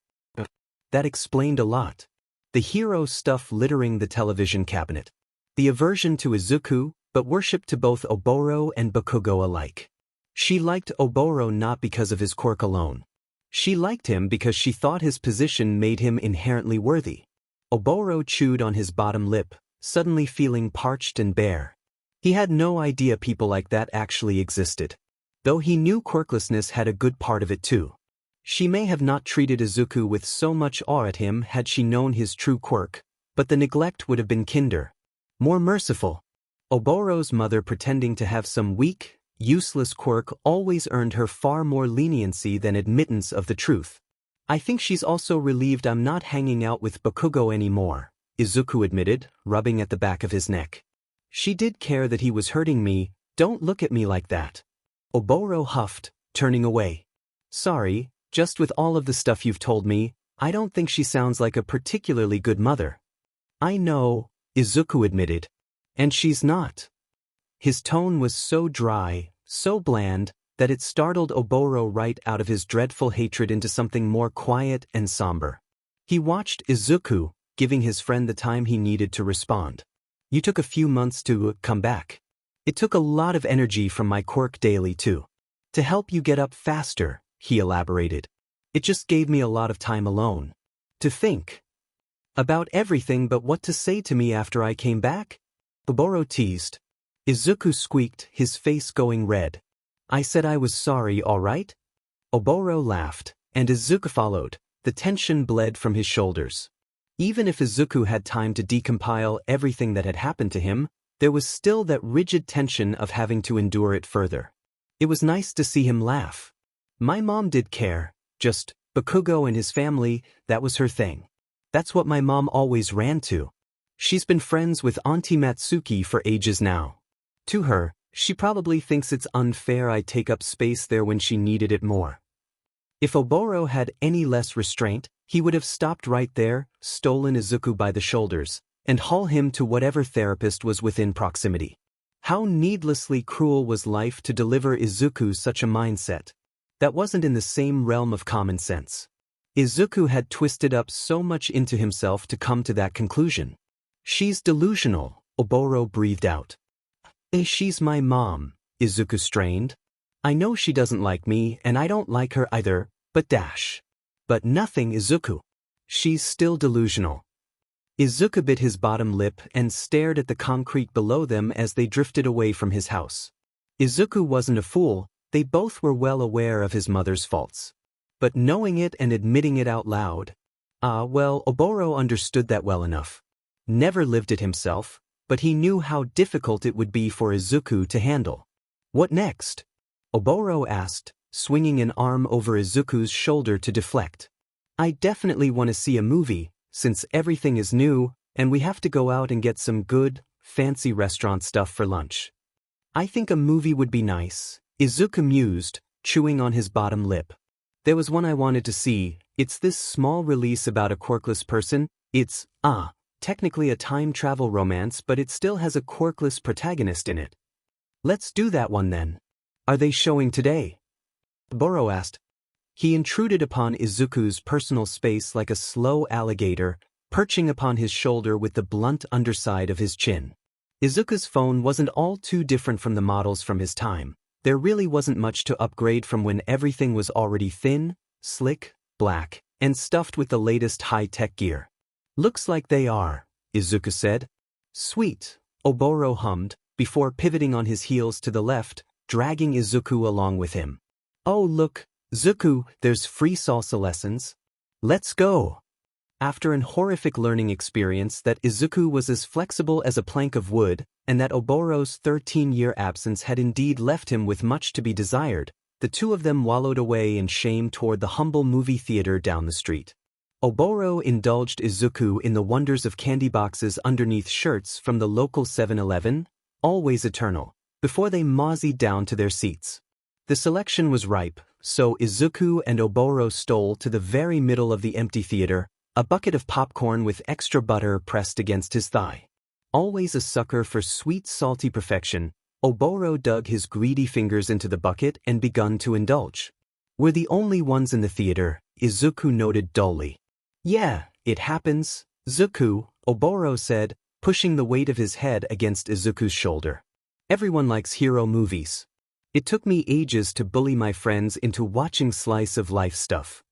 That explained a lot. The hero stuff littering the television cabinet. The aversion to Izuku, but worship to both Oboro and Bakugo alike. She liked Oboro not because of his quirk alone. She liked him because she thought his position made him inherently worthy. Oboro chewed on his bottom lip, suddenly feeling parched and bare. He had no idea people like that actually existed. Though he knew quirklessness had a good part of it too. She may have not treated Izuku with so much awe at him had she known his true quirk, but the neglect would have been kinder. More merciful. Oboro's mother pretending to have some weak, useless quirk always earned her far more leniency than admittance of the truth. "I think she's also relieved I'm not hanging out with Bakugo anymore," Izuku admitted, rubbing at the back of his neck. "She did care that he was hurting me. Don't look at me like that." Oboro huffed, turning away. "Sorry, just with all of the stuff you've told me, I don't think she sounds like a particularly good mother." "I know," Izuku admitted. "And she's not." His tone was so dry, so bland, that it startled Oboro right out of his dreadful hatred into something more quiet and somber. He watched Izuku, giving his friend the time he needed to respond. "You took a few months to come back. It took a lot of energy from my quirk daily too. To help you get up faster," he elaborated. "It just gave me a lot of time alone. To think about everything but what to say to me after I came back?" Oboro teased. Izuku squeaked, his face going red. "I said I was sorry, all right?" Oboro laughed, and Izuku followed. The tension bled from his shoulders. Even if Izuku had time to decompile everything that had happened to him, there was still that rigid tension of having to endure it further. It was nice to see him laugh. "My mom did care, just Bakugo and his family, that was her thing. That's what my mom always ran to. She's been friends with Auntie Matsuki for ages now. To her, she probably thinks it's unfair I take up space there when she needed it more." If Oboro had any less restraint, he would have stopped right there, stolen Izuku by the shoulders, and haul him to whatever therapist was within proximity. How needlessly cruel was life to deliver Izuku such a mindset. That wasn't in the same realm of common sense. Izuku had twisted up so much into himself to come to that conclusion. She's delusional, Oboro breathed out. She's my mom, Izuku strained. I know she doesn't like me and I don't like her either, but dash. But nothing, Izuku. She's still delusional. Izuku bit his bottom lip and stared at the concrete below them as they drifted away from his house. Izuku wasn't a fool, they both were well aware of his mother's faults. But knowing it and admitting it out loud, well, Oboro understood that well enough. Never lived it himself, but he knew how difficult it would be for Izuku to handle. What next? Oboro asked, swinging an arm over Izuku's shoulder to deflect. I definitely want to see a movie, since everything is new, and we have to go out and get some good, fancy restaurant stuff for lunch. I think a movie would be nice, Izuku mused, chewing on his bottom lip. There was one I wanted to see. It's this small release about a quirkless person. It's, technically a time travel romance, but it still has a quirkless protagonist in it. Let's do that one then. Are they showing today? Oboro asked. He intruded upon Izuku's personal space like a slow alligator, perching upon his shoulder with the blunt underside of his chin. Izuku's phone wasn't all too different from the models from his time. There really wasn't much to upgrade from when everything was already thin, slick, black, and stuffed with the latest high-tech gear. Looks like they are, Izuku said. Sweet, Oboro hummed, before pivoting on his heels to the left, dragging Izuku along with him. Oh look, Zuku, there's free salsa lessons. Let's go. After an horrific learning experience that Izuku was as flexible as a plank of wood, and that Oboro's 13-year absence had indeed left him with much to be desired, the two of them wallowed away in shame toward the humble movie theater down the street. Oboro indulged Izuku in the wonders of candy boxes underneath shirts from the local 7-Eleven, always eternal, before they moseyed down to their seats. The selection was ripe, so Izuku and Oboro stole to the very middle of the empty theater, a bucket of popcorn with extra butter pressed against his thigh. Always a sucker for sweet, salty perfection, Oboro dug his greedy fingers into the bucket and begun to indulge. We're the only ones in the theater, Izuku noted dully. Yeah, it happens, Zuku, Oboro said, pushing the weight of his head against Izuku's shoulder. Everyone likes hero movies. It took me ages to bully my friends into watching slice-of-life stuff.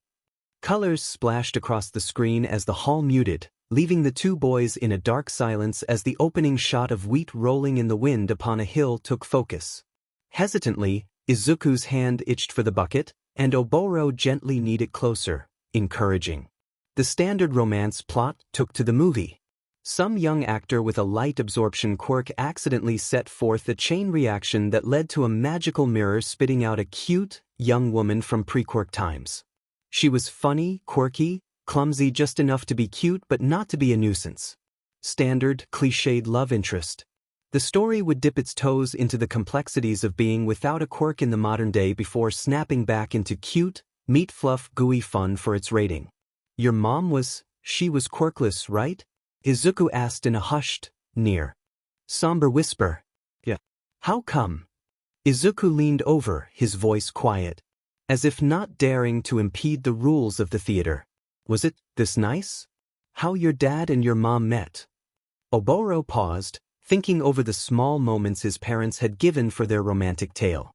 Colors splashed across the screen as the hall muted, leaving the two boys in a dark silence as the opening shot of wheat rolling in the wind upon a hill took focus. Hesitantly, Izuku's hand itched for the bucket, and Oboro gently kneed it closer, encouraging. The standard romance plot took to the movie. Some young actor with a light absorption quirk accidentally set forth a chain reaction that led to a magical mirror spitting out a cute, young woman from pre-Quirk times. She was funny, quirky, clumsy just enough to be cute but not to be a nuisance. Standard, cliched love interest. The story would dip its toes into the complexities of being without a quirk in the modern day before snapping back into cute, meat-fluff, gooey fun for its rating. Your mom she was quirkless, right? Izuku asked in a hushed, somber whisper. Yeah. How come? Izuku leaned over, his voice quiet, as if not daring to impede the rules of the theater. Was it this nice? How your dad and your mom met? Oboro paused, thinking over the small moments his parents had given for their romantic tale.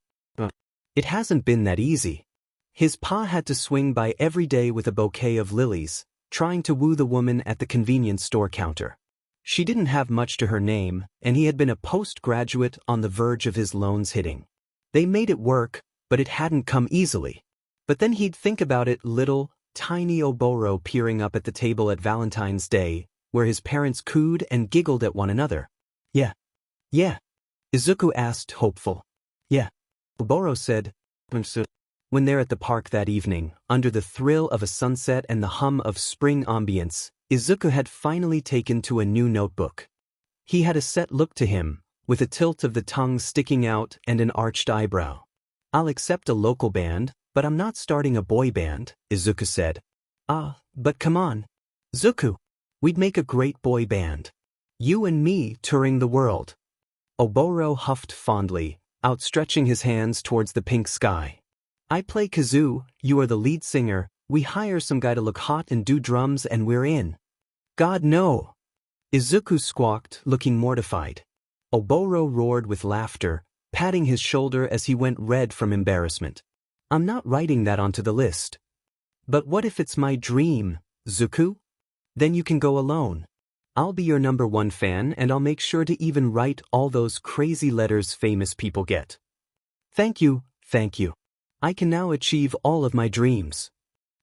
It hasn't been that easy. His pa had to swing by every day with a bouquet of lilies, trying to woo the woman at the convenience store counter. She didn't have much to her name, and he had been a postgraduate on the verge of his loans hitting. They made it work, but it hadn't come easily. But then he'd think about it, little, tiny Oboro peering up at the table at Valentine's Day, where his parents cooed and giggled at one another. Yeah. Izuku asked, hopeful. Yeah. Oboro said, when they're at the park that evening, under the thrill of a sunset and the hum of spring ambience, Izuku had finally taken to a new notebook. He had a set look to him, with a tilt of the tongue sticking out and an arched eyebrow. I'll accept a local band, but I'm not starting a boy band, Izuku said. But come on. Zuku. We'd make a great boy band. You and me touring the world. Oboro huffed fondly, outstretching his hands towards the pink sky. I play kazoo, you are the lead singer, we hire some guy to look hot and do drums and we're in. God no! Izuku squawked, looking mortified. Oboro roared with laughter, patting his shoulder as he went red from embarrassment. I'm not writing that onto the list. But what if it's my dream, Zuku? Then you can go alone. I'll be your #1 fan and I'll make sure to even write all those crazy letters famous people get. Thank you, thank you. I can now achieve all of my dreams.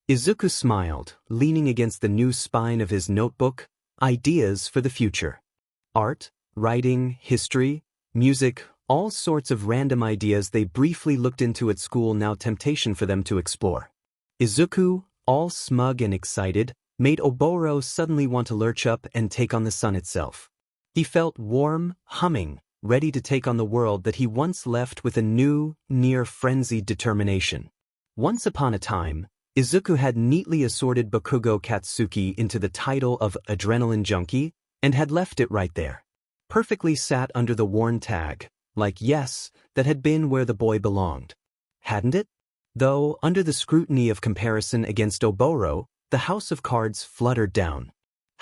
Izuku smiled, leaning against the new spine of his notebook, ideas for the future. Art, writing, history, music, all sorts of random ideas they briefly looked into at school, now temptation for them to explore. Izuku, all smug and excited, made Oboro suddenly want to lurch up and take on the sun itself. He felt warm, humming, ready to take on the world that he once left with a new, near-frenzied determination. Once upon a time, Izuku had neatly assorted Bakugo Katsuki into the title of Adrenaline Junkie and had left it right there. Perfectly sat under the worn tag, like yes, that had been where the boy belonged. Hadn't it? Though, under the scrutiny of comparison against Oboro, the house of cards fluttered down.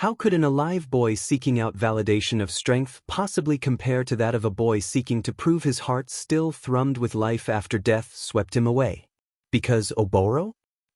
How could an alive boy seeking out validation of strength possibly compare to that of a boy seeking to prove his heart still thrummed with life after death swept him away? Because Oboro?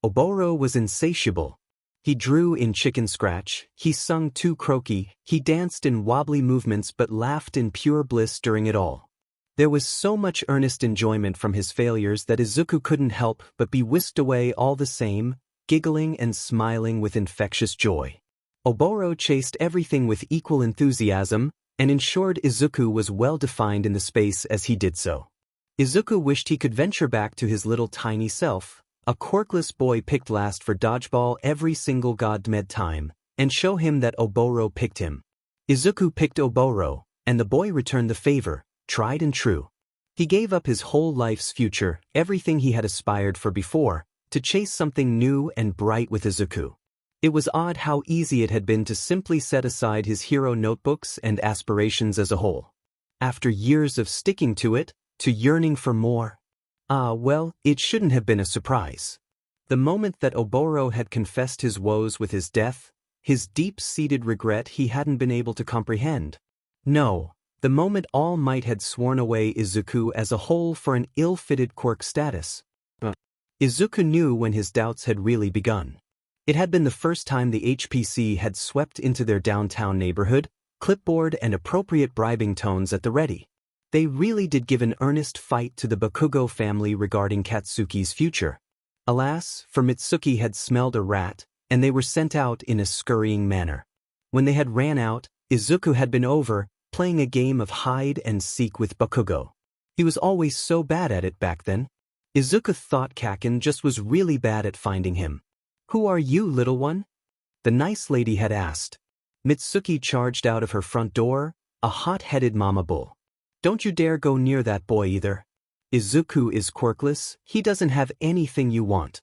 Oboro was insatiable. He drew in chicken scratch, he sung too croaky, he danced in wobbly movements but laughed in pure bliss during it all. There was so much earnest enjoyment from his failures that Izuku couldn't help but be whisked away all the same, giggling and smiling with infectious joy. Oboro chased everything with equal enthusiasm and ensured Izuku was well defined in the space as he did so. Izuku wished he could venture back to his little tiny self, a quirkless boy picked last for dodgeball every single godmed time, and show him that Oboro picked him. Izuku picked Oboro, and the boy returned the favor, tried and true. He gave up his whole life's future, everything he had aspired for before, to chase something new and bright with Izuku. It was odd how easy it had been to simply set aside his hero notebooks and aspirations as a whole. After years of sticking to it, to yearning for more. Well, it shouldn't have been a surprise. The moment that Oboro had confessed his woes with his death, his deep-seated regret he hadn't been able to comprehend. No, the moment All Might had sworn away Izuku as a whole for an ill-fitted Quirk status. Izuku knew when his doubts had really begun. It had been the first time the HPC had swept into their downtown neighborhood, clipboard and appropriate bribing tones at the ready. They really did give an earnest fight to the Bakugo family regarding Katsuki's future. Alas, for Mitsuki had smelled a rat, and they were sent out in a scurrying manner. When they had ran out, Izuku had been over, playing a game of hide and seek with Bakugo. He was always so bad at it back then. Izuku thought Kaken just was really bad at finding him. "Who are you, little one?" the nice lady had asked. Mitsuki charged out of her front door, a hot-headed mama bull. "Don't you dare go near that boy either. Izuku is quirkless, he doesn't have anything you want."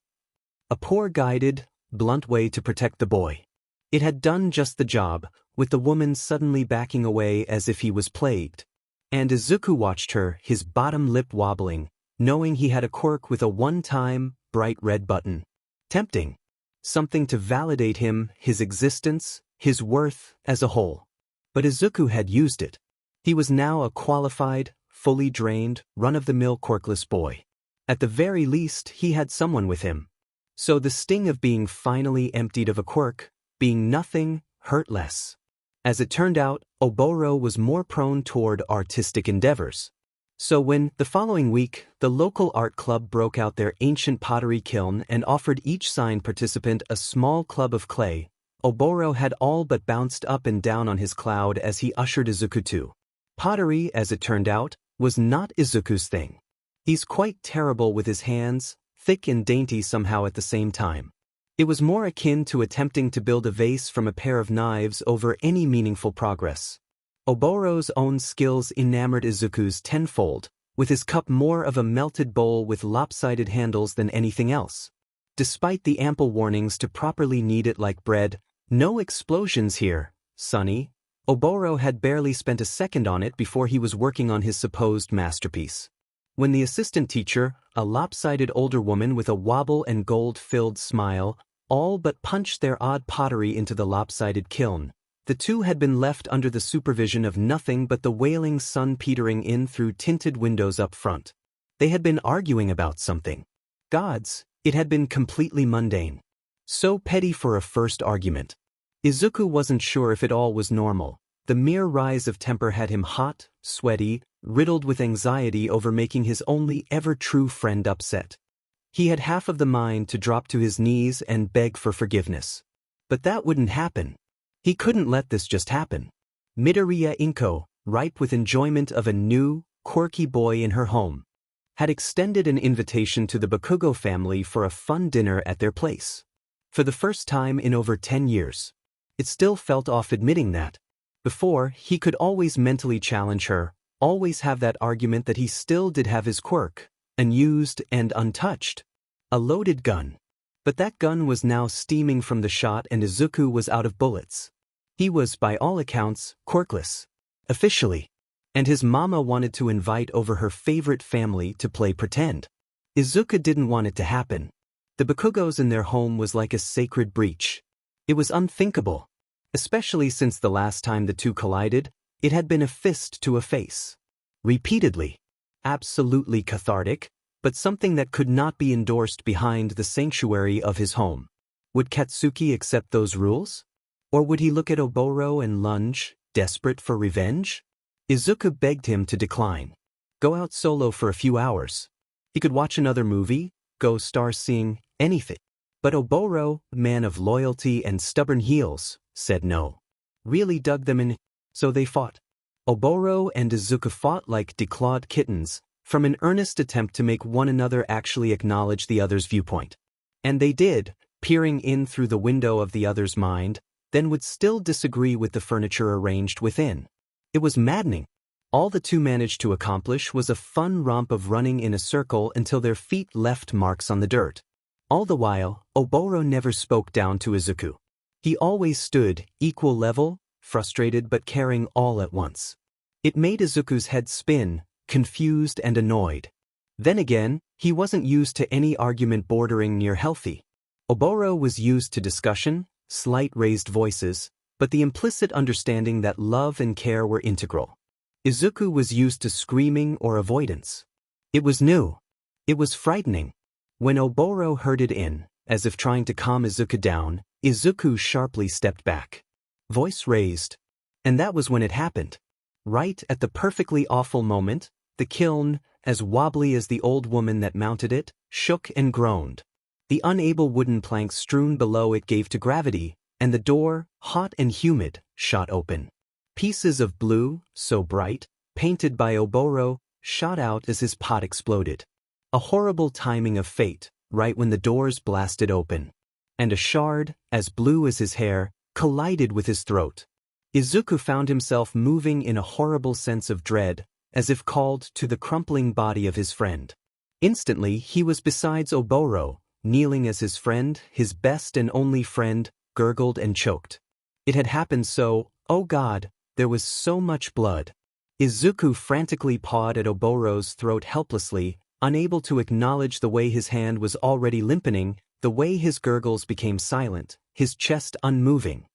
A poor guided, blunt way to protect the boy. It had done just the job, with the woman suddenly backing away as if he was plagued. And Izuku watched her, his bottom lip wobbling, knowing he had a quirk with a one-time, bright red button. Tempting. Something to validate him, his existence, his worth, as a whole. But Izuku had used it. He was now a qualified, fully drained, run-of-the-mill quirkless boy. At the very least, he had someone with him. So the sting of being finally emptied of a quirk, being nothing, hurt less. As it turned out, Oboro was more prone toward artistic endeavors. So when, the following week, the local art club broke out their ancient pottery kiln and offered each signed participant a small club of clay, Oboro had all but bounced up and down on his cloud as he ushered Izuku to. Pottery, as it turned out, was not Izuku's thing. He's quite terrible with his hands, thick and dainty somehow at the same time. It was more akin to attempting to build a vase from a pair of knives over any meaningful progress. Oboro's own skills enamored Izuku's tenfold, with his cup more of a melted bowl with lopsided handles than anything else. Despite the ample warnings to properly knead it like bread, "No explosions here, sonny," Oboro had barely spent a second on it before he was working on his supposed masterpiece. When the assistant teacher, a lopsided older woman with a wobble and gold-filled smile, all but punched their odd pottery into the lopsided kiln, the two had been left under the supervision of nothing but the wailing sun petering in through tinted windows up front. They had been arguing about something. Gods, it had been completely mundane. So petty for a first argument. Izuku wasn't sure if it all was normal. The mere rise of temper had him hot, sweaty, riddled with anxiety over making his only ever true friend upset. He had half of the mind to drop to his knees and beg for forgiveness. But that wouldn't happen. He couldn't let this just happen. Midoriya Inko, ripe with enjoyment of a new, quirky boy in her home, had extended an invitation to the Bakugo family for a fun dinner at their place. For the first time in over 10 years. It still felt off admitting that. Before, he could always mentally challenge her, always have that argument that he still did have his quirk, unused and untouched. A loaded gun. But that gun was now steaming from the shot and Izuku was out of bullets. He was, by all accounts, quirkless. Officially. And his mama wanted to invite over her favorite family to play pretend. Izuku didn't want it to happen. The Bakugos in their home was like a sacred breach. It was unthinkable. Especially since the last time the two collided, it had been a fist to a face. Repeatedly. Absolutely cathartic, but something that could not be endorsed behind the sanctuary of his home. Would Katsuki accept those rules? Or would he look at Oboro and lunge, desperate for revenge? Izuku begged him to decline. Go out solo for a few hours. He could watch another movie, go star-seeing, anything. But Oboro, man of loyalty and stubborn heels, said no. Really dug them in, so they fought. Oboro and Izuku fought like declawed kittens, from an earnest attempt to make one another actually acknowledge the other's viewpoint. And they did, peering in through the window of the other's mind, then would still disagree with the furniture arranged within. It was maddening. All the two managed to accomplish was a fun romp of running in a circle until their feet left marks on the dirt. All the while, Oboro never spoke down to Izuku. He always stood, equal level, frustrated but caring all at once. It made Izuku's head spin, confused and annoyed. Then again, he wasn't used to any argument bordering near healthy. Oboro was used to discussion, slight raised voices, but the implicit understanding that love and care were integral. Izuku was used to screaming or avoidance. It was new. It was frightening. When Oboro herded in, as if trying to calm Izuku down, Izuku sharply stepped back. Voice raised. And that was when it happened. Right at the perfectly awful moment, the kiln, as wobbly as the old woman that mounted it, shook and groaned. The unable wooden planks strewn below it gave to gravity, and the door, hot and humid, shot open. Pieces of blue, so bright, painted by Oboro, shot out as his pot exploded. A horrible timing of fate, right when the doors blasted open. And a shard, as blue as his hair, collided with his throat. Izuku found himself moving in a horrible sense of dread, as if called to the crumpling body of his friend. Instantly he was besides Oboro, kneeling as his friend, his best and only friend, gurgled and choked. It had happened so, oh God, there was so much blood. Izuku frantically pawed at Oboro's throat helplessly, unable to acknowledge the way his hand was already limpening, the way his gurgles became silent, his chest unmoving.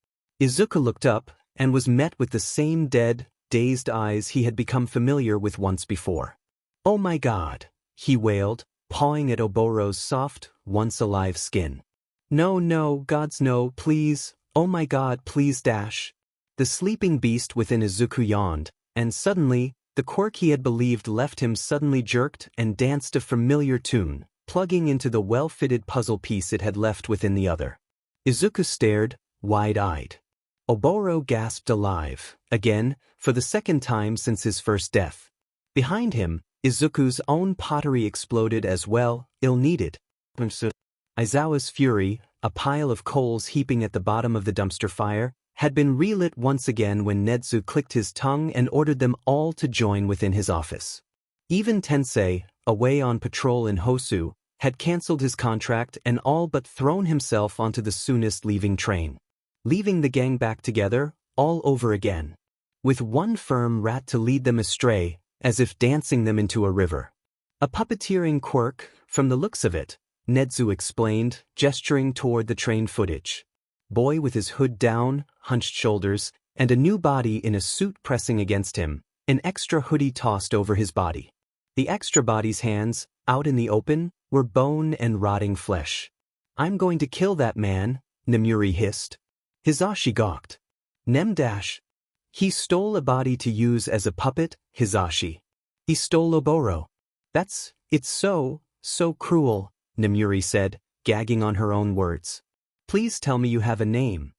Izuku looked up, and was met with the same dead, dazed eyes he had become familiar with once before. Oh my God, he wailed, pawing at Oboro's soft, once-alive skin. No, no, gods no, please, oh my God, please dash. The sleeping beast within Izuku yawned, and suddenly, the quirk he had believed left him suddenly jerked and danced a familiar tune, plugging into the well-fitted puzzle piece it had left within the other. Izuku stared, wide-eyed. Oboro gasped alive, again, for the second time since his first death. Behind him, Izuku's own pottery exploded as well, ill-needed. Aizawa's fury, a pile of coals heaping at the bottom of the dumpster fire, had been relit once again when Netsu clicked his tongue and ordered them all to join within his office. Even Tensei, away on patrol in Hosu, had cancelled his contract and all but thrown himself onto the soonest leaving train. Leaving the gang back together, all over again. With one firm rat to lead them astray, as if dancing them into a river. A puppeteering quirk, from the looks of it, Nezu explained, gesturing toward the train footage. Boy with his hood down, hunched shoulders, and a new body in a suit pressing against him, an extra hoodie tossed over his body. The extra body's hands, out in the open, were bone and rotting flesh. I'm going to kill that man, Nemuri hissed. Hisashi gawked. Nem-. He stole a body to use as a puppet, Hisashi. He stole Oboro. It's so cruel, Nemuri said, gagging on her own words. Please tell me you have a name.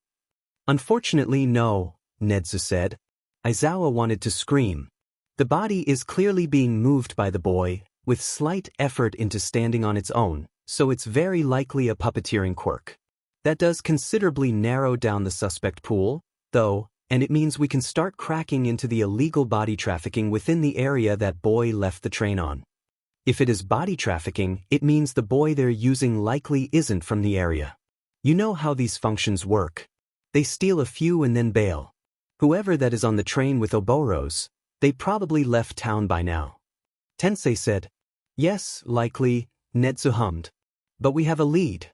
Unfortunately, no, Nezu said. Aizawa wanted to scream. The body is clearly being moved by the boy, with slight effort into standing on its own, so it's very likely a puppeteering quirk. That does considerably narrow down the suspect pool, though, and it means we can start cracking into the illegal body trafficking within the area that boy left the train on. If it is body trafficking, it means the boy they're using likely isn't from the area. You know how these functions work. They steal a few and then bail. Whoever that is on the train with Oboros, they probably left town by now. Tensei said. Yes, likely, Nezu hummed. But we have a lead.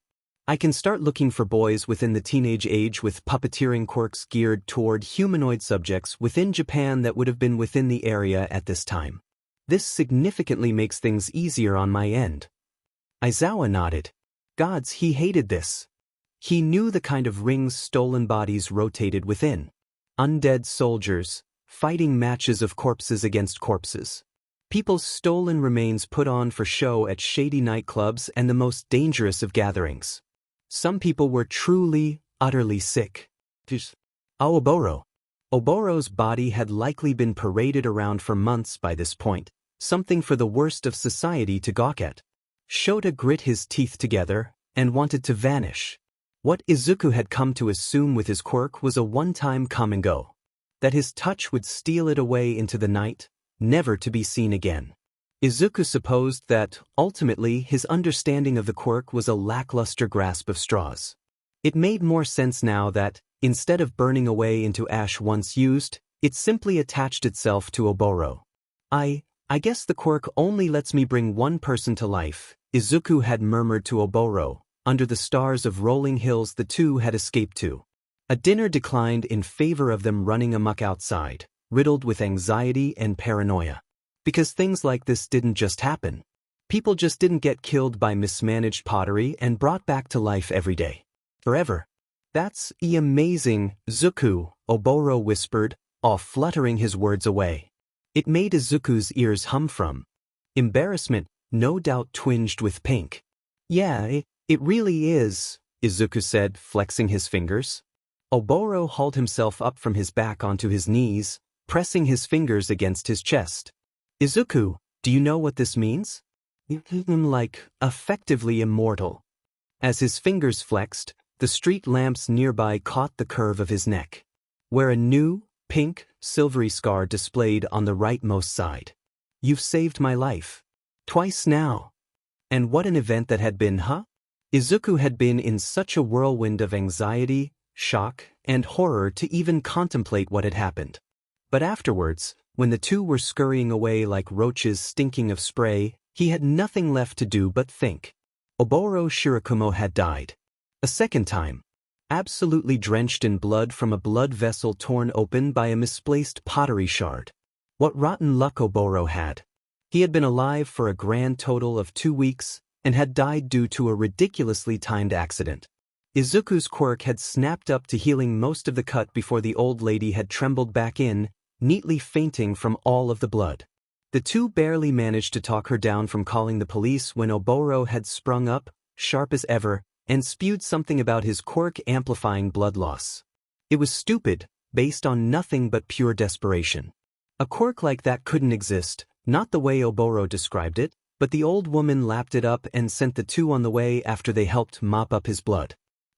I can start looking for boys within the teenage age with puppeteering quirks geared toward humanoid subjects within Japan that would have been within the area at this time. This significantly makes things easier on my end. Aizawa nodded. Gods, he hated this. He knew the kind of rings stolen bodies rotated within. Undead soldiers, fighting matches of corpses against corpses. People's stolen remains put on for show at shady nightclubs and the most dangerous of gatherings. Some people were truly, utterly sick. Oboro. Oboro's body had likely been paraded around for months by this point, something for the worst of society to gawk at. Shota grit his teeth together and wanted to vanish. What Izuku had come to assume with his quirk was a one-time come and go. That his touch would steal it away into the night, never to be seen again. Izuku supposed that, ultimately, his understanding of the quirk was a lackluster grasp of straws. It made more sense now that, instead of burning away into ash once used, it simply attached itself to Oboro. I guess the quirk only lets me bring one person to life, Izuku had murmured to Oboro, under the stars of rolling hills the two had escaped to. A dinner declined in favor of them running amok outside, riddled with anxiety and paranoia. Because things like this didn't just happen. People just didn't get killed by mismanaged pottery and brought back to life every day. Forever. That's amazing, Zuku, Oboro whispered, off fluttering his words away. It made Izuku's ears hum from. Embarrassment, no doubt twinged with pink. Yeah, it really is, Izuku said, flexing his fingers. Oboro hauled himself up from his back onto his knees, pressing his fingers against his chest. Izuku, do you know what this means? Like, effectively immortal. As his fingers flexed, the street lamps nearby caught the curve of his neck, where a new, pink, silvery scar displayed on the rightmost side. You've saved my life. Twice now. And what an event that had been, huh? Izuku had been in such a whirlwind of anxiety, shock, and horror to even contemplate what had happened. But afterwards, when the two were scurrying away like roaches stinking of spray, he had nothing left to do but think. Oboro Shirakumo had died. A second time. Absolutely drenched in blood from a blood vessel torn open by a misplaced pottery shard. What rotten luck Oboro had. He had been alive for a grand total of 2 weeks, and had died due to a ridiculously timed accident. Izuku's quirk had snapped up to healing most of the cut before the old lady had trembled back in, neatly fainting from all of the blood. The two barely managed to talk her down from calling the police when Oboro had sprung up, sharp as ever, and spewed something about his quirk amplifying blood loss. It was stupid, based on nothing but pure desperation. A quirk like that couldn't exist, not the way Oboro described it, but the old woman lapped it up and sent the two on the way after they helped mop up his blood.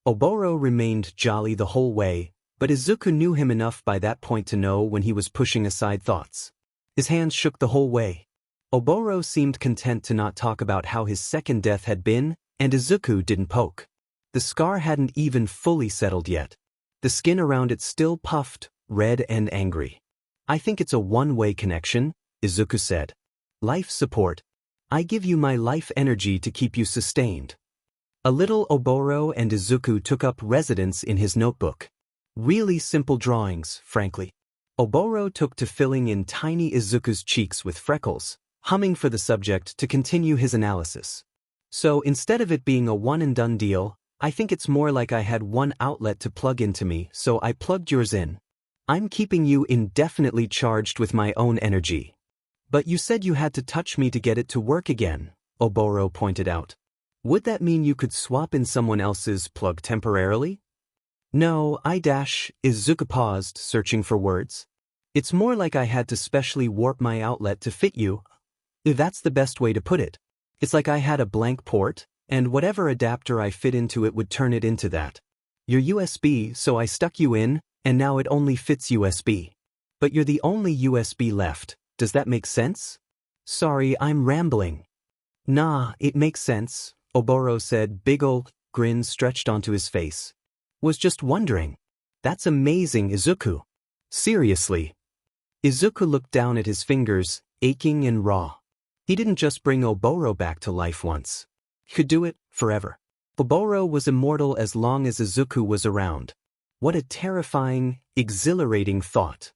Oboro remained jolly the whole way, but Izuku knew him enough by that point to know when he was pushing aside thoughts. His hands shook the whole way. Oboro seemed content to not talk about how his second death had been, and Izuku didn't poke. The scar hadn't even fully settled yet. The skin around it still puffed, red and angry. I think it's a one-way connection, Izuku said. Life support. I give you my life energy to keep you sustained. A little Oboro and Izuku took up residence in his notebook. Really simple drawings, frankly. Oboro took to filling in tiny Izuku's cheeks with freckles, humming for the subject to continue his analysis. So instead of it being a one-and-done deal, I think it's more like I had one outlet to plug into me, so I plugged yours in. I'm keeping you indefinitely charged with my own energy. But you said you had to touch me to get it to work again, Oboro pointed out. Would that mean you could swap in someone else's plug temporarily? No, Izuku paused, searching for words. It's more like I had to specially warp my outlet to fit you. If that's the best way to put it. It's like I had a blank port, and whatever adapter I fit into it would turn it into that. You're USB, so I stuck you in, and now it only fits USB. But you're the only USB left, does that make sense? Sorry, I'm rambling. Nah, it makes sense, Oboro said, big ol' grin stretched onto his face. Was just wondering. That's amazing, Izuku. Seriously. Izuku looked down at his fingers, aching and raw. He didn't just bring Oboro back to life once. He could do it forever. Oboro was immortal as long as Izuku was around. What a terrifying, exhilarating thought.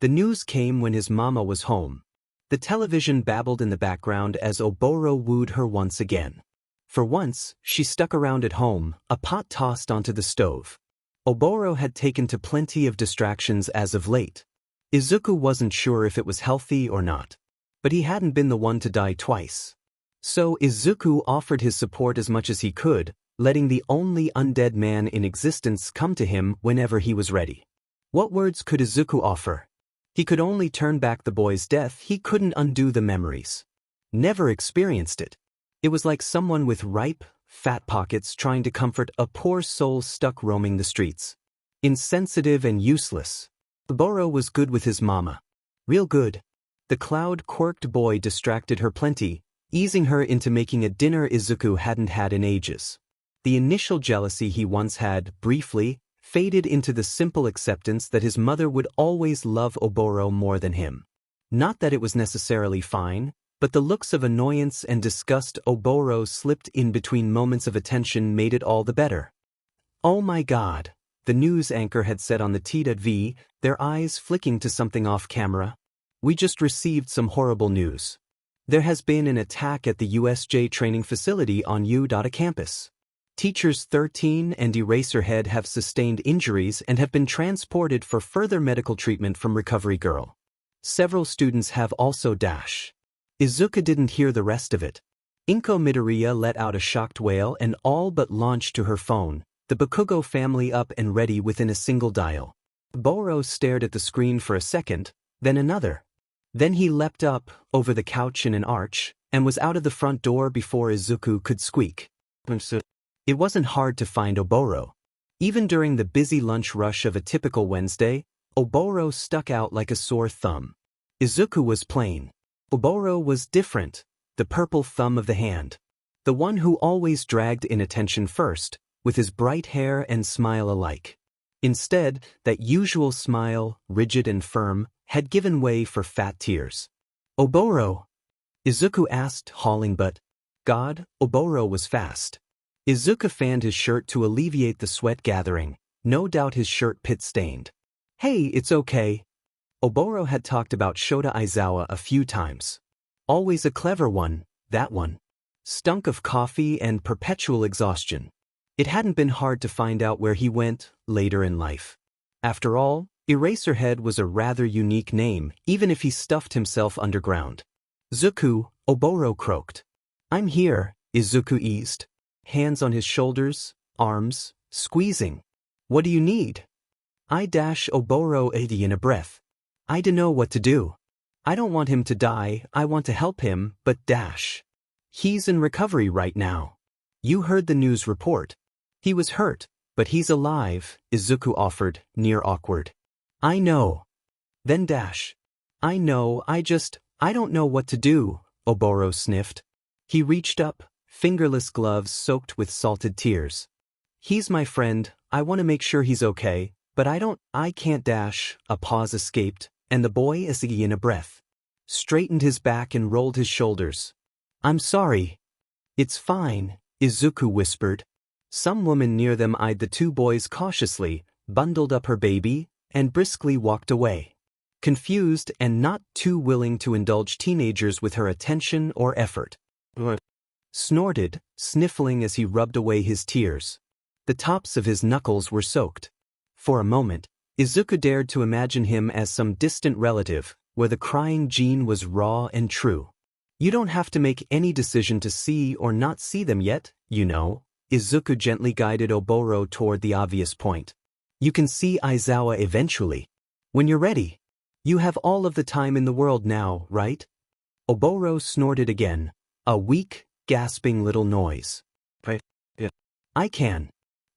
The news came when his mama was home. The television babbled in the background as Oboro wooed her once again. For once, she stuck around at home, a pot tossed onto the stove. Oboro had taken to plenty of distractions as of late. Izuku wasn't sure if it was healthy or not. But he hadn't been the one to die twice. So Izuku offered his support as much as he could, letting the only undead man in existence come to him whenever he was ready. What words could Izuku offer? He could only turn back the boy's death, he couldn't undo the memories. Never experienced it. It was like someone with ripe, fat pockets trying to comfort a poor soul stuck roaming the streets. Insensitive and useless. Oboro was good with his mama. Real good. The cloud-quirked boy distracted her plenty, easing her into making a dinner Izuku hadn't had in ages. The initial jealousy he once had, briefly, faded into the simple acceptance that his mother would always love Oboro more than him. Not that it was necessarily fine, but the looks of annoyance and disgust Oboro slipped in between moments of attention made it all the better. Oh my God, the news anchor had said on the TV, their eyes flicking to something off camera. We just received some horrible news. There has been an attack at the USJ training facility on U.A campus. Teachers 13 and Eraserhead have sustained injuries and have been transported for further medical treatment from Recovery Girl. Several students have also dashed. Izuku didn't hear the rest of it. Izuku Midoriya let out a shocked wail and all but launched to her phone, the Bakugo family up and ready within a single dial. Oboro stared at the screen for a second, then another. Then he leapt up, over the couch in an arch, and was out of the front door before Izuku could squeak. It wasn't hard to find Oboro. Even during the busy lunch rush of a typical Wednesday, Oboro stuck out like a sore thumb. Izuku was plain. Oboro was different, the purple thumb of the hand. The one who always dragged in attention first, with his bright hair and smile alike. Instead, that usual smile, rigid and firm, had given way for fat tears. Oboro? Izuku asked, hauling but. God, Oboro was fast. Izuku fanned his shirt to alleviate the sweat gathering, no doubt his shirt pit-stained. Hey, it's okay. Oboro had talked about Shota Aizawa a few times. Always a clever one, that one. Stunk of coffee and perpetual exhaustion. It hadn't been hard to find out where he went later in life. After all, Eraserhead was a rather unique name, even if he stuffed himself underground. Zuku, Oboro croaked. I'm here, Izuku eased. Hands on his shoulders, arms, squeezing. What do you need? Oboro ate in a breath. I dunno what to do. I don't want him to die, I want to help him, but he's in recovery right now. You heard the news report. He was hurt, but he's alive, Izuku offered, near awkward. I know. Then I know, I don't know what to do, Oboro sniffed. He reached up, fingerless gloves soaked with salted tears. He's my friend, I want to make sure he's okay, but I can't. A pause escaped, and the boy is in a breath. straightened his back and rolled his shoulders. I'm sorry. It's fine, Izuku whispered. Some woman near them eyed the two boys cautiously, bundled up her baby, and briskly walked away. Confused and not too willing to indulge teenagers with her attention or effort. Snorted, sniffling as he rubbed away his tears. The tops of his knuckles were soaked. For a moment, Izuku dared to imagine him as some distant relative, where the crying gene was raw and true. You don't have to make any decision to see or not see them yet, you know. Izuku gently guided Oboro toward the obvious point. You can see Aizawa eventually. When you're ready. You have all of the time in the world now, right? Oboro snorted again, a weak, gasping little noise. Yeah. I can.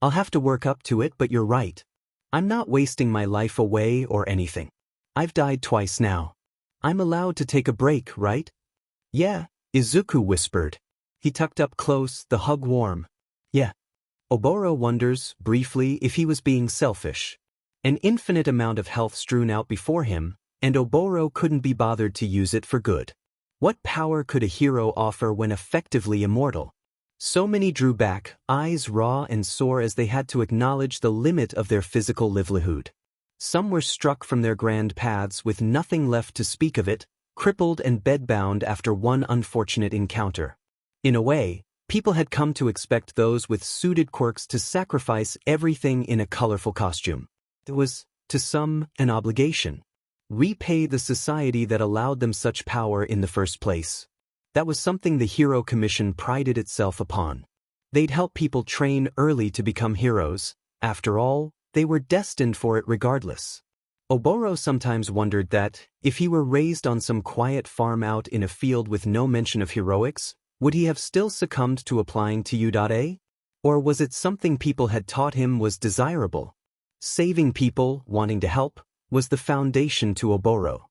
I'll have to work up to it, but you're right. I'm not wasting my life away or anything. I've died twice now. I'm allowed to take a break, right? Yeah, Izuku whispered. He tucked up close, the hug warm. Yeah. Oboro wonders, briefly, if he was being selfish. An infinite amount of health strewn out before him, and Oboro couldn't be bothered to use it for good. What power could a hero offer when effectively immortal? So many drew back, eyes raw and sore as they had to acknowledge the limit of their physical livelihood. Some were struck from their grand paths with nothing left to speak of it, crippled and bedbound after one unfortunate encounter. In a way, people had come to expect those with suited quirks to sacrifice everything in a colorful costume. It was, to some, an obligation. Repay the society that allowed them such power in the first place. That was something the Hero Commission prided itself upon. They'd help people train early to become heroes. After all, they were destined for it regardless. Oboro sometimes wondered that, if he were raised on some quiet farm out in a field with no mention of heroics, would he have still succumbed to applying to U.A? Or was it something people had taught him was desirable? Saving people, wanting to help, was the foundation to Oboro.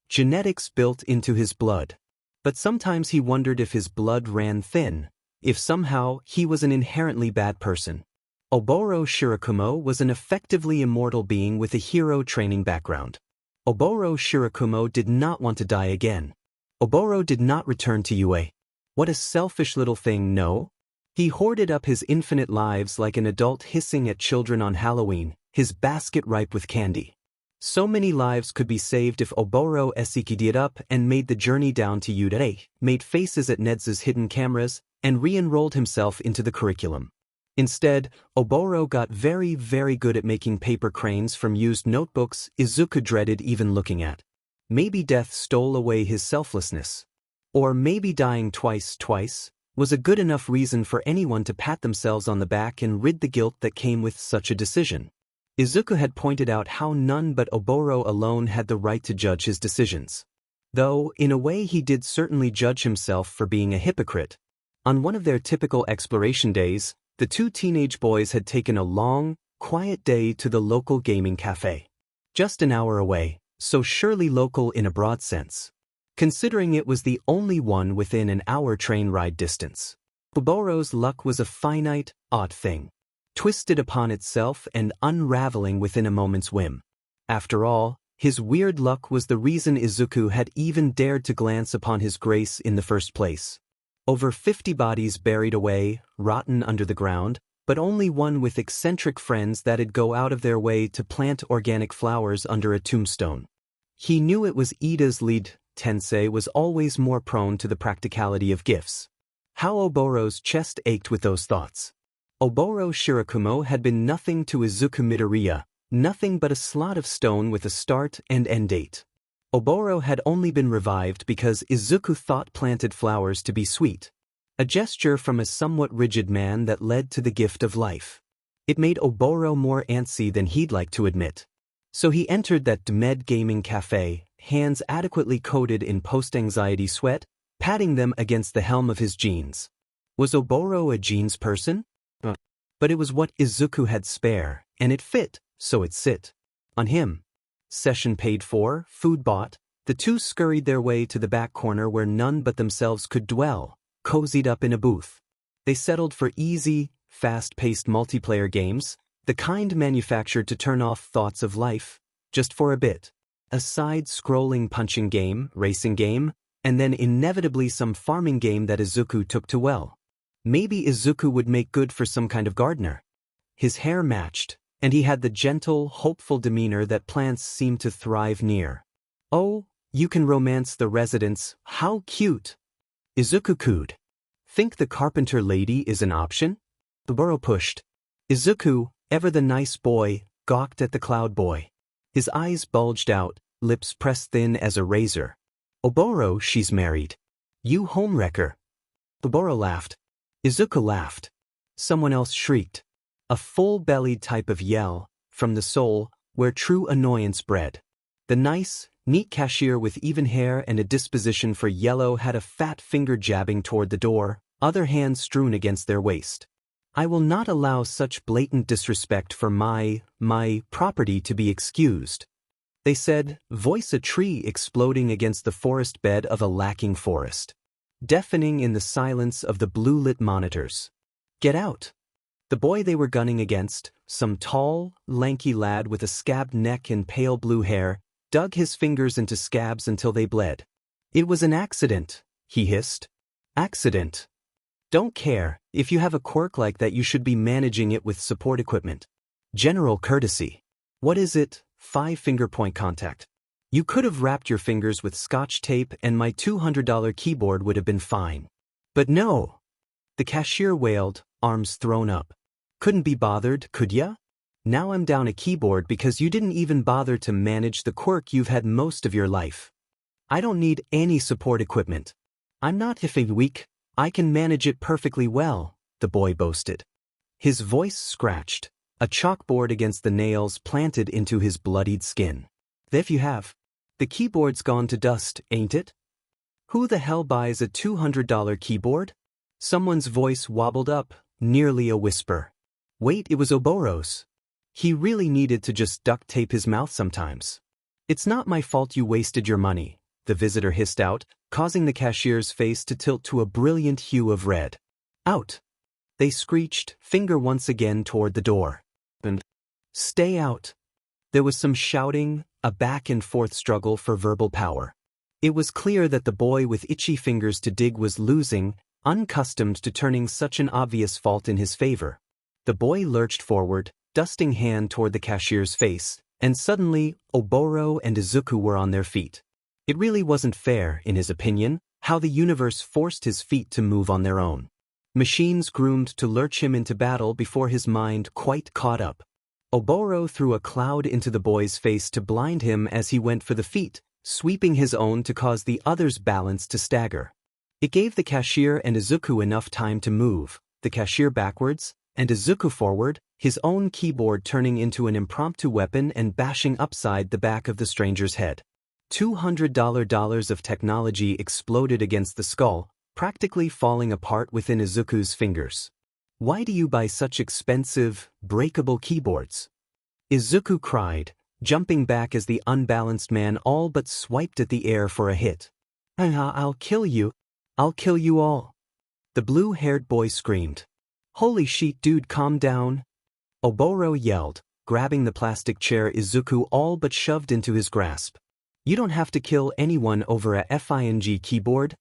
Genetics built into his blood. But sometimes he wondered if his blood ran thin, if somehow he was an inherently bad person. Oboro Shirakumo was an effectively immortal being with a hero training background. Oboro Shirakumo did not want to die again. Oboro did not return to UA. What a selfish little thing, no? He hoarded up his infinite lives like an adult hissing at children on Halloween, his basket ripe with candy. So many lives could be saved if Oboro Esikidid up and made the journey down to UA, made faces at Ned's hidden cameras, and re-enrolled himself into the curriculum. Instead, Oboro got very, very good at making paper cranes from used notebooks Izuku dreaded even looking at. Maybe death stole away his selflessness. Or maybe dying twice was a good enough reason for anyone to pat themselves on the back and rid the guilt that came with such a decision. Izuku had pointed out how none but Oboro alone had the right to judge his decisions. Though, in a way he did certainly judge himself for being a hypocrite. On one of their typical exploration days, the two teenage boys had taken a long, quiet day to the local gaming cafe. Just an hour away, so surely local in a broad sense. Considering it was the only one within an hour train ride distance. Oboro's luck was a finite, odd thing. Twisted upon itself and unraveling within a moment's whim. After all, his weird luck was the reason Izuku had even dared to glance upon his grace in the first place. Over 50 bodies buried away, rotten under the ground, but only one with eccentric friends that'd go out of their way to plant organic flowers under a tombstone. He knew it was Ida's lead. Tensei was always more prone to the practicality of gifts. How Oboro's chest ached with those thoughts. Oboro Shirakumo had been nothing to Izuku Midoriya, nothing but a slot of stone with a start and end date. Oboro had only been revived because Izuku thought planted flowers to be sweet. A gesture from a somewhat rigid man that led to the gift of life. It made Oboro more antsy than he'd like to admit. So he entered that Med gaming cafe, hands adequately coated in post-anxiety sweat, patting them against the helm of his jeans. Was Oboro a jeans person? But it was what Izuku had spare, and it fit, so it sit. On him. Session paid for, food bought, the two scurried their way to the back corner where none but themselves could dwell, cozied up in a booth. They settled for easy, fast-paced multiplayer games, the kind manufactured to turn off thoughts of life, just for a bit. a side-scrolling punching game, racing game, and then inevitably some farming game that Izuku took to well. Maybe Izuku would make good for some kind of gardener. His hair matched, and he had the gentle, hopeful demeanor that plants seem to thrive near. Oh, you can romance the residents, how cute! Izuku cooed. Think the carpenter lady is an option? Oboro pushed. Izuku, ever the nice boy, gawked at the cloud boy. His eyes bulged out, lips pressed thin as a razor. Oboro, she's married. You homewrecker. Oboro laughed. Izuku laughed. Someone else shrieked. A full-bellied type of yell, from the soul, where true annoyance bred. The nice, neat cashier with even hair and a disposition for yellow had a fat finger jabbing toward the door, other hand strewn against their waist. I will not allow such blatant disrespect for my property to be excused. They said, voice a tree exploding against the forest bed of a lacking forest. Deafening in the silence of the blue-lit monitors. Get out. The boy they were gunning against, some tall, lanky lad with a scabbed neck and pale blue hair, dug his fingers into scabs until they bled. It was an accident, he hissed. Accident. Don't care, if you have a quirk like that you should be managing it with support equipment. General courtesy. What is it? 5-finger point contact. You could have wrapped your fingers with scotch tape and my $200 keyboard would have been fine. But no. The cashier wailed, arms thrown up. Couldn't be bothered, could ya? Now I'm down a keyboard because you didn't even bother to manage the quirk you've had most of your life. I don't need any support equipment. I'm not weak. I can manage it perfectly well, the boy boasted. His voice scratched, a chalkboard against the nails planted into his bloodied skin. If you have. The keyboard's gone to dust, ain't it? Who the hell buys a $200 keyboard? Someone's voice wobbled up, nearly a whisper. Wait, it was Oboro's. He really needed to just duct tape his mouth sometimes. It's not my fault you wasted your money, the visitor hissed out, causing the cashier's face to tilt to a brilliant hue of red. Out. They screeched, finger once again toward the door. And stay out. There was some shouting, a back-and-forth struggle for verbal power. It was clear that the boy with itchy fingers to dig was losing, unaccustomed to turning such an obvious fault in his favor. The boy lurched forward, dusting hand toward the cashier's face, and suddenly, Oboro and Izuku were on their feet. It really wasn't fair, in his opinion, how the universe forced his feet to move on their own. Machines groomed to lurch him into battle before his mind quite caught up. Oboro threw a cloud into the boy's face to blind him as he went for the feet, sweeping his own to cause the other's balance to stagger. It gave the cashier and Izuku enough time to move, the cashier backwards, and Izuku forward, his own keyboard turning into an impromptu weapon and bashing upside the back of the stranger's head. $200 of technology exploded against the skull, practically falling apart within Izuku's fingers. Why do you buy such expensive, breakable keyboards? Izuku cried, jumping back as the unbalanced man all but swiped at the air for a hit. I'll kill you. I'll kill you all. The blue-haired boy screamed. Holy shit, dude, calm down. Oboro yelled, grabbing the plastic chair Izuku all but shoved into his grasp. You don't have to kill anyone over a FING keyboard.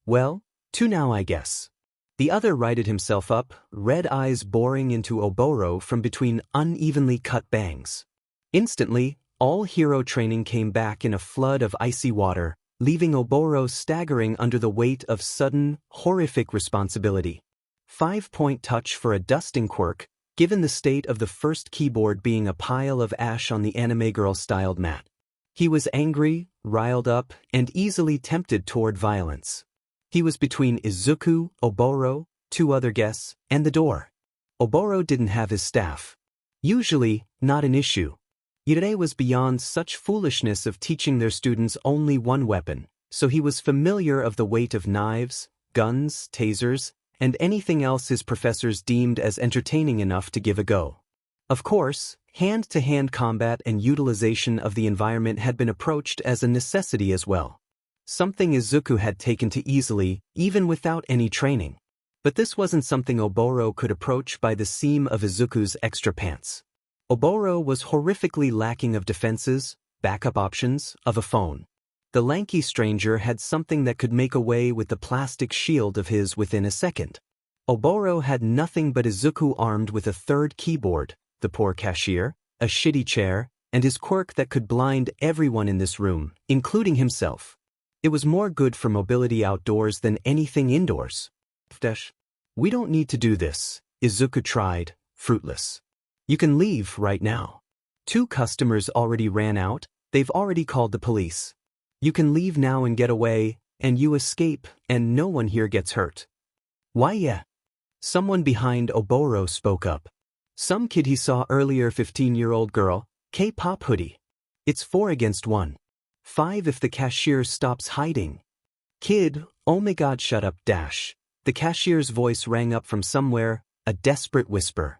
Well, two now I guess. The other righted himself up, red eyes boring into Oboro from between unevenly cut bangs. Instantly, all hero training came back in a flood of icy water, leaving Oboro staggering under the weight of sudden, horrific responsibility. 5-point touch for a dusting quirk, given the state of the first keyboard being a pile of ash on the anime girl-styled mat. He was angry, riled up, and easily tempted toward violence. He was between Izuku, Oboro, two other guests, and the door. Oboro didn't have his staff. Usually, not an issue. Today was beyond such foolishness of teaching their students only one weapon, so he was familiar of the weight of knives, guns, tasers, and anything else his professors deemed as entertaining enough to give a go. Of course, hand-to-hand combat and utilization of the environment had been approached as a necessity as well. Something Izuku had taken to easily, even without any training. But this wasn't something Oboro could approach by the seam of Izuku's extra pants. Oboro was horrifically lacking of defenses, backup options of a phone. The lanky stranger had something that could make away with the plastic shield of his within a second. Oboro had nothing but Izuku armed with a third keyboard, the poor cashier, a shitty chair, and his quirk that could blind everyone in this room, including himself. It was more good for mobility outdoors than anything indoors. We don't need to do this, Izuku tried, fruitless. You can leave right now. 2 customers already ran out, they've already called the police. You can leave now and get away, and you escape, and no one here gets hurt. Why yeah? Someone behind Oboro spoke up. Some kid he saw earlier, 15-year-old girl, K-pop hoodie. It's 4 against 1. 5 if the cashier stops hiding. Kid, oh my god, shut up, dash. The cashier's voice rang up from somewhere, a desperate whisper.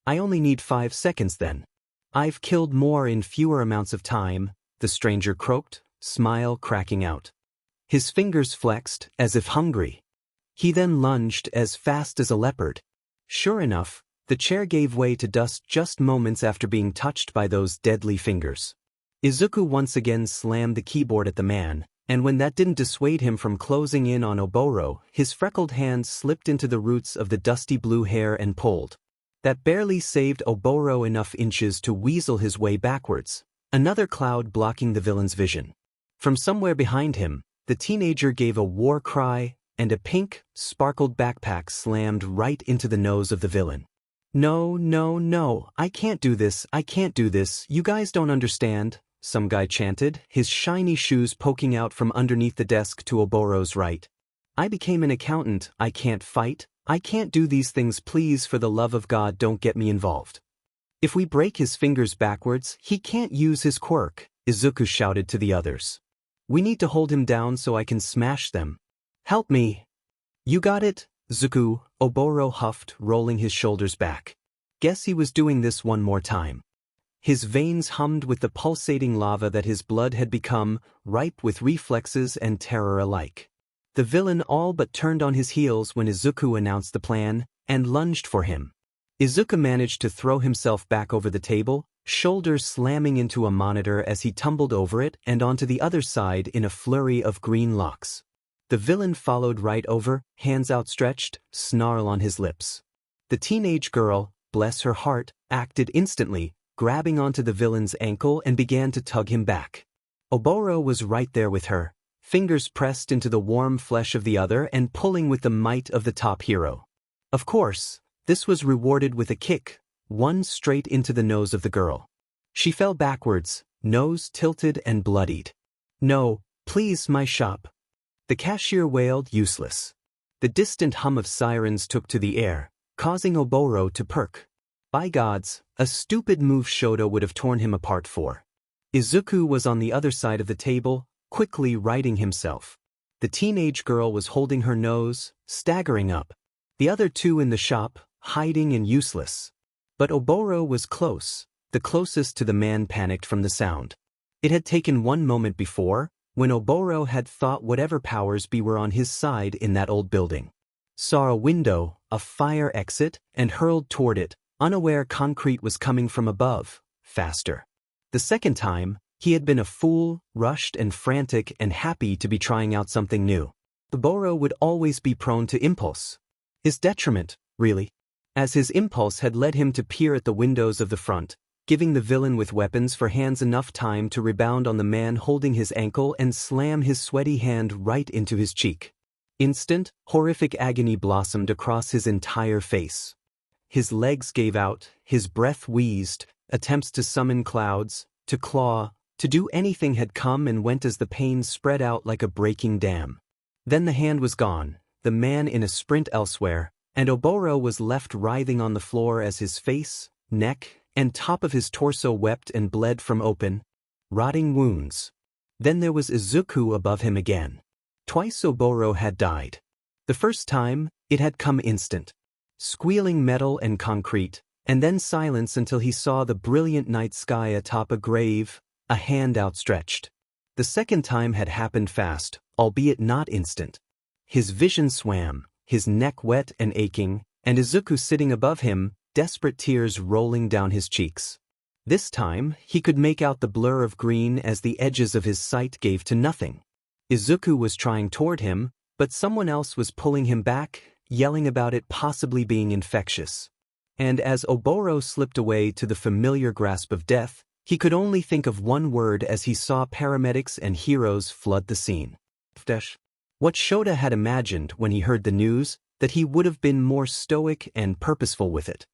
I only need 5 seconds then. I've killed more in fewer amounts of time, the stranger croaked, smile cracking out. His fingers flexed, as if hungry. He then lunged as fast as a leopard. Sure enough, the chair gave way to dust just moments after being touched by those deadly fingers. Izuku once again slammed the keyboard at the man, and when that didn't dissuade him from closing in on Oboro, his freckled hands slipped into the roots of the dusty blue hair and pulled. That barely saved Oboro enough inches to weasel his way backwards, another cloud blocking the villain's vision. From somewhere behind him, the teenager gave a war cry, and a pink, sparkled backpack slammed right into the nose of the villain. No, no, no, I can't do this, you guys don't understand, some guy chanted, his shiny shoes poking out from underneath the desk to Oboro's right. I became an accountant, I can't fight, I can't do these things, please for the love of God don't get me involved. If we break his fingers backwards, he can't use his quirk, Izuku shouted to the others. We need to hold him down so I can smash them. Help me. You got it, Zuku, Oboro huffed, rolling his shoulders back. Guess he was doing this one more time. His veins hummed with the pulsating lava that his blood had become, ripe with reflexes and terror alike. The villain all but turned on his heels when Izuku announced the plan, and lunged for him. Izuku managed to throw himself back over the table, shoulders slamming into a monitor as he tumbled over it and onto the other side in a flurry of green locks. The villain followed right over, hands outstretched, snarl on his lips. The teenage girl, bless her heart, acted instantly, grabbing onto the villain's ankle and began to tug him back. Oboro was right there with her, fingers pressed into the warm flesh of the other and pulling with the might of the top hero. Of course, this was rewarded with a kick, one straight into the nose of the girl. She fell backwards, nose tilted and bloodied. No, please my shop. The cashier wailed, useless. The distant hum of sirens took to the air, causing Oboro to perk. By gods, a stupid move Shoto would have torn him apart for. Izuku was on the other side of the table, quickly righting himself. The teenage girl was holding her nose, staggering up. The other 2 in the shop, hiding and useless. But Oboro was close, the closest to the man panicked from the sound. It had taken one moment before, when Oboro had thought whatever powers be were on his side in that old building. Saw a window, a fire exit, and hurled toward it, unaware concrete was coming from above, faster. The second time, he had been a fool, rushed and frantic and happy to be trying out something new. Oboro would always be prone to impulse. His detriment, really. As his impulse had led him to peer at the windows of the front, giving the villain with weapons for hands enough time to rebound on the man holding his ankle and slam his sweaty hand right into his cheek. Instant, horrific agony blossomed across his entire face. His legs gave out, his breath wheezed, attempts to summon clouds, to claw, to do anything had come and went as the pain spread out like a breaking dam. Then the hand was gone, the man in a sprint elsewhere, and Oboro was left writhing on the floor as his face, neck, and top of his torso wept and bled from open, rotting wounds. Then there was Izuku above him again. Twice Oboro had died. The first time, it had come instant. Squealing metal and concrete, and then silence until he saw the brilliant night sky atop a grave, a hand outstretched. The second time had happened fast, albeit not instant. His vision swam, his neck wet and aching, and Izuku sitting above him, desperate tears rolling down his cheeks. This time, he could make out the blur of green as the edges of his sight gave to nothing. Izuku was trying toward him, but someone else was pulling him back, yelling about it possibly being infectious. And as Oboro slipped away to the familiar grasp of death, he could only think of one word as he saw paramedics and heroes flood the scene. What Shota had imagined when he heard the news, that he would have been more stoic and purposeful with it.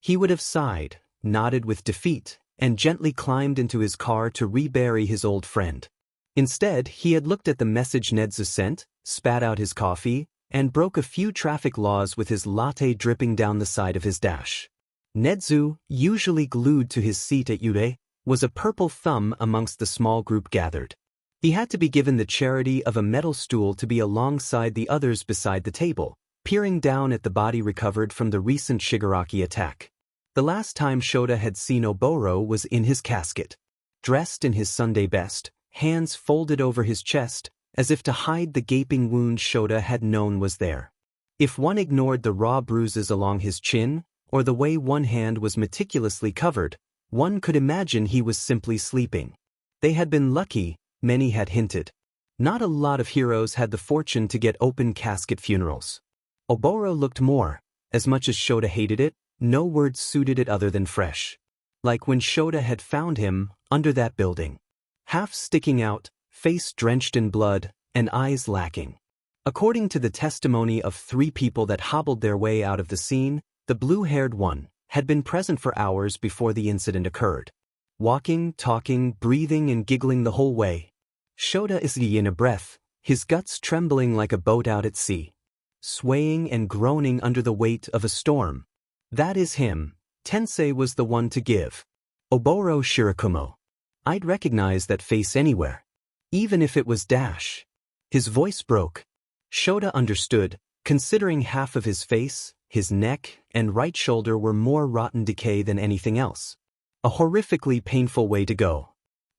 He would have sighed, nodded with defeat, and gently climbed into his car to rebury his old friend. Instead, he had looked at the message Nezu sent, spat out his coffee, and broke a few traffic laws with his latte dripping down the side of his dash. Nezu, usually glued to his seat at Yurei, was a purple thumb amongst the small group gathered. He had to be given the charity of a metal stool to be alongside the others beside the table, peering down at the body recovered from the recent Shigaraki attack. The last time Shota had seen Oboro was in his casket. Dressed in his Sunday best, hands folded over his chest, as if to hide the gaping wound Shota had known was there. If one ignored the raw bruises along his chin, or the way one hand was meticulously covered, one could imagine he was simply sleeping. They had been lucky, many had hinted. Not a lot of heroes had the fortune to get open casket funerals. Oboro looked more. As much as Shota hated it, no words suited it other than fresh. Like when Shota had found him, under that building. Half sticking out, face drenched in blood, and eyes lacking. According to the testimony of 3 people that hobbled their way out of the scene, the blue-haired one had been present for hours before the incident occurred. Walking, talking, breathing and giggling the whole way. Shota is in a breath, his guts trembling like a boat out at sea. Swaying and groaning under the weight of a storm. That is him. Tensei was the one to give. Oboro Shirakumo. I'd recognize that face anywhere. Even if it was Dash. His voice broke. Shota understood, considering half of his face, his neck, and right shoulder were more rotten decay than anything else. A horrifically painful way to go.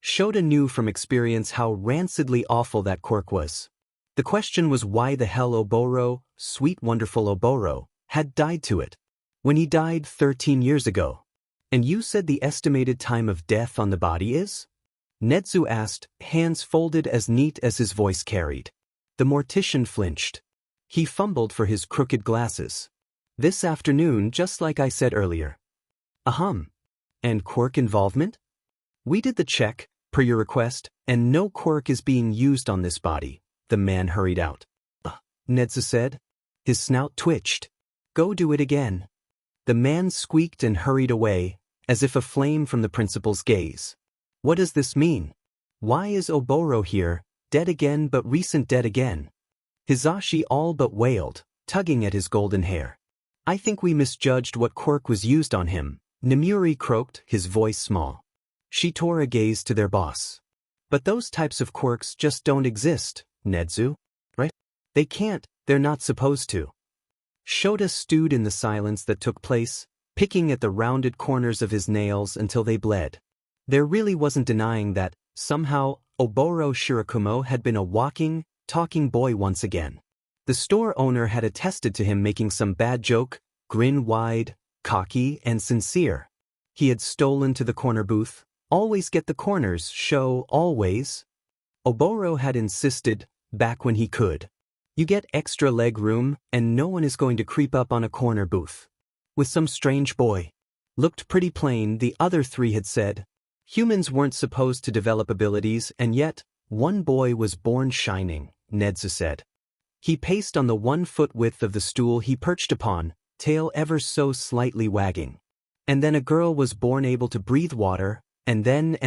Shota knew from experience how rancidly awful that quirk was. The question was why the hell Oboro, sweet wonderful Oboro, had died to it. When he died 13 years ago. And you said the estimated time of death on the body is? Nezu asked, hands folded as neat as his voice carried. The mortician flinched. He fumbled for his crooked glasses. This afternoon, just like I said earlier. Ahem. And quirk involvement? We did the check, per your request, and no quirk is being used on this body, the man hurried out. Nezu said. His snout twitched. Go do it again. The man squeaked and hurried away, as if aflame from the principal's gaze. What does this mean? Why is Oboro here, dead again but recent dead again? Hizashi all but wailed, tugging at his golden hair. I think we misjudged what quirk was used on him, Nemuri croaked, his voice small. She tore a gaze to their boss. But those types of quirks just don't exist, Nezu. Right? They can't, they're not supposed to. Shota stewed in the silence that took place, picking at the rounded corners of his nails until they bled. There really wasn't denying that, somehow, Oboro Shirakumo had been a walking, talking boy once again. The store owner had attested to him making some bad joke, grin wide, cocky, and sincere. He had stolen to the corner booth, always get the corners, show, always. Oboro had insisted, back when he could. You get extra leg room, and no one is going to creep up on a corner booth. With some strange boy. Looked pretty plain, the other 3 had said. Humans weren't supposed to develop abilities, and yet, one boy was born shining, Nezu said. He paced on the 1-foot width of the stool he perched upon, tail ever so slightly wagging. And then a girl was born able to breathe water, and then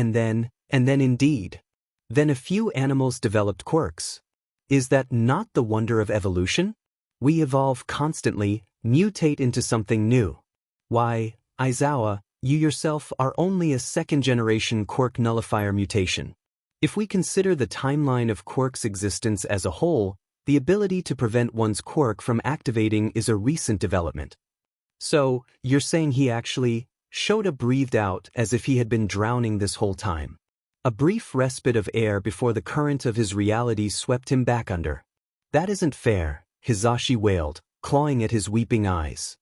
indeed. Then a few animals developed quirks. Is that not the wonder of evolution? We evolve constantly, mutate into something new. Why, Aizawa, you yourself are only a second-generation quirk nullifier mutation. If we consider the timeline of quirk's existence as a whole, the ability to prevent one's quirk from activating is a recent development. So, you're saying he actually, Shota breathed out as if he had been drowning this whole time. A brief respite of air before the current of his reality swept him back under. That isn't fair, Hizashi wailed, clawing at his weeping eyes.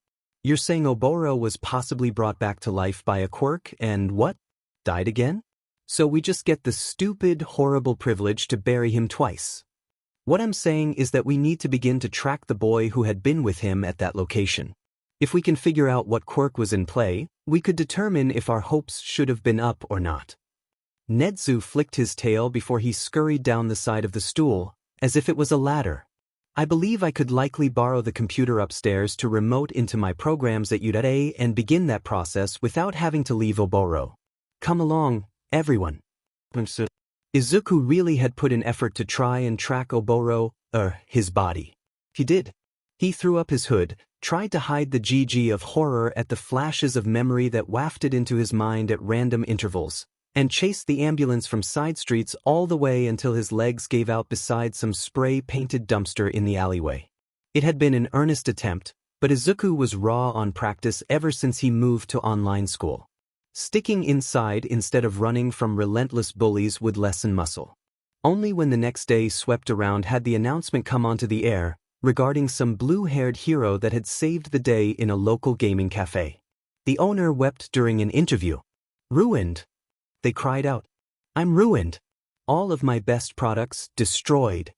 You're saying Oboro was possibly brought back to life by a quirk and what? Died again? So we just get the stupid, horrible privilege to bury him twice. What I'm saying is that we need to begin to track the boy who had been with him at that location. If we can figure out what quirk was in play, we could determine if our hopes should have been up or not. Netsu flicked his tail before he scurried down the side of the stool, as if it was a ladder. I believe I could likely borrow the computer upstairs to remote into my programs at UA and begin that process without having to leave Oboro. Come along, everyone. Izuku really had put in effort to try and track Oboro, his body. He did. He threw up his hood, tried to hide the GG of horror at the flashes of memory that wafted into his mind at random intervals, and chased the ambulance from side streets all the way until his legs gave out beside some spray-painted dumpster in the alleyway. It had been an earnest attempt, but Izuku was raw on practice ever since he moved to online school. Sticking inside instead of running from relentless bullies would lessen muscle. Only when the next day swept around had the announcement come onto the air regarding some blue-haired hero that had saved the day in a local gaming cafe. The owner wept during an interview. "Ruined," they cried out. "I'm ruined. All of my best products destroyed."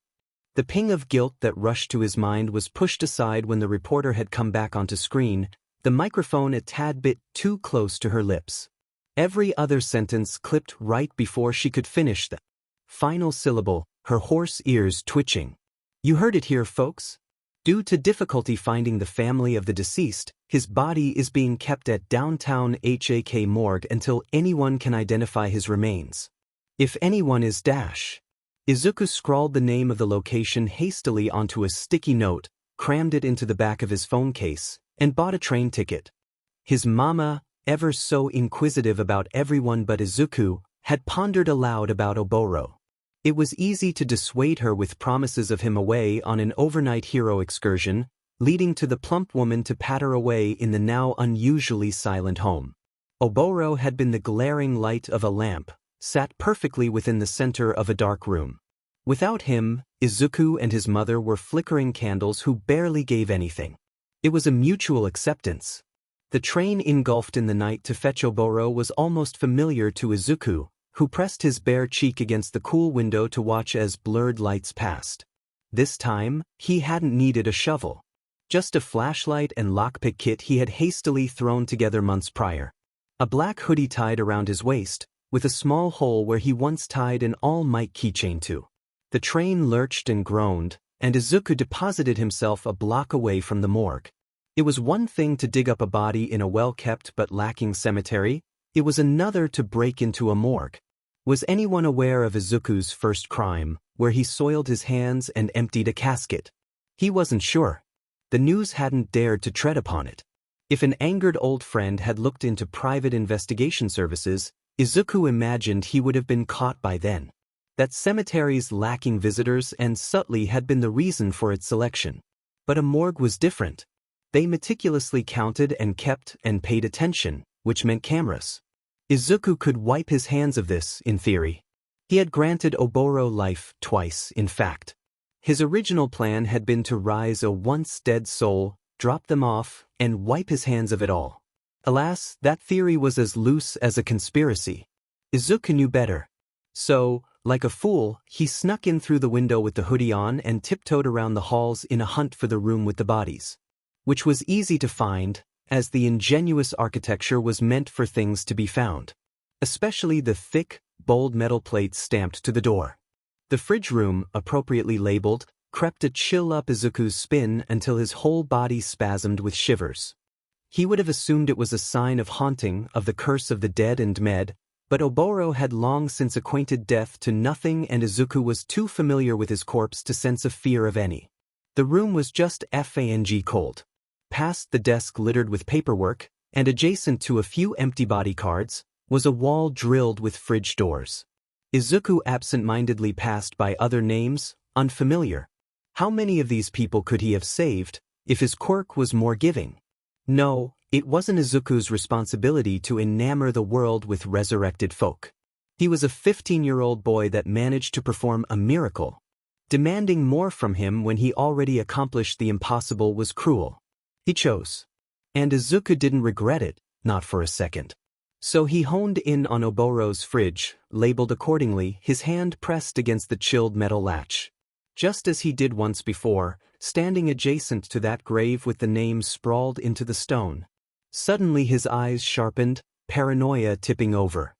The ping of guilt that rushed to his mind was pushed aside when the reporter had come back onto screen, the microphone a tad bit too close to her lips. Every other sentence clipped right before she could finish the final syllable, her hoarse ears twitching. "You heard it here, folks. Due to difficulty finding the family of the deceased, his body is being kept at downtown HAK morgue until anyone can identify his remains. If anyone is dash." Izuku scrawled the name of the location hastily onto a sticky note, crammed it into the back of his phone case, and bought a train ticket. His mama, ever so inquisitive about everyone but Izuku, had pondered aloud about Oboro. It was easy to dissuade her with promises of him away on an overnight hero excursion, leading to the plump woman to patter away in the now unusually silent home. Oboro had been the glaring light of a lamp, sat perfectly within the center of a dark room. Without him, Izuku and his mother were flickering candles who barely gave anything. It was a mutual acceptance. The train engulfed in the night to fetch Oboro was almost familiar to Izuku, who pressed his bare cheek against the cool window to watch as blurred lights passed. This time, he hadn't needed a shovel. Just a flashlight and lockpick kit he had hastily thrown together months prior. A black hoodie tied around his waist, with a small hole where he once tied an all-might keychain to. The train lurched and groaned, and Izuku deposited himself a block away from the morgue. It was one thing to dig up a body in a well-kept but lacking cemetery, it was another to break into a morgue. Was anyone aware of Izuku's first crime, where he soiled his hands and emptied a casket? He wasn't sure. The news hadn't dared to tread upon it. If an angered old friend had looked into private investigation services, Izuku imagined he would have been caught by then. That cemeteries lacking visitors and subtly had been the reason for its selection. But a morgue was different. They meticulously counted and kept and paid attention, which meant cameras. Izuku could wipe his hands of this, in theory. He had granted Oboro life twice, in fact. His original plan had been to rise a once-dead soul, drop them off, and wipe his hands of it all. Alas, that theory was as loose as a conspiracy. Izuku knew better. So, like a fool, he snuck in through the window with the hoodie on and tiptoed around the halls in a hunt for the room with the bodies. Which was easy to find, as the ingenious architecture was meant for things to be found. Especially the thick, bold metal plates stamped to the door. The fridge room, appropriately labeled, crept a chill up Izuku's spine until his whole body spasmed with shivers. He would have assumed it was a sign of haunting, of the curse of the dead and med, but Oboro had long since acquainted death to nothing and Izuku was too familiar with his corpse to sense a fear of any. The room was just fang cold. Past the desk littered with paperwork, and adjacent to a few empty body cards, was a wall drilled with fridge doors. Izuku absent-mindedly passed by other names, unfamiliar. How many of these people could he have saved, if his quirk was more giving? No, it wasn't Izuku's responsibility to enamor the world with resurrected folk. He was a 15-year-old boy that managed to perform a miracle. Demanding more from him when he already accomplished the impossible was cruel. He chose. And Izuku didn't regret it, not for a second. So he honed in on Oboro's fridge, labeled accordingly, his hand pressed against the chilled metal latch. Just as he did once before, standing adjacent to that grave with the name sprawled into the stone. Suddenly his eyes sharpened, paranoia tipping over.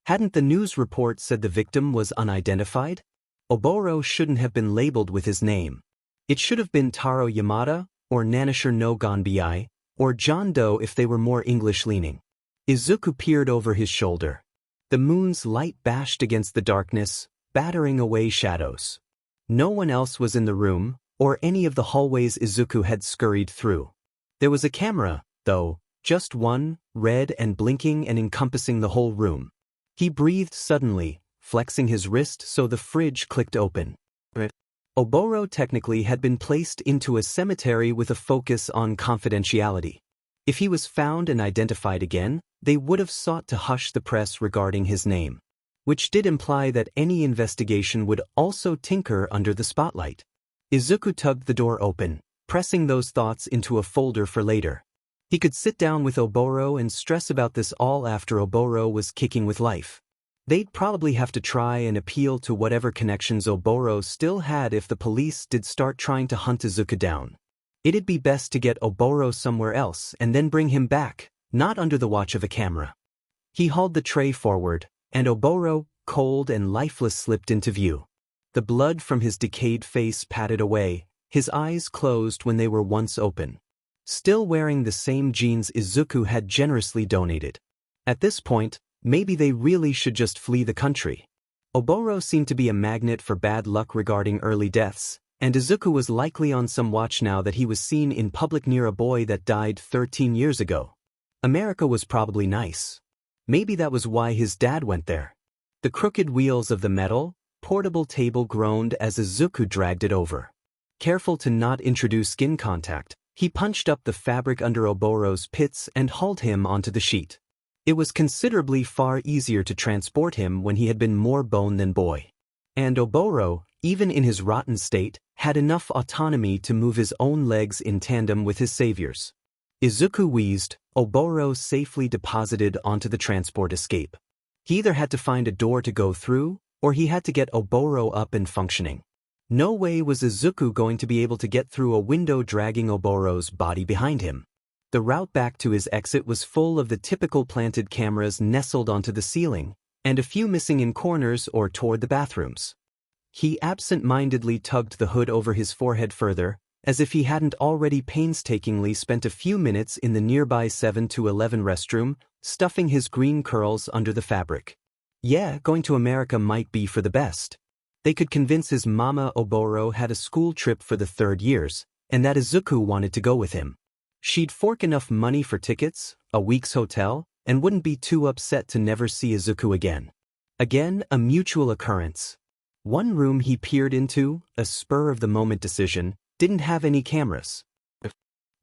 Hadn't the news report said the victim was unidentified? Oboro shouldn't have been labeled with his name. It should have been Taro Yamada, or Nanisher no Gonbai, or John Doe if they were more English-leaning. Izuku peered over his shoulder. The moon's light bashed against the darkness, battering away shadows. No one else was in the room, or any of the hallways Izuku had scurried through. There was a camera, though, just one, red and blinking and encompassing the whole room. He breathed suddenly, flexing his wrist so the fridge clicked open. Oboro technically had been placed into a cemetery with a focus on confidentiality. If he was found and identified again, they would have sought to hush the press regarding his name, which did imply that any investigation would also tinker under the spotlight. Izuku tugged the door open, pressing those thoughts into a folder for later. He could sit down with Oboro and stress about this all after Oboro was kicking with life. They'd probably have to try and appeal to whatever connections Oboro still had if the police did start trying to hunt Izuku down. It'd be best to get Oboro somewhere else and then bring him back, not under the watch of a camera. He hauled the tray forward, and Oboro, cold and lifeless, slipped into view. The blood from his decayed face patted away, his eyes closed when they were once open. Still wearing the same jeans Izuku had generously donated. At this point, maybe they really should just flee the country. Oboro seemed to be a magnet for bad luck regarding early deaths, and Izuku was likely on some watch now that he was seen in public near a boy that died 13 years ago. America was probably nice. Maybe that was why his dad went there. The crooked wheels of the metal, portable table groaned as Izuku dragged it over. Careful to not introduce skin contact, he punched up the fabric under Oboro's pits and hauled him onto the sheet. It was considerably far easier to transport him when he had been more bone than boy. And Oboro, even in his rotten state, had enough autonomy to move his own legs in tandem with his savior's. Izuku wheezed, Oboro safely deposited onto the transport escape. He either had to find a door to go through, or he had to get Oboro up and functioning. No way was Izuku going to be able to get through a window dragging Oboro's body behind him. The route back to his exit was full of the typical planted cameras nestled onto the ceiling, and a few missing in corners or toward the bathrooms. He absent-mindedly tugged the hood over his forehead further, as if he hadn't already painstakingly spent a few minutes in the nearby 7-11 restroom, stuffing his green curls under the fabric. Yeah, going to America might be for the best. They could convince his mama Oboro had a school trip for the 3rd years, and that Izuku wanted to go with him. She'd fork enough money for tickets, a week's hotel, and wouldn't be too upset to never see Izuku again. Again, a mutual occurrence. One room he peered into, a spur-of-the-moment decision, didn't have any cameras.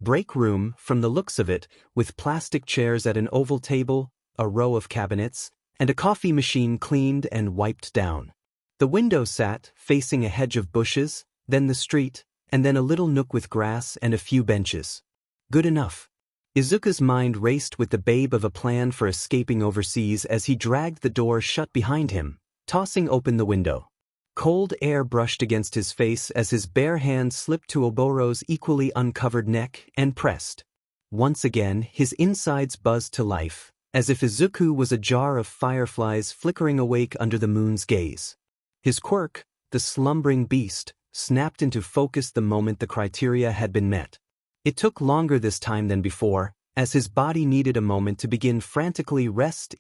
Break room, from the looks of it, with plastic chairs at an oval table, a row of cabinets, and a coffee machine cleaned and wiped down. The window sat, facing a hedge of bushes, then the street, and then a little nook with grass and a few benches. Good enough. Izuku's mind raced with the babe of a plan for escaping overseas as he dragged the door shut behind him, tossing open the window. Cold air brushed against his face as his bare hand slipped to Oboro's equally uncovered neck and pressed. Once again, his insides buzzed to life, as if Izuku was a jar of fireflies flickering awake under the moon's gaze. His quirk, the slumbering beast, snapped into focus the moment the criteria had been met. It took longer this time than before, as his body needed a moment to begin frantically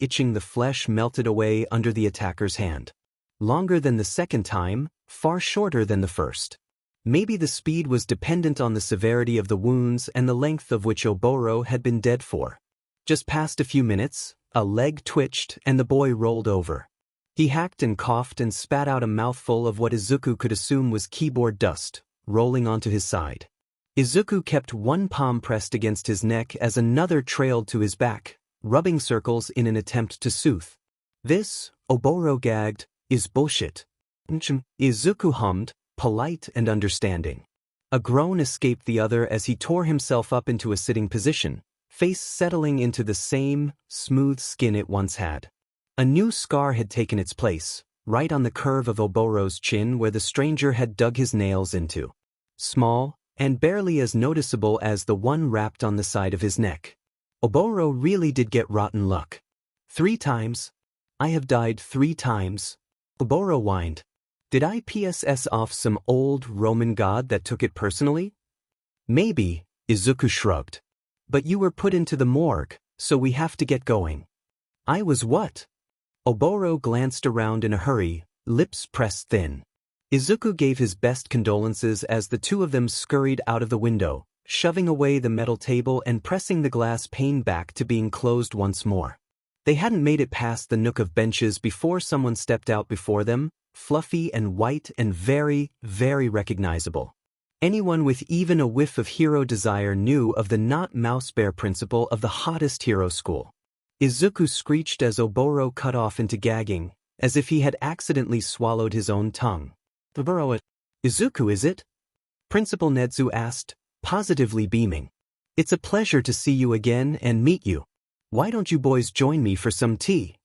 itching the flesh melted away under the attacker's hand. Longer than the second time, far shorter than the first. Maybe the speed was dependent on the severity of the wounds and the length of which Oboro had been dead for. Just past a few minutes, a leg twitched and the boy rolled over. He hacked and coughed and spat out a mouthful of what Izuku could assume was keyboard dust, rolling onto his side. Izuku kept one palm pressed against his neck as another trailed to his back, rubbing circles in an attempt to soothe. This, Oboro gagged, is bullshit. Izuku hummed, polite and understanding. A groan escaped the other as he tore himself up into a sitting position, face settling into the same, smooth skin it once had. A new scar had taken its place, right on the curve of Oboro's chin where the stranger had dug his nails into. Small, and barely as noticeable as the one wrapped on the side of his neck. Oboro really did get rotten luck. 3 times? I have died 3 times. Oboro whined. Did I PSS off some old Roman god that took it personally? Maybe, Izuku shrugged. But you were put into the morgue, so we have to get going. I was what? Oboro glanced around in a hurry, lips pressed thin. Izuku gave his best condolences as the two of them scurried out of the window, shoving away the metal table and pressing the glass pane back to being closed once more. They hadn't made it past the nook of benches before someone stepped out before them, fluffy and white and very, very recognizable. Anyone with even a whiff of hero desire knew of the not mouse bear principle of the hottest hero school. Izuku screeched as Oboro cut off into gagging, as if he had accidentally swallowed his own tongue. Oboro, Izuku, is it? Principal Nedzu asked, positively beaming. It's a pleasure to see you again and meet you. Why don't you boys join me for some tea?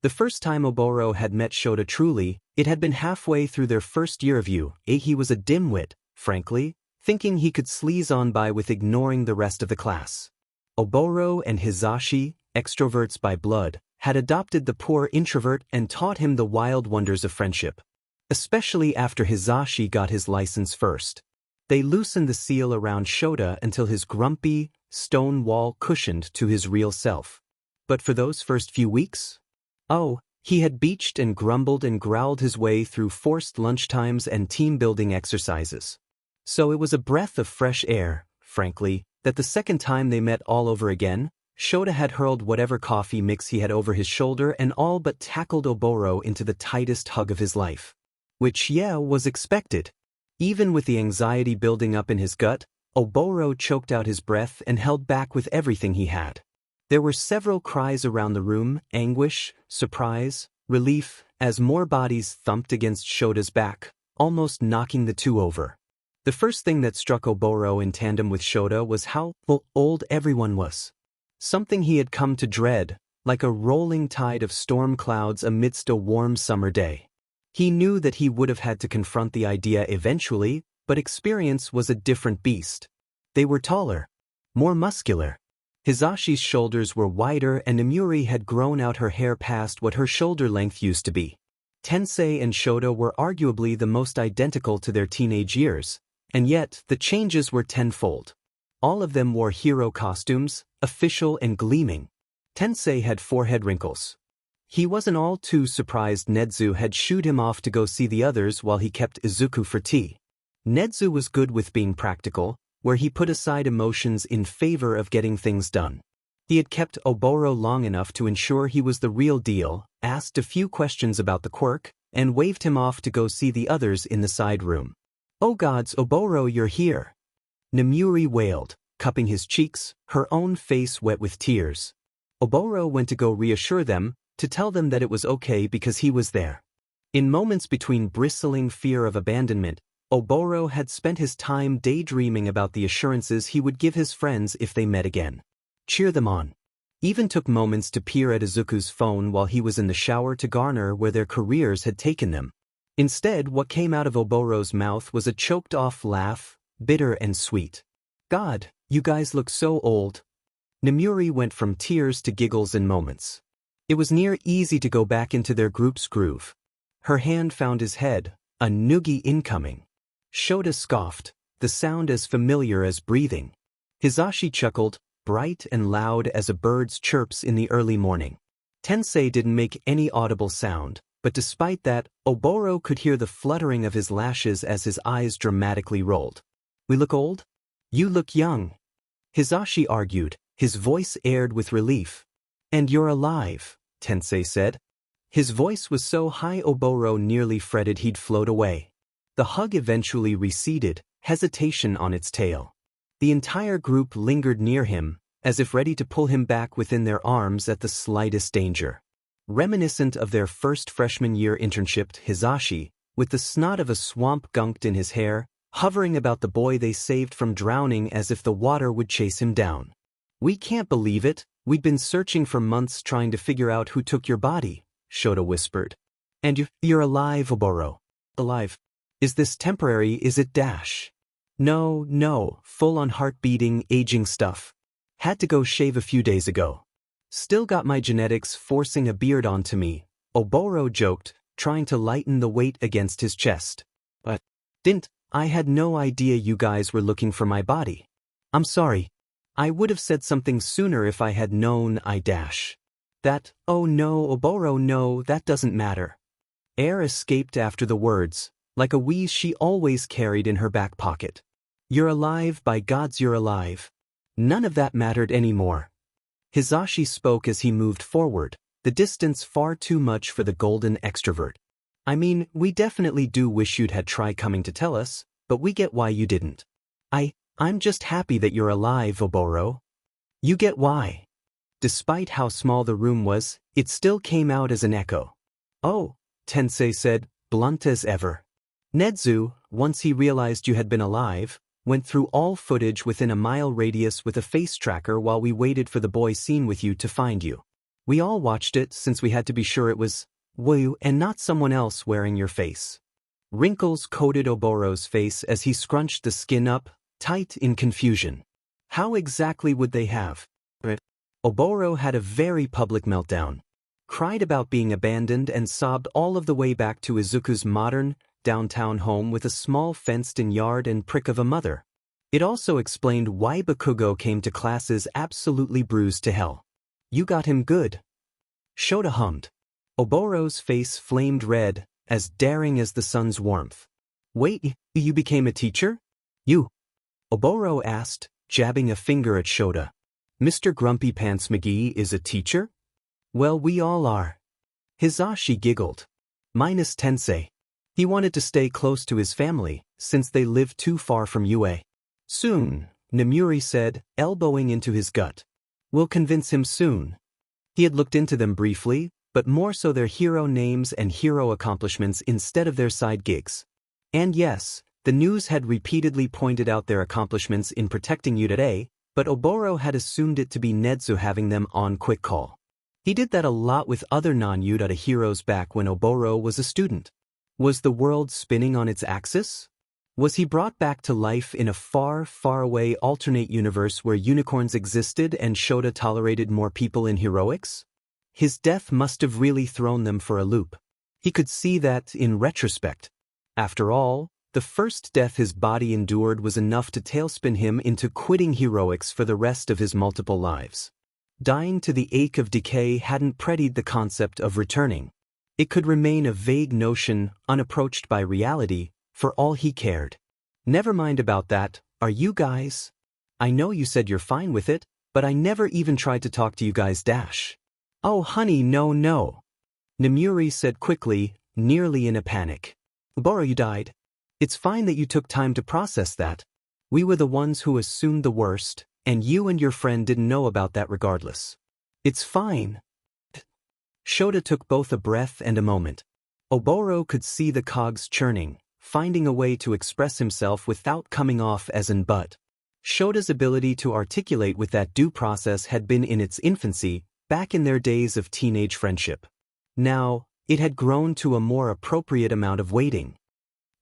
The first time Oboro had met Shota truly, it had been halfway through their first year of UA. He was a dimwit, frankly, thinking he could sleaze on by with ignoring the rest of the class. Oboro and Hizashi, extroverts by blood, had adopted the poor introvert and taught him the wild wonders of friendship. Especially after Hizashi got his license first. They loosened the seal around Shota until his grumpy, stone wall cushioned to his real self. But for those first few weeks? Oh, he had beached and grumbled and growled his way through forced lunchtimes and team-building exercises. So it was a breath of fresh air, frankly, that the second time they met all over again, Shota had hurled whatever coffee mix he had over his shoulder and all but tackled Oboro into the tightest hug of his life. Which, yeah, was expected. Even with the anxiety building up in his gut, Oboro choked out his breath and held back with everything he had. There were several cries around the room, anguish, surprise, relief, as more bodies thumped against Shota's back, almost knocking the two over. The first thing that struck Oboro in tandem with Shota was how old everyone was. Something he had come to dread, like a rolling tide of storm clouds amidst a warm summer day. He knew that he would have had to confront the idea eventually, but experience was a different beast. They were taller, more muscular. Hizashi's shoulders were wider and Nemuri had grown out her hair past what her shoulder length used to be. Tensei and Shota were arguably the most identical to their teenage years, and yet the changes were tenfold. All of them wore hero costumes, official and gleaming. Tensei had forehead wrinkles. He wasn't all too surprised Nedzu had shooed him off to go see the others while he kept Izuku for tea. Nedzu was good with being practical, where he put aside emotions in favor of getting things done. He had kept Oboro long enough to ensure he was the real deal, asked a few questions about the Quirk, and waved him off to go see the others in the side room. Oh gods, Oboro, you're here. Nemuri wailed, cupping his cheeks, her own face wet with tears. Oboro went to go reassure them, to tell them that it was okay because he was there. In moments between bristling fear of abandonment, Oboro had spent his time daydreaming about the assurances he would give his friends if they met again. Cheer them on. Even took moments to peer at Izuku's phone while he was in the shower to garner where their careers had taken them. Instead, what came out of Oboro's mouth was a choked-off laugh, bitter and sweet. God, you guys look so old. Nemuri went from tears to giggles in moments. It was near easy to go back into their group's groove. Her hand found his head, a noogie incoming. Shota scoffed, the sound as familiar as breathing. Hizashi chuckled, bright and loud as a bird's chirps in the early morning. Tensei didn't make any audible sound, but despite that, Oboro could hear the fluttering of his lashes as his eyes dramatically rolled. We look old? You look young. Hizashi argued, his voice aired with relief. And you're alive, Tensei said. His voice was so high Oboro nearly fretted he'd float away. The hug eventually receded, hesitation on its tail. The entire group lingered near him, as if ready to pull him back within their arms at the slightest danger. Reminiscent of their first freshman year internship, Hizashi, with the snot of a swamp gunked in his hair, hovering about the boy they saved from drowning as if the water would chase him down. We can't believe it. We'd been searching for months trying to figure out who took your body, Shota whispered. And you're alive, Oboro. Alive. Is this temporary, is it dash? No, full-on heart-beating, aging stuff. Had to go shave a few days ago. Still got my genetics forcing a beard onto me, Oboro joked, trying to lighten the weight against his chest. But I had no idea you guys were looking for my body. I'm sorry. I would have said something sooner if I had known I dash. That, oh no, Oboro, no, that doesn't matter. Air escaped after the words, like a wheeze she always carried in her back pocket. You're alive, by gods you're alive. None of that mattered anymore. Hisashi spoke as he moved forward, the distance far too much for the golden extrovert. I mean, we definitely do wish you'd had tried coming to tell us, but we get why you didn't. I'm just happy that you're alive, Oboro. You get why. Despite how small the room was, it still came out as an echo. Oh, Tensei said, blunt as ever. Nedzu, once he realized you had been alive, went through all footage within a mile radius with a face tracker while we waited for the boy seen with you to find you. We all watched it since we had to be sure it was you and not someone else wearing your face. Wrinkles coated Oboro's face as he scrunched the skin up, tight in confusion. How exactly would they have? Oboro had a very public meltdown. Cried about being abandoned and sobbed all of the way back to Izuku's modern, downtown home with a small fenced-in yard and prick of a mother. It also explained why Bakugo came to classes absolutely bruised to hell. You got him good. Shota hummed. Oboro's face flamed red, as daring as the sun's warmth. Wait, you became a teacher? You? Oboro asked, jabbing a finger at Shota. Mr. Grumpy Pants McGee is a teacher? Well, we all are. Hisashi giggled. Minus Tensei. He wanted to stay close to his family, since they lived too far from UA. Soon, Namuri said, elbowing into his gut. We'll convince him soon. He had looked into them briefly, but more so their hero names and hero accomplishments instead of their side gigs. And yes, the news had repeatedly pointed out their accomplishments in protecting you today, but Oboro had assumed it to be Nedzu having them on quick call. He did that a lot with other non-Yudata heroes back when Oboro was a student. Was the world spinning on its axis? Was he brought back to life in a far, far away alternate universe where unicorns existed and Shota tolerated more people in heroics? His death must have really thrown them for a loop. He could see that in retrospect. After all, the first death his body endured was enough to tailspin him into quitting heroics for the rest of his multiple lives. Dying to the ache of decay hadn't prettied the concept of returning. It could remain a vague notion, unapproached by reality, for all he cared. Never mind about that, are you guys? I know you said you're fine with it, but I never even tried to talk to you guys dash. Oh honey, no. Namuri said quickly, nearly in a panic. Oboro, you died. It's fine that you took time to process that. We were the ones who assumed the worst, and you and your friend didn't know about that regardless. It's fine. Shota took both a breath and a moment. Oboro could see the cogs churning, finding a way to express himself without coming off as an but. Shota's ability to articulate with that due process had been in its infancy, back in their days of teenage friendship. Now, it had grown to a more appropriate amount of waiting.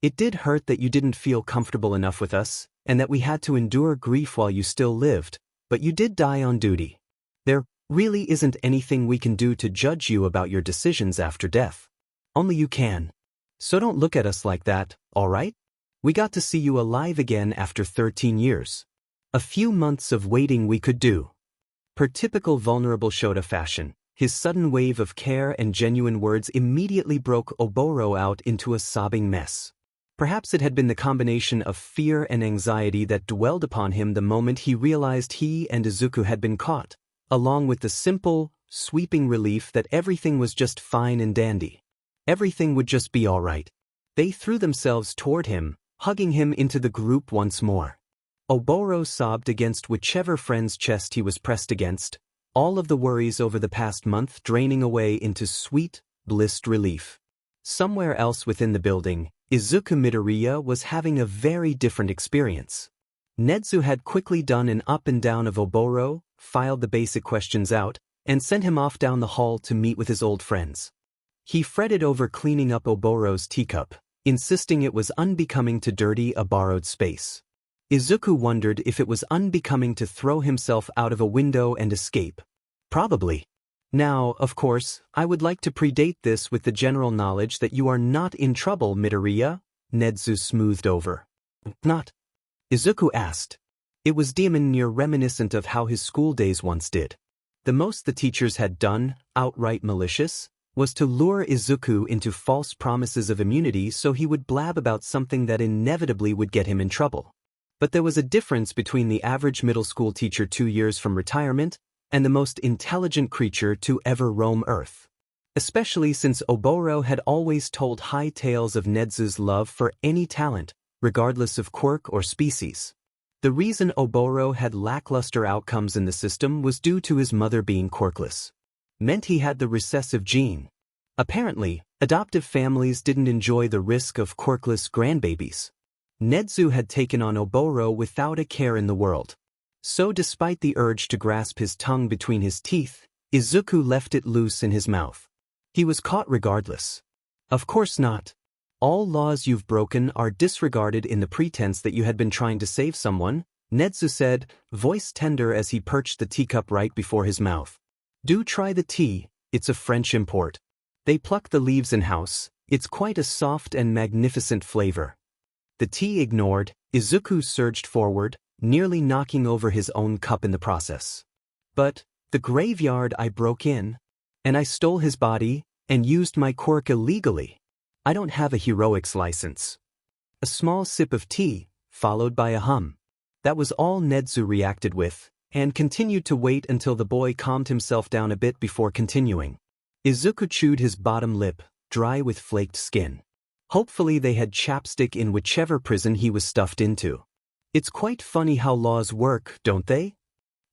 It did hurt that you didn't feel comfortable enough with us, and that we had to endure grief while you still lived, but you did die on duty. There really isn't anything we can do to judge you about your decisions after death. Only you can. So don't look at us like that, alright? We got to see you alive again after 13 years. A few months of waiting we could do. Per typical vulnerable Shota fashion, his sudden wave of care and genuine words immediately broke Oboro out into a sobbing mess. Perhaps it had been the combination of fear and anxiety that dwelled upon him the moment he realized he and Izuku had been caught, along with the simple, sweeping relief that everything was just fine and dandy. Everything would just be all right. They threw themselves toward him, hugging him into the group once more. Oboro sobbed against whichever friend's chest he was pressed against, all of the worries over the past month draining away into sweet, blissed relief. Somewhere else within the building, Izuku Midoriya was having a very different experience. Nedzu had quickly done an up and down of Oboro, filed the basic questions out, and sent him off down the hall to meet with his old friends. He fretted over cleaning up Oboro's teacup, insisting it was unbecoming to dirty a borrowed space. Izuku wondered if it was unbecoming to throw himself out of a window and escape. Probably. Now, of course, I would like to predate this with the general knowledge that you are not in trouble, Midoriya, Nezu smoothed over. Not? Izuku asked. It was demon near reminiscent of how his school days once did. The most the teachers had done, outright malicious, was to lure Izuku into false promises of immunity so he would blab about something that inevitably would get him in trouble. But there was a difference between the average middle school teacher 2 years from retirement and the most intelligent creature to ever roam Earth. Especially since Oboro had always told high tales of Nezu's love for any talent, regardless of quirk or species. The reason Oboro had lackluster outcomes in the system was due to his mother being quirkless. Meant he had the recessive gene. Apparently, adoptive families didn't enjoy the risk of quirkless grandbabies. Nezu had taken on Oboro without a care in the world. So despite the urge to grasp his tongue between his teeth, Izuku left it loose in his mouth. He was caught regardless. Of course not. All laws you've broken are disregarded in the pretense that you had been trying to save someone, Nezu said, voice tender as he perched the teacup right before his mouth. Do try the tea, it's a French import. They pluck the leaves in-house, it's quite a soft and magnificent flavor. The tea ignored, Izuku surged forward, nearly knocking over his own cup in the process. But, the graveyard I broke in, and I stole his body, and used my quirk illegally. I don't have a heroics license. A small sip of tea, followed by a hum. That was all Nezu reacted with, and continued to wait until the boy calmed himself down a bit before continuing. Izuku chewed his bottom lip, dry with flaked skin. Hopefully they had chapstick in whichever prison he was stuffed into. It's quite funny how laws work, don't they?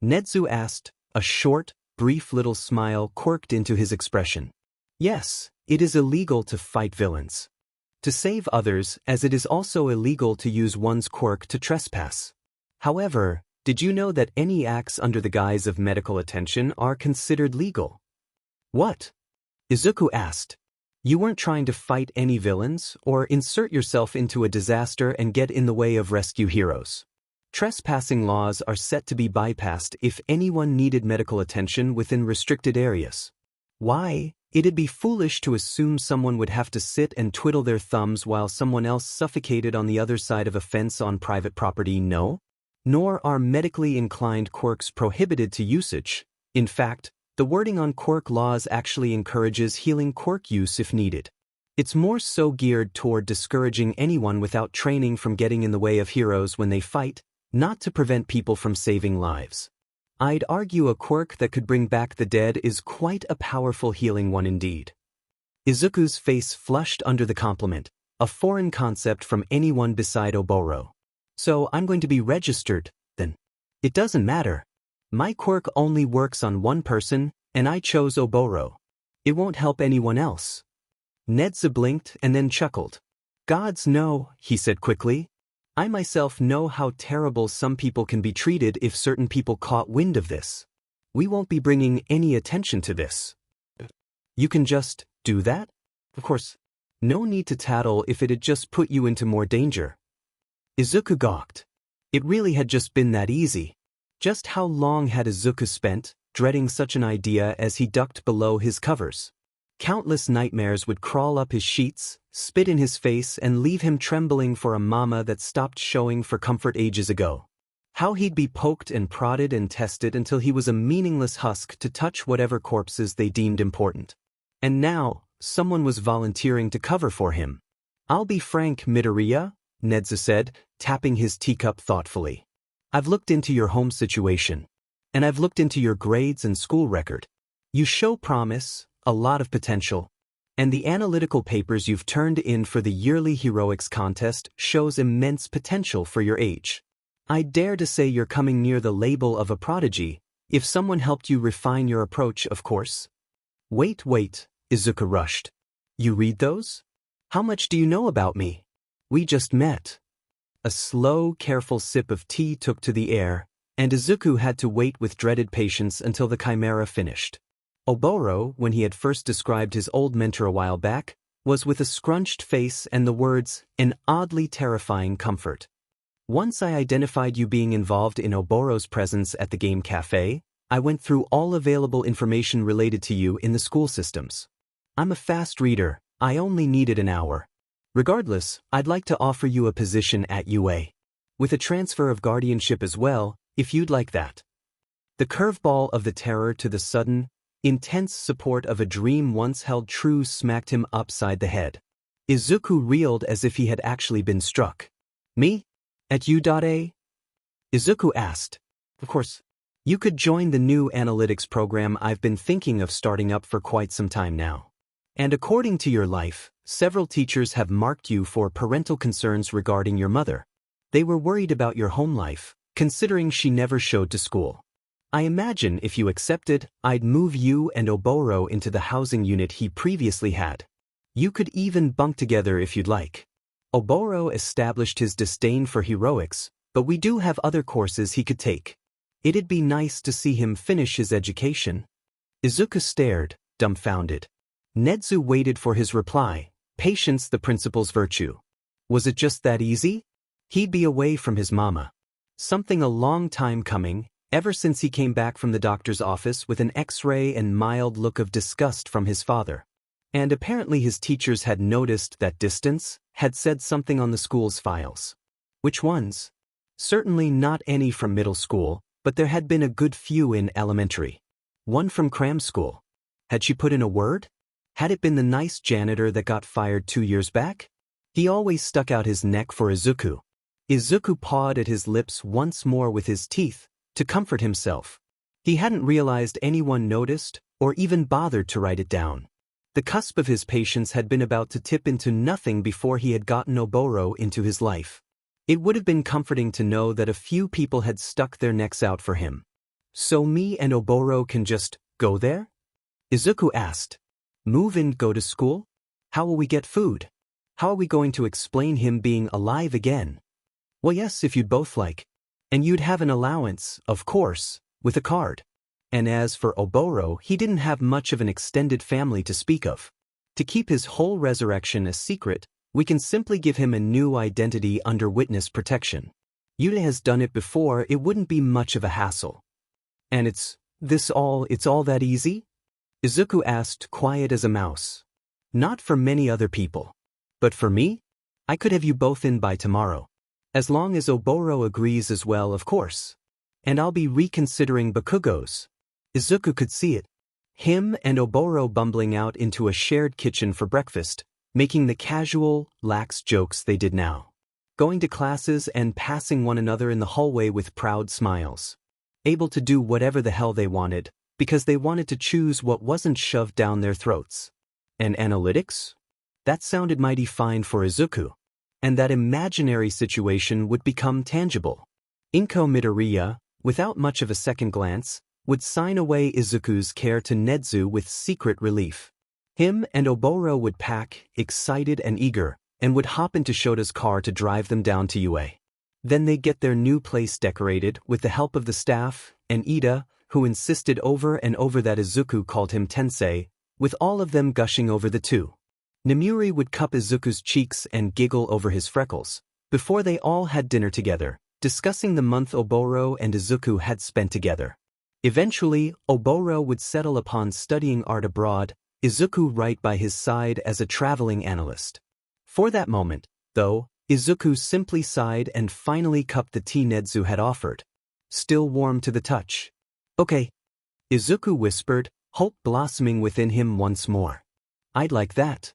Nezu asked, a short, brief little smile quirked into his expression. Yes, it is illegal to fight villains. To save others, as it is also illegal to use one's quirk to trespass. However, did you know that any acts under the guise of medical attention are considered legal? What? Izuku asked. You weren't trying to fight any villains or insert yourself into a disaster and get in the way of rescue heroes. Trespassing laws are set to be bypassed if anyone needed medical attention within restricted areas. Why? It'd be foolish to assume someone would have to sit and twiddle their thumbs while someone else suffocated on the other side of a fence on private property, no? Nor are medically inclined quirks prohibited to usage. In fact, the wording on quirk laws actually encourages healing quirk use if needed. It's more so geared toward discouraging anyone without training from getting in the way of heroes when they fight, not to prevent people from saving lives. I'd argue a quirk that could bring back the dead is quite a powerful healing one indeed. Izuku's face flushed under the compliment, a foreign concept from anyone beside Oboro. So I'm going to be registered, then. It doesn't matter. My quirk only works on one person, and I chose Oboro. It won't help anyone else. Nezu blinked and then chuckled. Gods no, he said quickly. I myself know how terrible some people can be treated if certain people caught wind of this. We won't be bringing any attention to this. You can just do that? Of course, no need to tattle if it had just put you into more danger. Izuku gawked. It really had just been that easy. Just how long had Izuku spent, dreading such an idea as he ducked below his covers? Countless nightmares would crawl up his sheets, spit in his face and leave him trembling for a mama that stopped showing for comfort ages ago. How he'd be poked and prodded and tested until he was a meaningless husk to touch whatever corpses they deemed important. And now, someone was volunteering to cover for him. I'll be frank, Midoriya, Nezu said, tapping his teacup thoughtfully. I've looked into your home situation. And I've looked into your grades and school record. You show promise, a lot of potential. And the analytical papers you've turned in for the yearly heroics contest shows immense potential for your age. I dare to say you're coming near the label of a prodigy, if someone helped you refine your approach, of course. Wait, Izuku rushed. You read those? How much do you know about me? We just met. A slow, careful sip of tea took to the air, and Izuku had to wait with dreaded patience until the chimera finished. Oboro, when he had first described his old mentor a while back, was with a scrunched face and the words, "an oddly terrifying comfort." Once I identified you being involved in Oboro's presence at the game cafe, I went through all available information related to you in the school systems. I'm a fast reader, I only needed an hour. Regardless, I'd like to offer you a position at UA. With a transfer of guardianship as well, if you'd like that. The curveball of the terror to the sudden, intense support of a dream once held true smacked him upside the head. Izuku reeled as if he had actually been struck. Me? At U.A? Izuku asked. Of course. You could join the new analytics program I've been thinking of starting up for quite some time now. And according to your life, several teachers have marked you for parental concerns regarding your mother. They were worried about your home life, considering she never showed to school. I imagine if you accepted, I'd move you and Oboro into the housing unit he previously had. You could even bunk together if you'd like. Oboro established his disdain for heroics, but we do have other courses he could take. It'd be nice to see him finish his education. Izuku stared, dumbfounded. Nedzu waited for his reply, patience the principal's virtue. Was it just that easy? He'd be away from his mama. Something a long time coming, ever since he came back from the doctor's office with an X-ray and mild look of disgust from his father. And apparently his teachers had noticed that distance, had said something on the school's files. Which ones? Certainly not any from middle school, but there had been a good few in elementary. One from cram school. Had she put in a word? Had it been the nice janitor that got fired 2 years back? He always stuck out his neck for Izuku. Izuku pawed at his lips once more with his teeth, to comfort himself. He hadn't realized anyone noticed, or even bothered to write it down. The cusp of his patience had been about to tip into nothing before he had gotten Oboro into his life. It would have been comforting to know that a few people had stuck their necks out for him. So me and Oboro can just go there? Izuku asked. Move and go to school? How will we get food? How are we going to explain him being alive again? Well, yes, if you'd both like. And you'd have an allowance, of course, with a card. And as for Oboro, he didn't have much of an extended family to speak of. To keep his whole resurrection a secret, we can simply give him a new identity under witness protection. Yuta has done it before, it wouldn't be much of a hassle. And it's all that easy? Izuku asked, quiet as a mouse. Not for many other people. But for me? I could have you both in by tomorrow. As long as Oboro agrees as well, of course. And I'll be reconsidering Bakugos. Izuku could see it. Him and Oboro bumbling out into a shared kitchen for breakfast, making the casual, lax jokes they did now. Going to classes and passing one another in the hallway with proud smiles. Able to do whatever the hell they wanted, because they wanted to choose what wasn't shoved down their throats. And analytics? That sounded mighty fine for Izuku. And that imaginary situation would become tangible. Izuku Midoriya, without much of a second glance, would sign away Izuku's care to Nedzu with secret relief. Him and Oboro would pack, excited and eager, and would hop into Shota's car to drive them down to UA. Then they'd get their new place decorated with the help of the staff, and Ida, who insisted over and over that Izuku called him Tensei, with all of them gushing over the two. Namuri would cup Izuku's cheeks and giggle over his freckles, before they all had dinner together, discussing the month Oboro and Izuku had spent together. Eventually, Oboro would settle upon studying art abroad, Izuku right by his side as a traveling analyst. For that moment, though, Izuku simply sighed and finally cupped the tea Nedzu had offered. Still warm to the touch. Okay. Izuku whispered, hope blossoming within him once more. I'd like that.